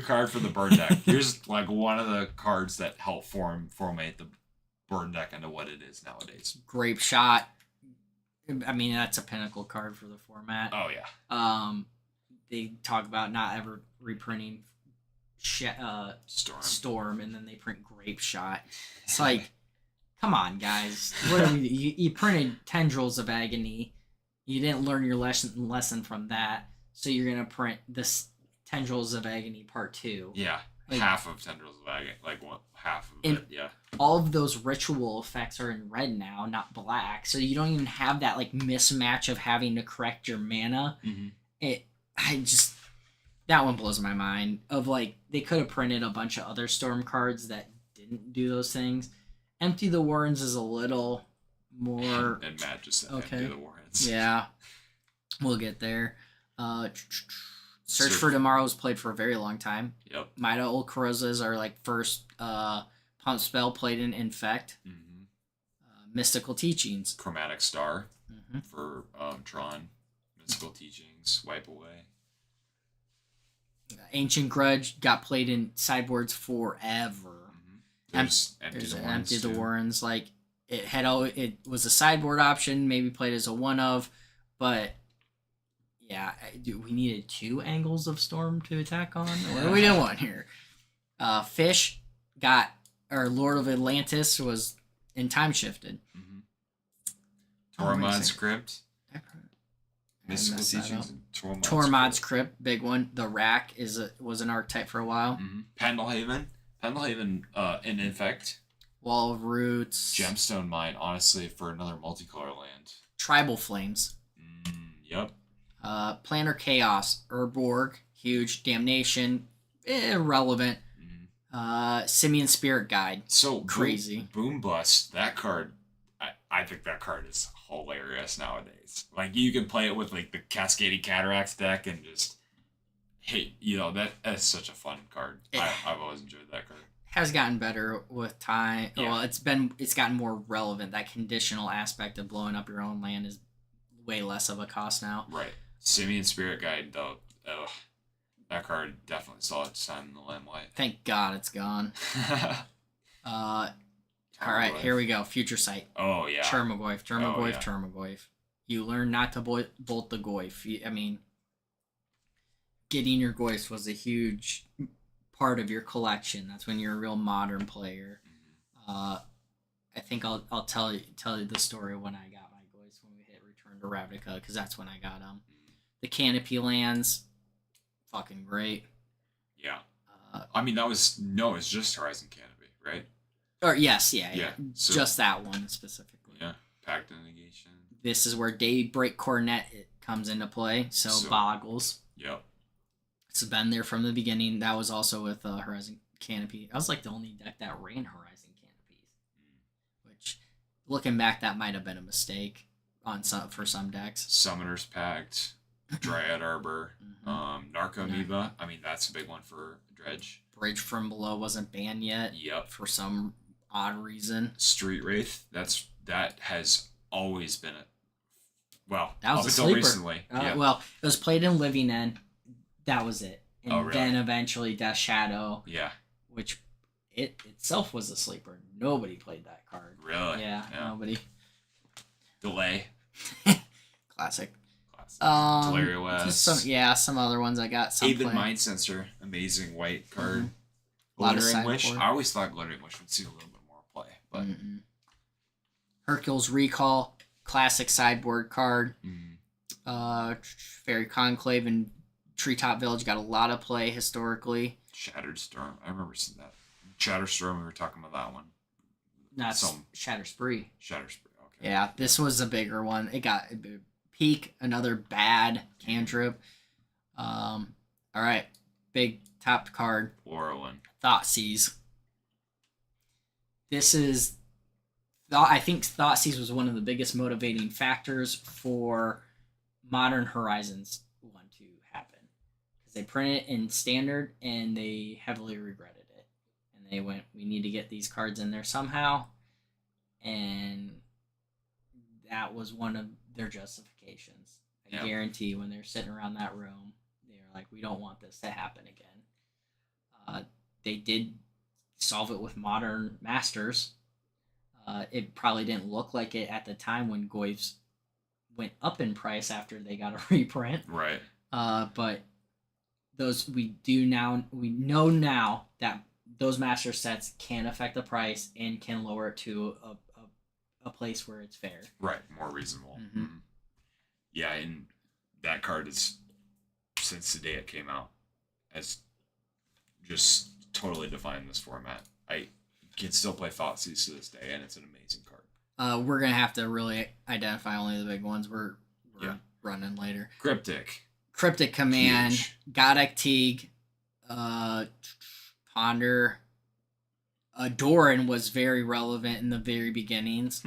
card for the burn deck. Here's like one of the cards that help formate the burn deck into what it is nowadays. Grape Shot. I mean, that's a pinnacle card for the format. Oh yeah. They talk about not ever reprinting Storm, and then they print Grape Shot. It's like, come on, guys. What are you printed Tendrils of Agony. You didn't learn your lesson from that, so you're gonna print this Tendrils of Agony Part 2. Yeah, half of Tendrils of Agony, half of it. Yeah. All of those ritual effects are in red now, not black, so you don't even have that mismatch of having to correct your mana. Mm-hmm. That one blows my mind. They could have printed a bunch of other Storm cards that didn't do those things. Empty the Warrens is a little more. And Matt just said Empty the Warrens. Yeah, we'll get there. Search for Tomorrow was played for a very long time. Yep. Mida Ul Carrozas are first pump spell played in Infect. Mm-hmm. Mystical Teachings. Chromatic Star for Tron. Mystical Teachings. Wipe Away. Ancient Grudge got played in sideboards forever. Mm-hmm. Empty the Warrens. It was a sideboard option, maybe played as a one of, but yeah, we needed 2 angles of Storm to attack on. What do we do want here? Fish Lord of Atlantis was in Time Shifted. Mm-hmm. Tormod's Crypt. Mystical Teachings and Tormod's Crypt, big one. The Rack was an archetype for a while. Mm-hmm. Pendlehaven in Infect. Wall of Roots. Gemstone Mine, honestly, for another multicolor land. Tribal Flames. Yep. Planar Chaos. Urborg, huge. Damnation, irrelevant. Simian Spirit Guide. So crazy. Boom Bust, that card, I think that card is hilarious nowadays. You can play it with the Cascading Cataracts deck and just that's such a fun card. I've always enjoyed that card. Has gotten better with time. Yeah. Well, it's gotten more relevant. That conditional aspect of blowing up your own land is way less of a cost now. Right. Simian Spirit Guide, though, that card definitely saw its time in the limelight. Thank God it's gone. All right, here we go. Future Sight. Oh, yeah. Termagoyf. You learn not to bolt the Goyf. Getting your Goyfs was a huge part of your collection. That's when you're a real modern player. I think I'll tell you the story when I got my Goyfs when we hit Return to Ravnica, because that's when I got them. The Canopy lands, fucking great. Yeah. It's just Horizon Canopy, right? Or yes, yeah. So, just that one specifically. Yeah. Pact of Negation. This is where Daybreak Coronet comes into play. So Boggles. Yep. It's been there from the beginning. That was also with Horizon Canopy. I was like the only deck that ran Horizon Canopies. Which, looking back, that might have been a mistake for some decks. Summoner's Pact, Dryad Arbor, Narco Amoeba. I mean, that's a big one for Dredge. Bridge from Below wasn't banned yet. Yep. For some odd reason. Street Wraith. That has always been that was up until recently. Well, it was played in Living End. That was it. And really? Then eventually Death Shadow. Yeah. Which it itself was a sleeper. Nobody played that card. Really? Yeah. Nobody. Delay. Classic. Delaria West. Some other ones I got. Aven Mind Sensor. Amazing white card. Glittering Wish. I always thought Glittering Wish would see a little bit more play. But Hercules Recall. Classic sideboard card. Fairy Conclave and Treetop Village got a lot of play historically. Shattered Storm. I remember seeing that. Shattered Storm, we were talking about that one. That's Shatter Spree. Shatter Spree, okay. Yeah, this was a bigger one. It got Peak, another bad cantrip. All right, big top card. Laurelin. Thoughtseize. This is... I think Thoughtseize was one of the biggest motivating factors for Modern Horizons 1 to happen. Because they printed it in Standard, and they heavily regretted it. And they went, we need to get these cards in there somehow. And that was one of their justifications. I guarantee when they're sitting around that room, they were like, we don't want this to happen again. They did solve it with Modern Masters. It probably didn't look like it at the time when Goyves went up in price after they got a reprint. Right. But we know now that those master sets can affect the price and can lower it to a place where it's fair. Right, more reasonable. Yeah, and that card is, since the day it came out, has just totally defined this format. I can still play Thoughtseize to this day, and it's an amazing card. We're going to have to really identify only the big ones. We're running later. Cryptic Command, huge. Godek Teague, Ponder. Doran was very relevant in the very beginnings.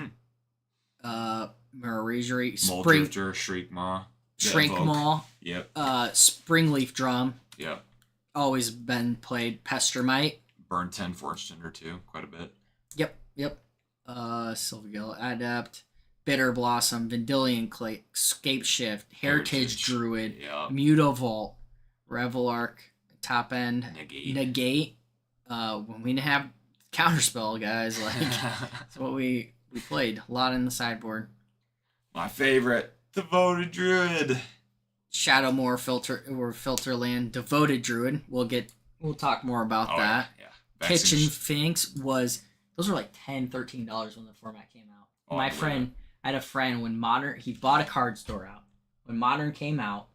Miragery, Moldrifter, Shriekmaw. Shriekmaw. Yep. Springleaf Drum. Yep. Always been played. Pestermite. Burn 10 Forge Tender too, quite a bit. Yep. Sylvegill Adept. Bitter Blossom, Vendilion Clay, Scape Shift, Heritage Druid, Mutavault, Revelark, Top End, Negate. When we didn't have Counterspell, guys, like that's what we played. A lot in the sideboard. My favorite, Devoted Druid. Shadowmoor Filterland, Devoted Druid. We'll talk more about that. Yeah. Kitchen Finks those were like $10, $13 when the format came out. My friend, I had a friend when he bought a card store out. When Modern came out,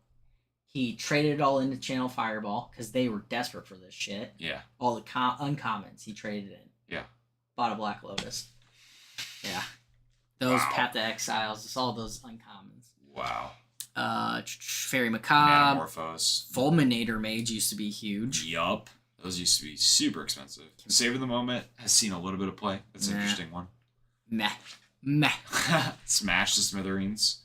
he traded it all into Channel Fireball because they were desperate for this shit. Yeah. All the uncommons he traded in. Yeah. Bought a Black Lotus. Yeah. Those Path to Exiles, just all those uncommons. Wow. Fairy Macabre. Metamorphose. Fulminator Mage used to be huge. Yup. Those used to be super expensive. Save of the Moment has seen a little bit of play. That's an interesting one. Meh. Smash the Smithereens.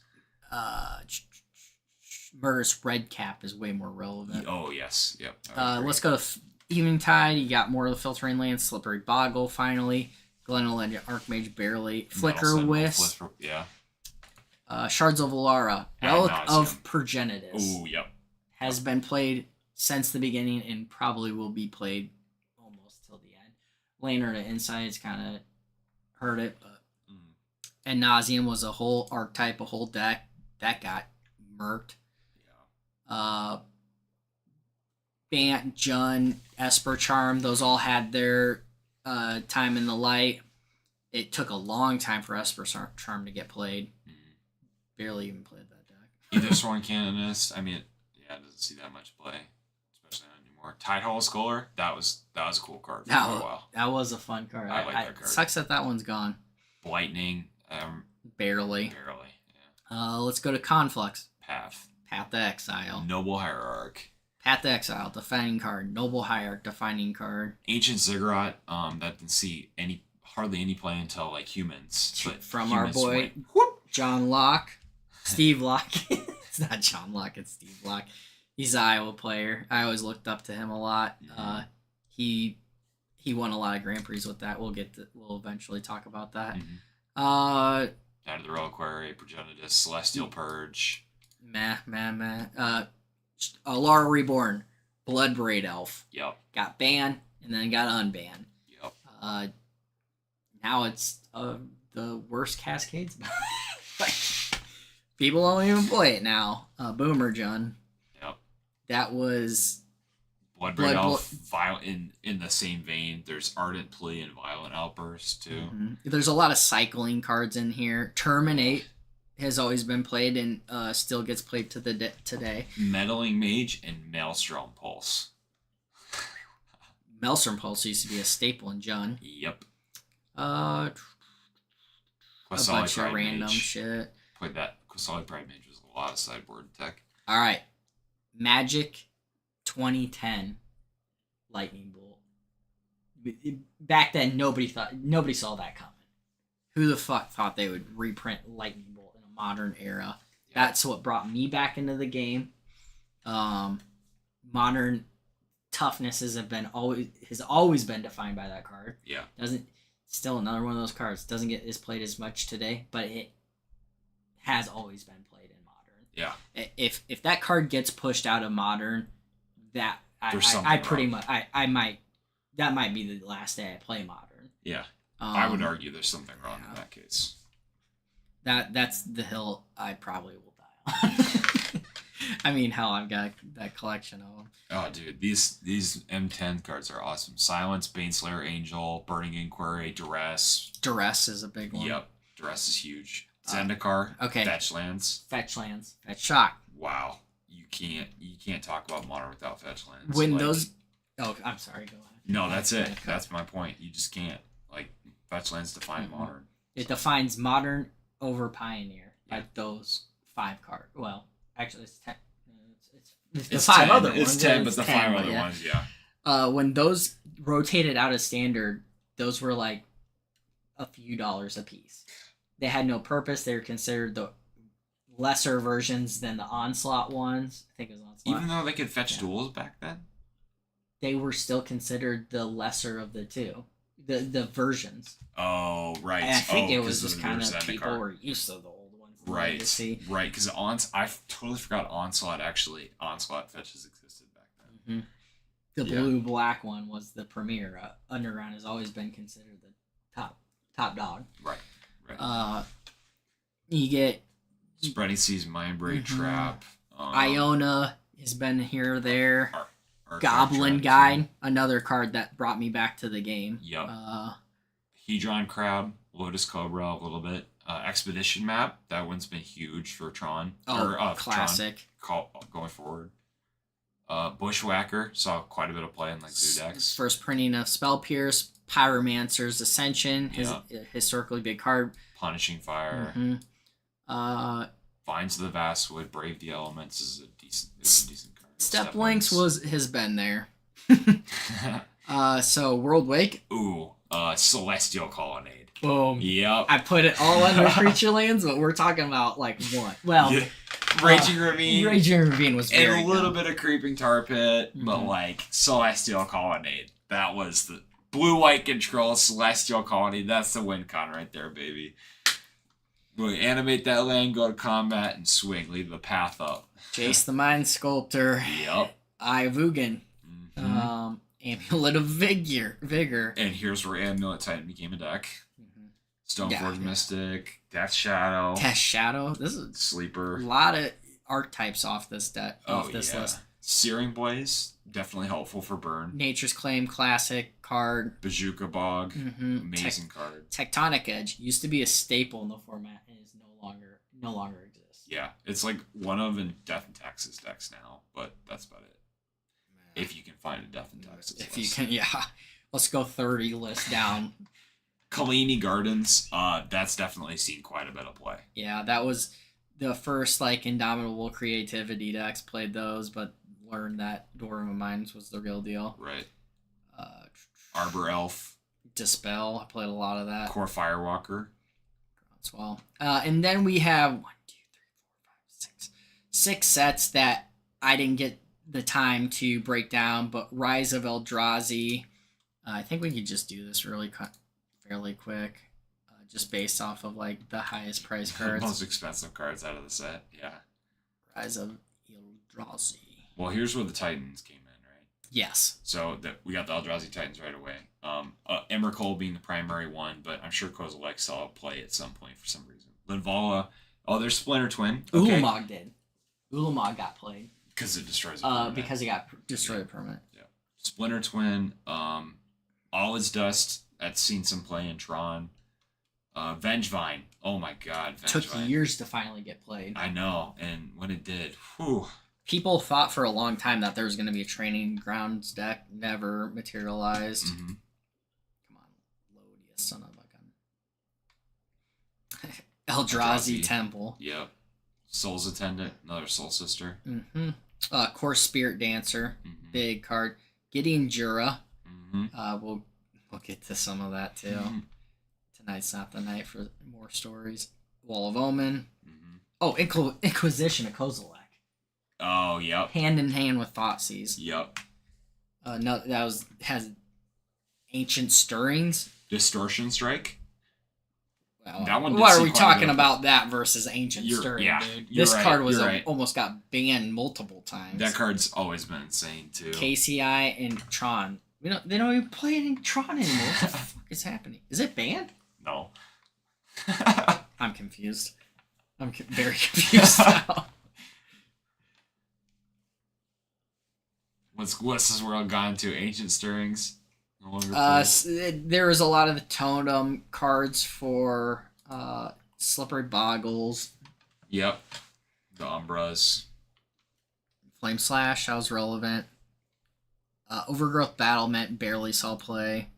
Murderous Red Cap is way more relevant. Oh, yes. Yep. Let's go to Eveningtide. You got more of the Filtering Lands. Slippery Boggle, finally. Glenn Legend, Archmage, barely. Flicker Wisp. Shards of Alara. Relic of Progenitus. Oh, yep. Has been played since the beginning and probably will be played almost till the end. Lantern of Insights kind of hurt it, but and Nauseam was a whole archetype, a whole deck that got murked. Bant, Jun, Esper Charm, those all had their time in the light. It took a long time for Esper Charm to get played. Barely even played that deck. Either Sworn Canonist, I mean, it doesn't see that much play, especially not anymore. Tidehall Scholar, that was a cool card for a while. That was a fun card. I like that card. Sucks that one's gone. Lightning, Barely. Yeah. Let's go to Conflux. Path to Exile. Noble Hierarch. Path to Exile, defining card. Noble Hierarch, defining card. Ancient Ziggurat. That didn't see hardly any play until like humans. But from humans our boy John Locke, Steve Locke. It's not John Locke, it's Steve Locke. He's an Iowa player. I always looked up to him a lot. Mm-hmm. He won a lot of Grand Prix with that. We'll eventually talk about that. Mm-hmm. Out of the Reliquary, Progenitus, Celestial Purge. Meh. Alara Reborn, Blood Braid Elf. Yep. Got banned and then got unbanned. Yep. Now it's the worst Cascades. People don't even play it now. Boomer John. Yep. That was Blood Braid Elf. In the same vein, there's Ardent Plea and Violent Outburst too. Mm-hmm. There's a lot of cycling cards in here. Terminate has always been played and still gets played to today. Meddling Mage and Maelstrom Pulse. Maelstrom Pulse used to be a staple in John. Yep. A bunch of random shit. Played that. Quasali Pride Mage was a lot of sideboard tech. All right. Magic 2010 Lightning Bolt. Back then, nobody saw that coming. Who the fuck thought they would reprint Lightning Bolt in a modern era? Yeah. That's what brought me back into the game. Modern toughness has always been defined by that card. Yeah. Still another one of those cards. Doesn't get played as much today, but it has always been played in modern. Yeah. If that card gets pushed out of modern, that might be the last day I play modern. Yeah. I would argue there's something wrong in that case. That's the hill I probably will die on. I mean, hell, I've got that collection of them. Oh, dude, these M10 cards are awesome. Silence, Baneslayer Angel, Burning Inquiry, Duress. Duress is a big one. Yep, Duress is huge. Zendikar. Okay. Fetch lands. Fetch shock. Wow, you can't talk about modern without fetch lands. Oh, I'm sorry. Go ahead. No, that's it. That's my point. You just can't. Fetch lands define modern. It defines modern over Pioneer by those 5 cards. Well, actually, it's 10. It's the 5 other ones. It's 10, but the 5 other ones, yeah. When those rotated out of standard, those were like a few dollars a piece. They had no purpose. They were considered the lesser versions than the Onslaught ones. I think it was Onslaught. Even though they could fetch duels back then? They were still considered the lesser of the two. The versions. Oh, right. And I think it was just kind of people were used to the old ones. Right. Because I totally forgot Onslaught fetches existed back then. Mm-hmm. The blue-black one was the premier. Underground has always been considered the top dog. Right. You get Spreading Seas, Mindbreak, Trap. Iona has been here or there. Goblin Guide, another card that brought me back to the game. Yep. Hedron Crab, Lotus Cobra a little bit. Expedition Map, that one's been huge for Tron. Classic. Tron, going forward. Bushwhacker, saw quite a bit of play in zoo decks. First printing of Spell Pierce, Pyromancer's Ascension, historically big card. Punishing Fire. Mm-hmm. Finds the Vastwood, Brave the Elements is a decent card. Step Links has been there. So World Wake. Ooh, Celestial Colonnade. Boom. Yep. I put it all under creature lands, but we're talking about one. Well, Raging Ravine. Raging Ravine was very and a little bit of Creeping Tar Pit, but Celestial Colonnade. That was the blue-white control Celestial Colonnade. That's the win con right there, baby. Really animate that land, go to combat, and swing. Leave the path up. Jace the Mind Sculptor. Yep. Ivugan. Amulet of Vigor. And here's where Amulet Titan became a deck. Stoneforge Mystic. Death Shadow. This is Sleeper. A lot of archetypes off this list. Searing Blaze. Definitely helpful for burn. Nature's Claim classic card. Bazooka Bog. Amazing card. Tectonic Edge used to be a staple in the format and is no longer exists. Yeah, it's like one of in Death and Taxes decks now, but that's about it. If you can find a Death and Taxes list. Let's go 30 list down. Kalini Gardens, that's definitely seen quite a bit of play. Yeah, that was the first like Indomitable Creativity decks played those, but learned that Dwarven Mines was the real deal. Right. Arbor Elf. Dispel. I played a lot of that. Core Firewalker. As well. And then we have 6 sets that I didn't get the time to break down, but Rise of Eldrazi. I think we could just do this fairly quick, just based off of like the highest price cards. Most expensive cards out of the set, yeah. Rise of Eldrazi. Well, here's where the Titans came in, right? Yes. So we got the Eldrazi Titans right away. Emrakul being the primary one, but I'm sure Kozilek saw play at some point for some reason. Linvala. Oh, there's Splinter Twin. Okay. Ulamog did. Ulamog got played. Because it destroys a permanent. Because it got destroyed a permanent. Yeah. Splinter Twin. All Is Dust. That's seen some play in Tron. Vengevine. Oh my god. Vengevine. Took years to finally get played. I know. And when it did, whew. People thought for a long time that there was going to be a Training Grounds deck. Never materialized. Mm-hmm. Come on. Load, you son of a gun. Eldrazi Temple. Yep. Soul's Attendant. Another Soul Sister. Mm-hmm. Course Spirit Dancer. Mm-hmm. Big card. Gideon Jura. Mm-hmm. We'll get to some of that too. Mm-hmm. Tonight's not the night for more stories. Wall of Omen. Mm-hmm. Oh, Inquisition of Kozilek. Oh, yep. Hand in hand with Thoughtseize. Yep. No, has Ancient Stirrings. Distortion Strike. Well, that one. What are we talking about? That versus Ancient Stirring, dude. This card was almost got banned multiple times. That card's always been insane too. KCI and Tron. They don't even play it in Tron anymore. What the fuck is happening? Is it banned? No. I'm confused. I'm very confused now. What's this world gone to? Ancient Stirrings? No longer there was a lot of the totem cards for Slippery Boggles. Yep. The Umbras. Flame Slash, that was relevant. Overgrowth Battlement, barely saw play.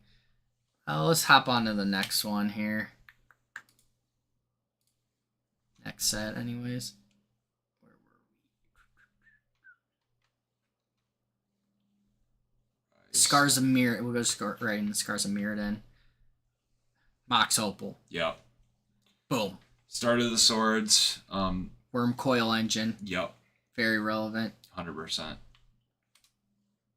Let's hop on to the next one here. Next set, anyways. Where were we? Scars of Mirrodin. We'll go right in the Scars of Mirrodin. Mox Opal. Yep. Boom. Start of the Swords. Worm Coil Engine. Yep. Very relevant. 100%.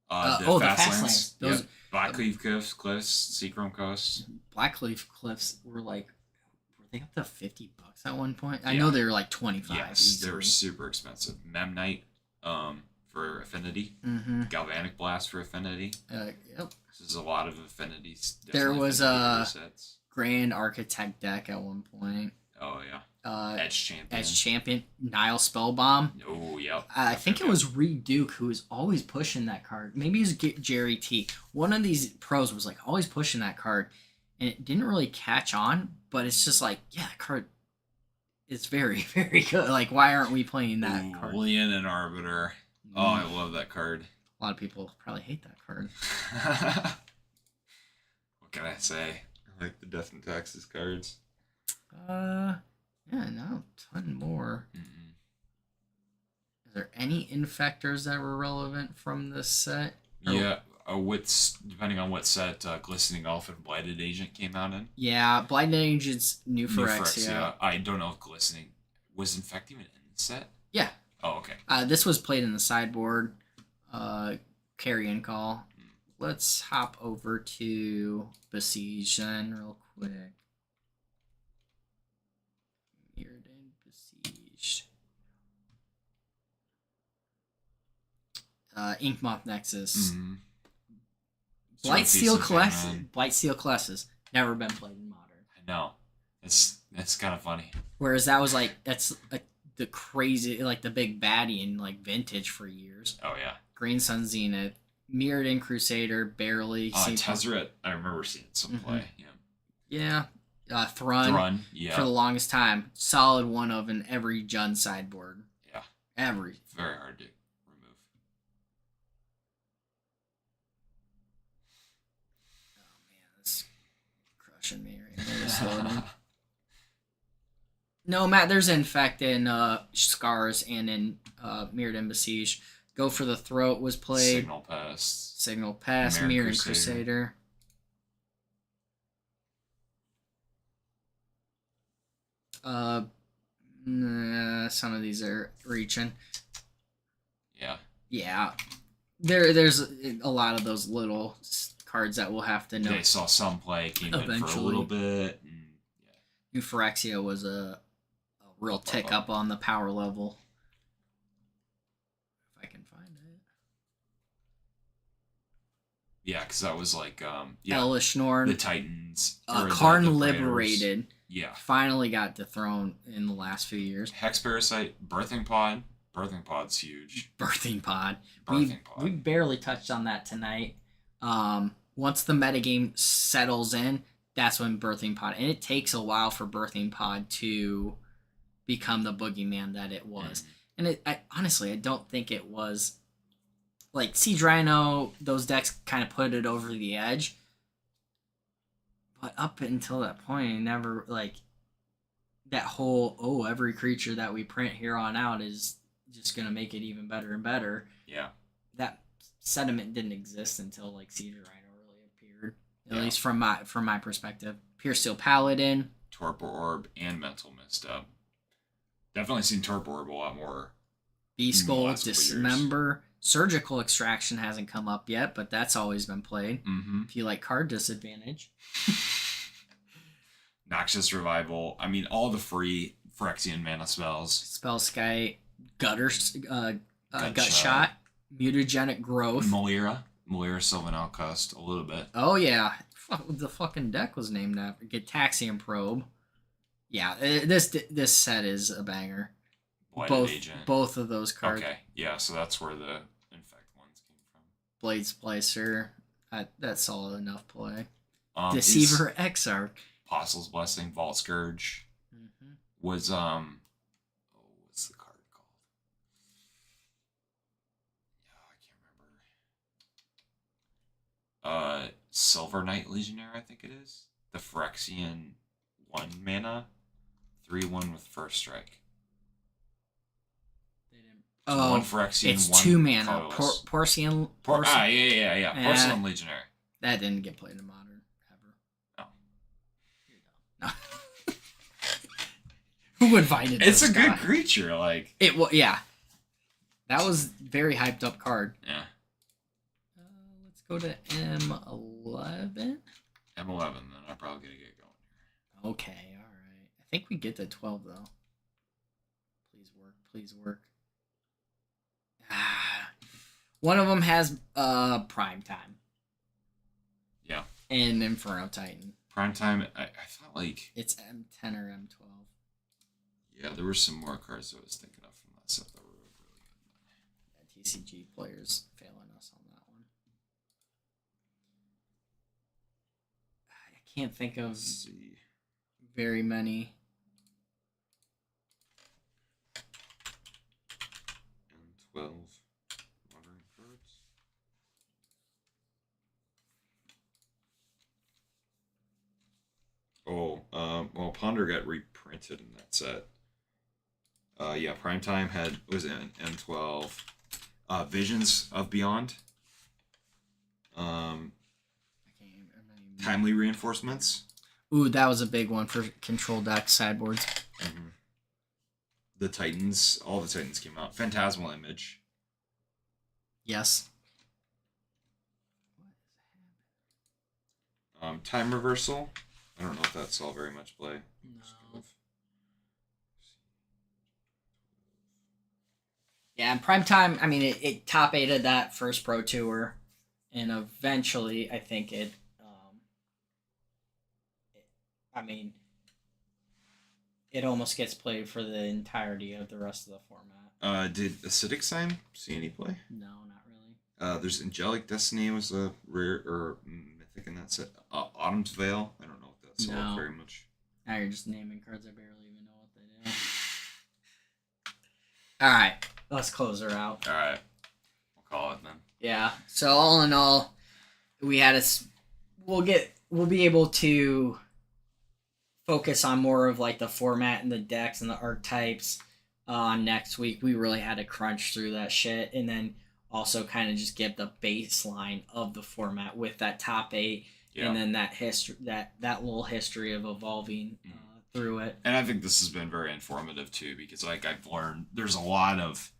The Fastlands. Yep. Blackleaf Cliffs, Seachrome Coast. Blackleaf Cliffs were they up to $50 at one point? I know they were like 25. Yes, easily. They were super expensive. Memnite for Affinity. Mm-hmm. Galvanic Blast for Affinity. Yep. This is a lot of affinities. There was a Grand Architect deck at one point. Oh, yeah. Edge Champion. Nile Spellbomb. Oh, yeah. I think it was Reed Duke who was always pushing that card. Maybe it was Jerry T. One of these pros was always pushing that card. And it didn't really catch on, but it's just that card is very, very good. Why aren't we playing that card? Lien and Arbiter. Oh, I love that card. A lot of people probably hate that card. What can I say? I like the Death and Taxes cards. Yeah, no, a ton more. Mm-mm. Is there any Infectors that were relevant from this set? Yeah, depending on what set Glistening Elf and Blighted Agent came out in. Yeah, Blighted Agent's new for X, yeah. I don't know if Glistening was Infect even in the set. Yeah. Oh, okay. This was played in the sideboard. Carrion Call. Let's hop over to Besiege then real quick. Mirrodin Besieged. Inkmoth Nexus. Mm-hmm. Blightsteel Colossus. Never been played in Modern. I know. It's kind of funny. Whereas that was that's the crazy, the big baddie in Vintage for years. Oh, yeah. Green Sun Zenith. Mirrodin Crusader, barely. Tezzeret, I remember seeing some play. Yeah. Thrun. Yeah. For the longest time. Solid one of in every Jund sideboard. Yeah. Every. Very hard to remove. Oh, man. That's crushing me right exploding. No, Matt, there's Infect in Scars and in Mirrored Besiege. Go for the Throat was played. Signal Pest. Mirror Crusader. Some of these are reaching. Yeah. There's a lot of those little cards that we'll have to know. They saw some play, came in for a little bit. And, New Phyrexia was a real tick up on the power level. If I can find it. Yeah, because that was like Hellish Norn. The Titans. Karn Liberated. Yeah. Finally got dethroned in the last few years. Hex Parasite, Birthing Pod. Birthing Pod's huge. Birthing Pod. We barely touched on that tonight. Once the metagame settles in, that's when Birthing Pod, and it takes a while for Birthing Pod to become the boogeyman that it was. And honestly, I don't think it was like Siege Rhino. Those decks kind of put it over the edge, but up until that point, it never like that whole every creature that we print here on out is just gonna make it even better and better. Yeah, that sentiment didn't exist until like Siege Rhino really appeared. At least from my perspective. Pure Steel Paladin, Torpor Orb, and Mental Misstep. Definitely seen Torpor Orb a lot more. Beast Gold, Dismember. Surgical Extraction hasn't come up yet, but that's always been played. If you like card disadvantage. Noxious Revival. I mean, all the free Phyrexian mana spells. Spellskite, Gut Shot, Mutagenic Growth. Malira Sylvan Outcast, a little bit. Oh, yeah. The fucking deck was named after. Gitaxian Probe. Yeah, this set is a banger. Both of those cards. Okay, yeah, so that's where the Infect ones came from. Blade Splicer. That's solid enough play. Deceiver Exarch. Apostle's Blessing, Vault Scourge. Was, what's the card called? I can't remember. Silver Knight Legionnaire, I think it is. The Phyrexian 1 mana. 3/1 with first strike. Oh, one Phyrexian, it's one 2 mana. Porcelain Legionnaire. That didn't get played in Modern ever. No. Who would find it? It's a good creature, like it. Yeah, that was very hyped up card. Yeah. Let's go to M11. M11, then I'm probably gonna get going. Okay, all right. I think we get to 12 though. Please work. One of them has Prime Time. Yeah. And Inferno Titan. Prime Time, I thought like it's M10 or M12. Yeah, there were some more cards I was thinking of from that set that were really good. Yeah, TCG players failing us on that one. I can't think of very many. And 12 modern cards. Well, Ponder got reprinted in that set. Yeah, Primetime was in M12. Visions of Beyond. Timely Reinforcements. Ooh, that was a big one for control deck sideboards. The Titans, all the Titans came out. Phantasmal Image. Yes. Time Reversal. I don't know if that saw very much play. No. Yeah, and Primetime, I mean, it top 8'd that first Pro Tour, and eventually, I think it almost gets played for the entirety of the rest of the format. Did Acidic Sign see any play? No, not really. There's Angelic Destiny was a rare or mythic in that set. Autumn's Veil. I don't know if that saw very much. Now you're just naming cards I barely even know what they do. All right, let's close her out. All right, we'll call it then. Yeah. So all in all, we'll be able to focus on more of like the format and the decks and the archetypes next week. We really had to crunch through that shit, and then also kind of just give the baseline of the format with that top 8, and then that history, that little history of evolving through it. And I think this has been very informative too, because like I've learned there's a lot of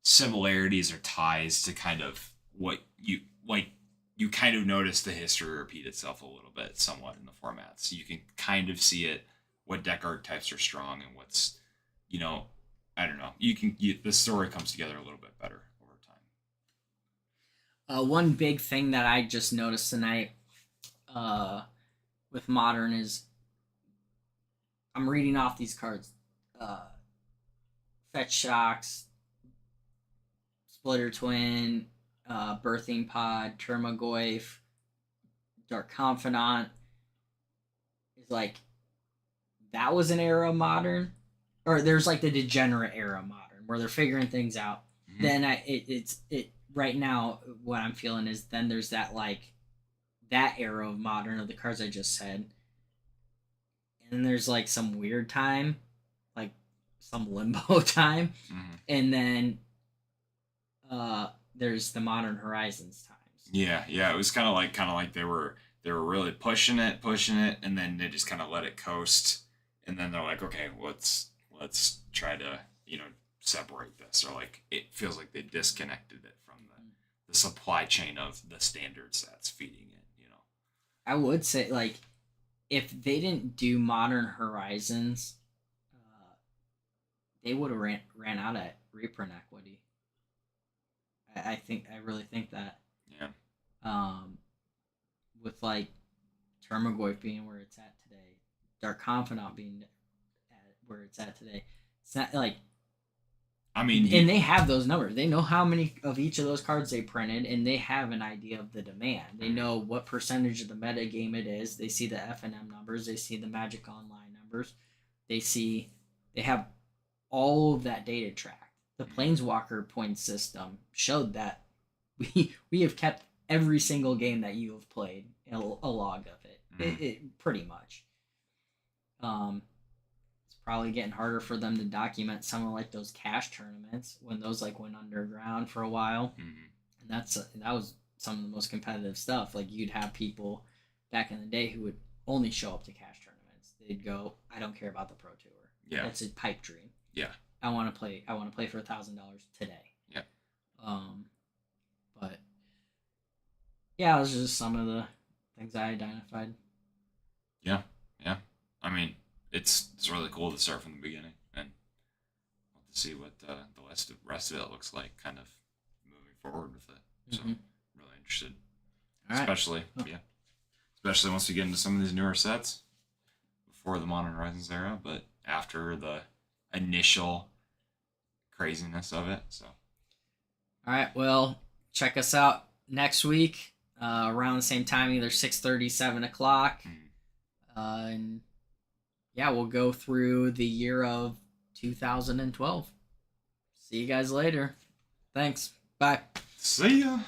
similarities or ties to kind of what you like. You kind of notice the history repeat itself a little bit, somewhat in the formats. So you can kind of see it, what deck archetypes are strong and what's, I don't know. The story comes together a little bit better over time. One big thing that I just noticed tonight with Modern is I'm reading off these cards. Fetch Shocks, Splitter Twin, Birthing Pod, Termagoyf, Dark Confidant. Is like, that was an era of Modern, or there's like the Degenerate era of Modern where they're figuring things out. Mm-hmm. Then it's right now what I'm feeling is then there's that like that era of Modern of the cards I just said, and there's like some weird time, like some limbo time, and then there's the Modern Horizons times. Yeah, it was kind of like they were really pushing it, and then they just kind of let it coast, and then they're like, okay, let's try to separate this, or like it feels like they disconnected it from the supply chain of the standard sets feeding it. I would say like if they didn't do Modern Horizons, they would have ran out of reprint equity. I really think that. Yeah. With like Termagoyf being where it's at today, Dark Confidant being where it's at today, it's not like. I mean, and they have those numbers. They know how many of each of those cards they printed, and they have an idea of the demand. They know what percentage of the meta game it is. They see the FNM numbers. They see the Magic Online numbers. They have all of that data tracked. The Planeswalker point system showed that we have kept every single game that you have played a log of it. It pretty much. It's probably getting harder for them to document some of like those cash tournaments when those like went underground for a while, and that was some of the most competitive stuff. Like you'd have people back in the day who would only show up to cash tournaments. They'd go, I don't care about the Pro Tour. Yeah, that's a pipe dream. Yeah. I want to play for $1,000 today. Yeah. But yeah, those are just some of the things I identified. Yeah. I mean, it's really cool to start from the beginning and to see what the rest of it looks like, kind of moving forward with it. So really interested, especially once we get into some of these newer sets before the Modern Horizons era, but after the initial craziness of it. So all right, well, check us out next week around the same time, either 6:30, 7 o'clock, and yeah, we'll go through the year of 2012. See you guys later. Thanks. Bye. See ya.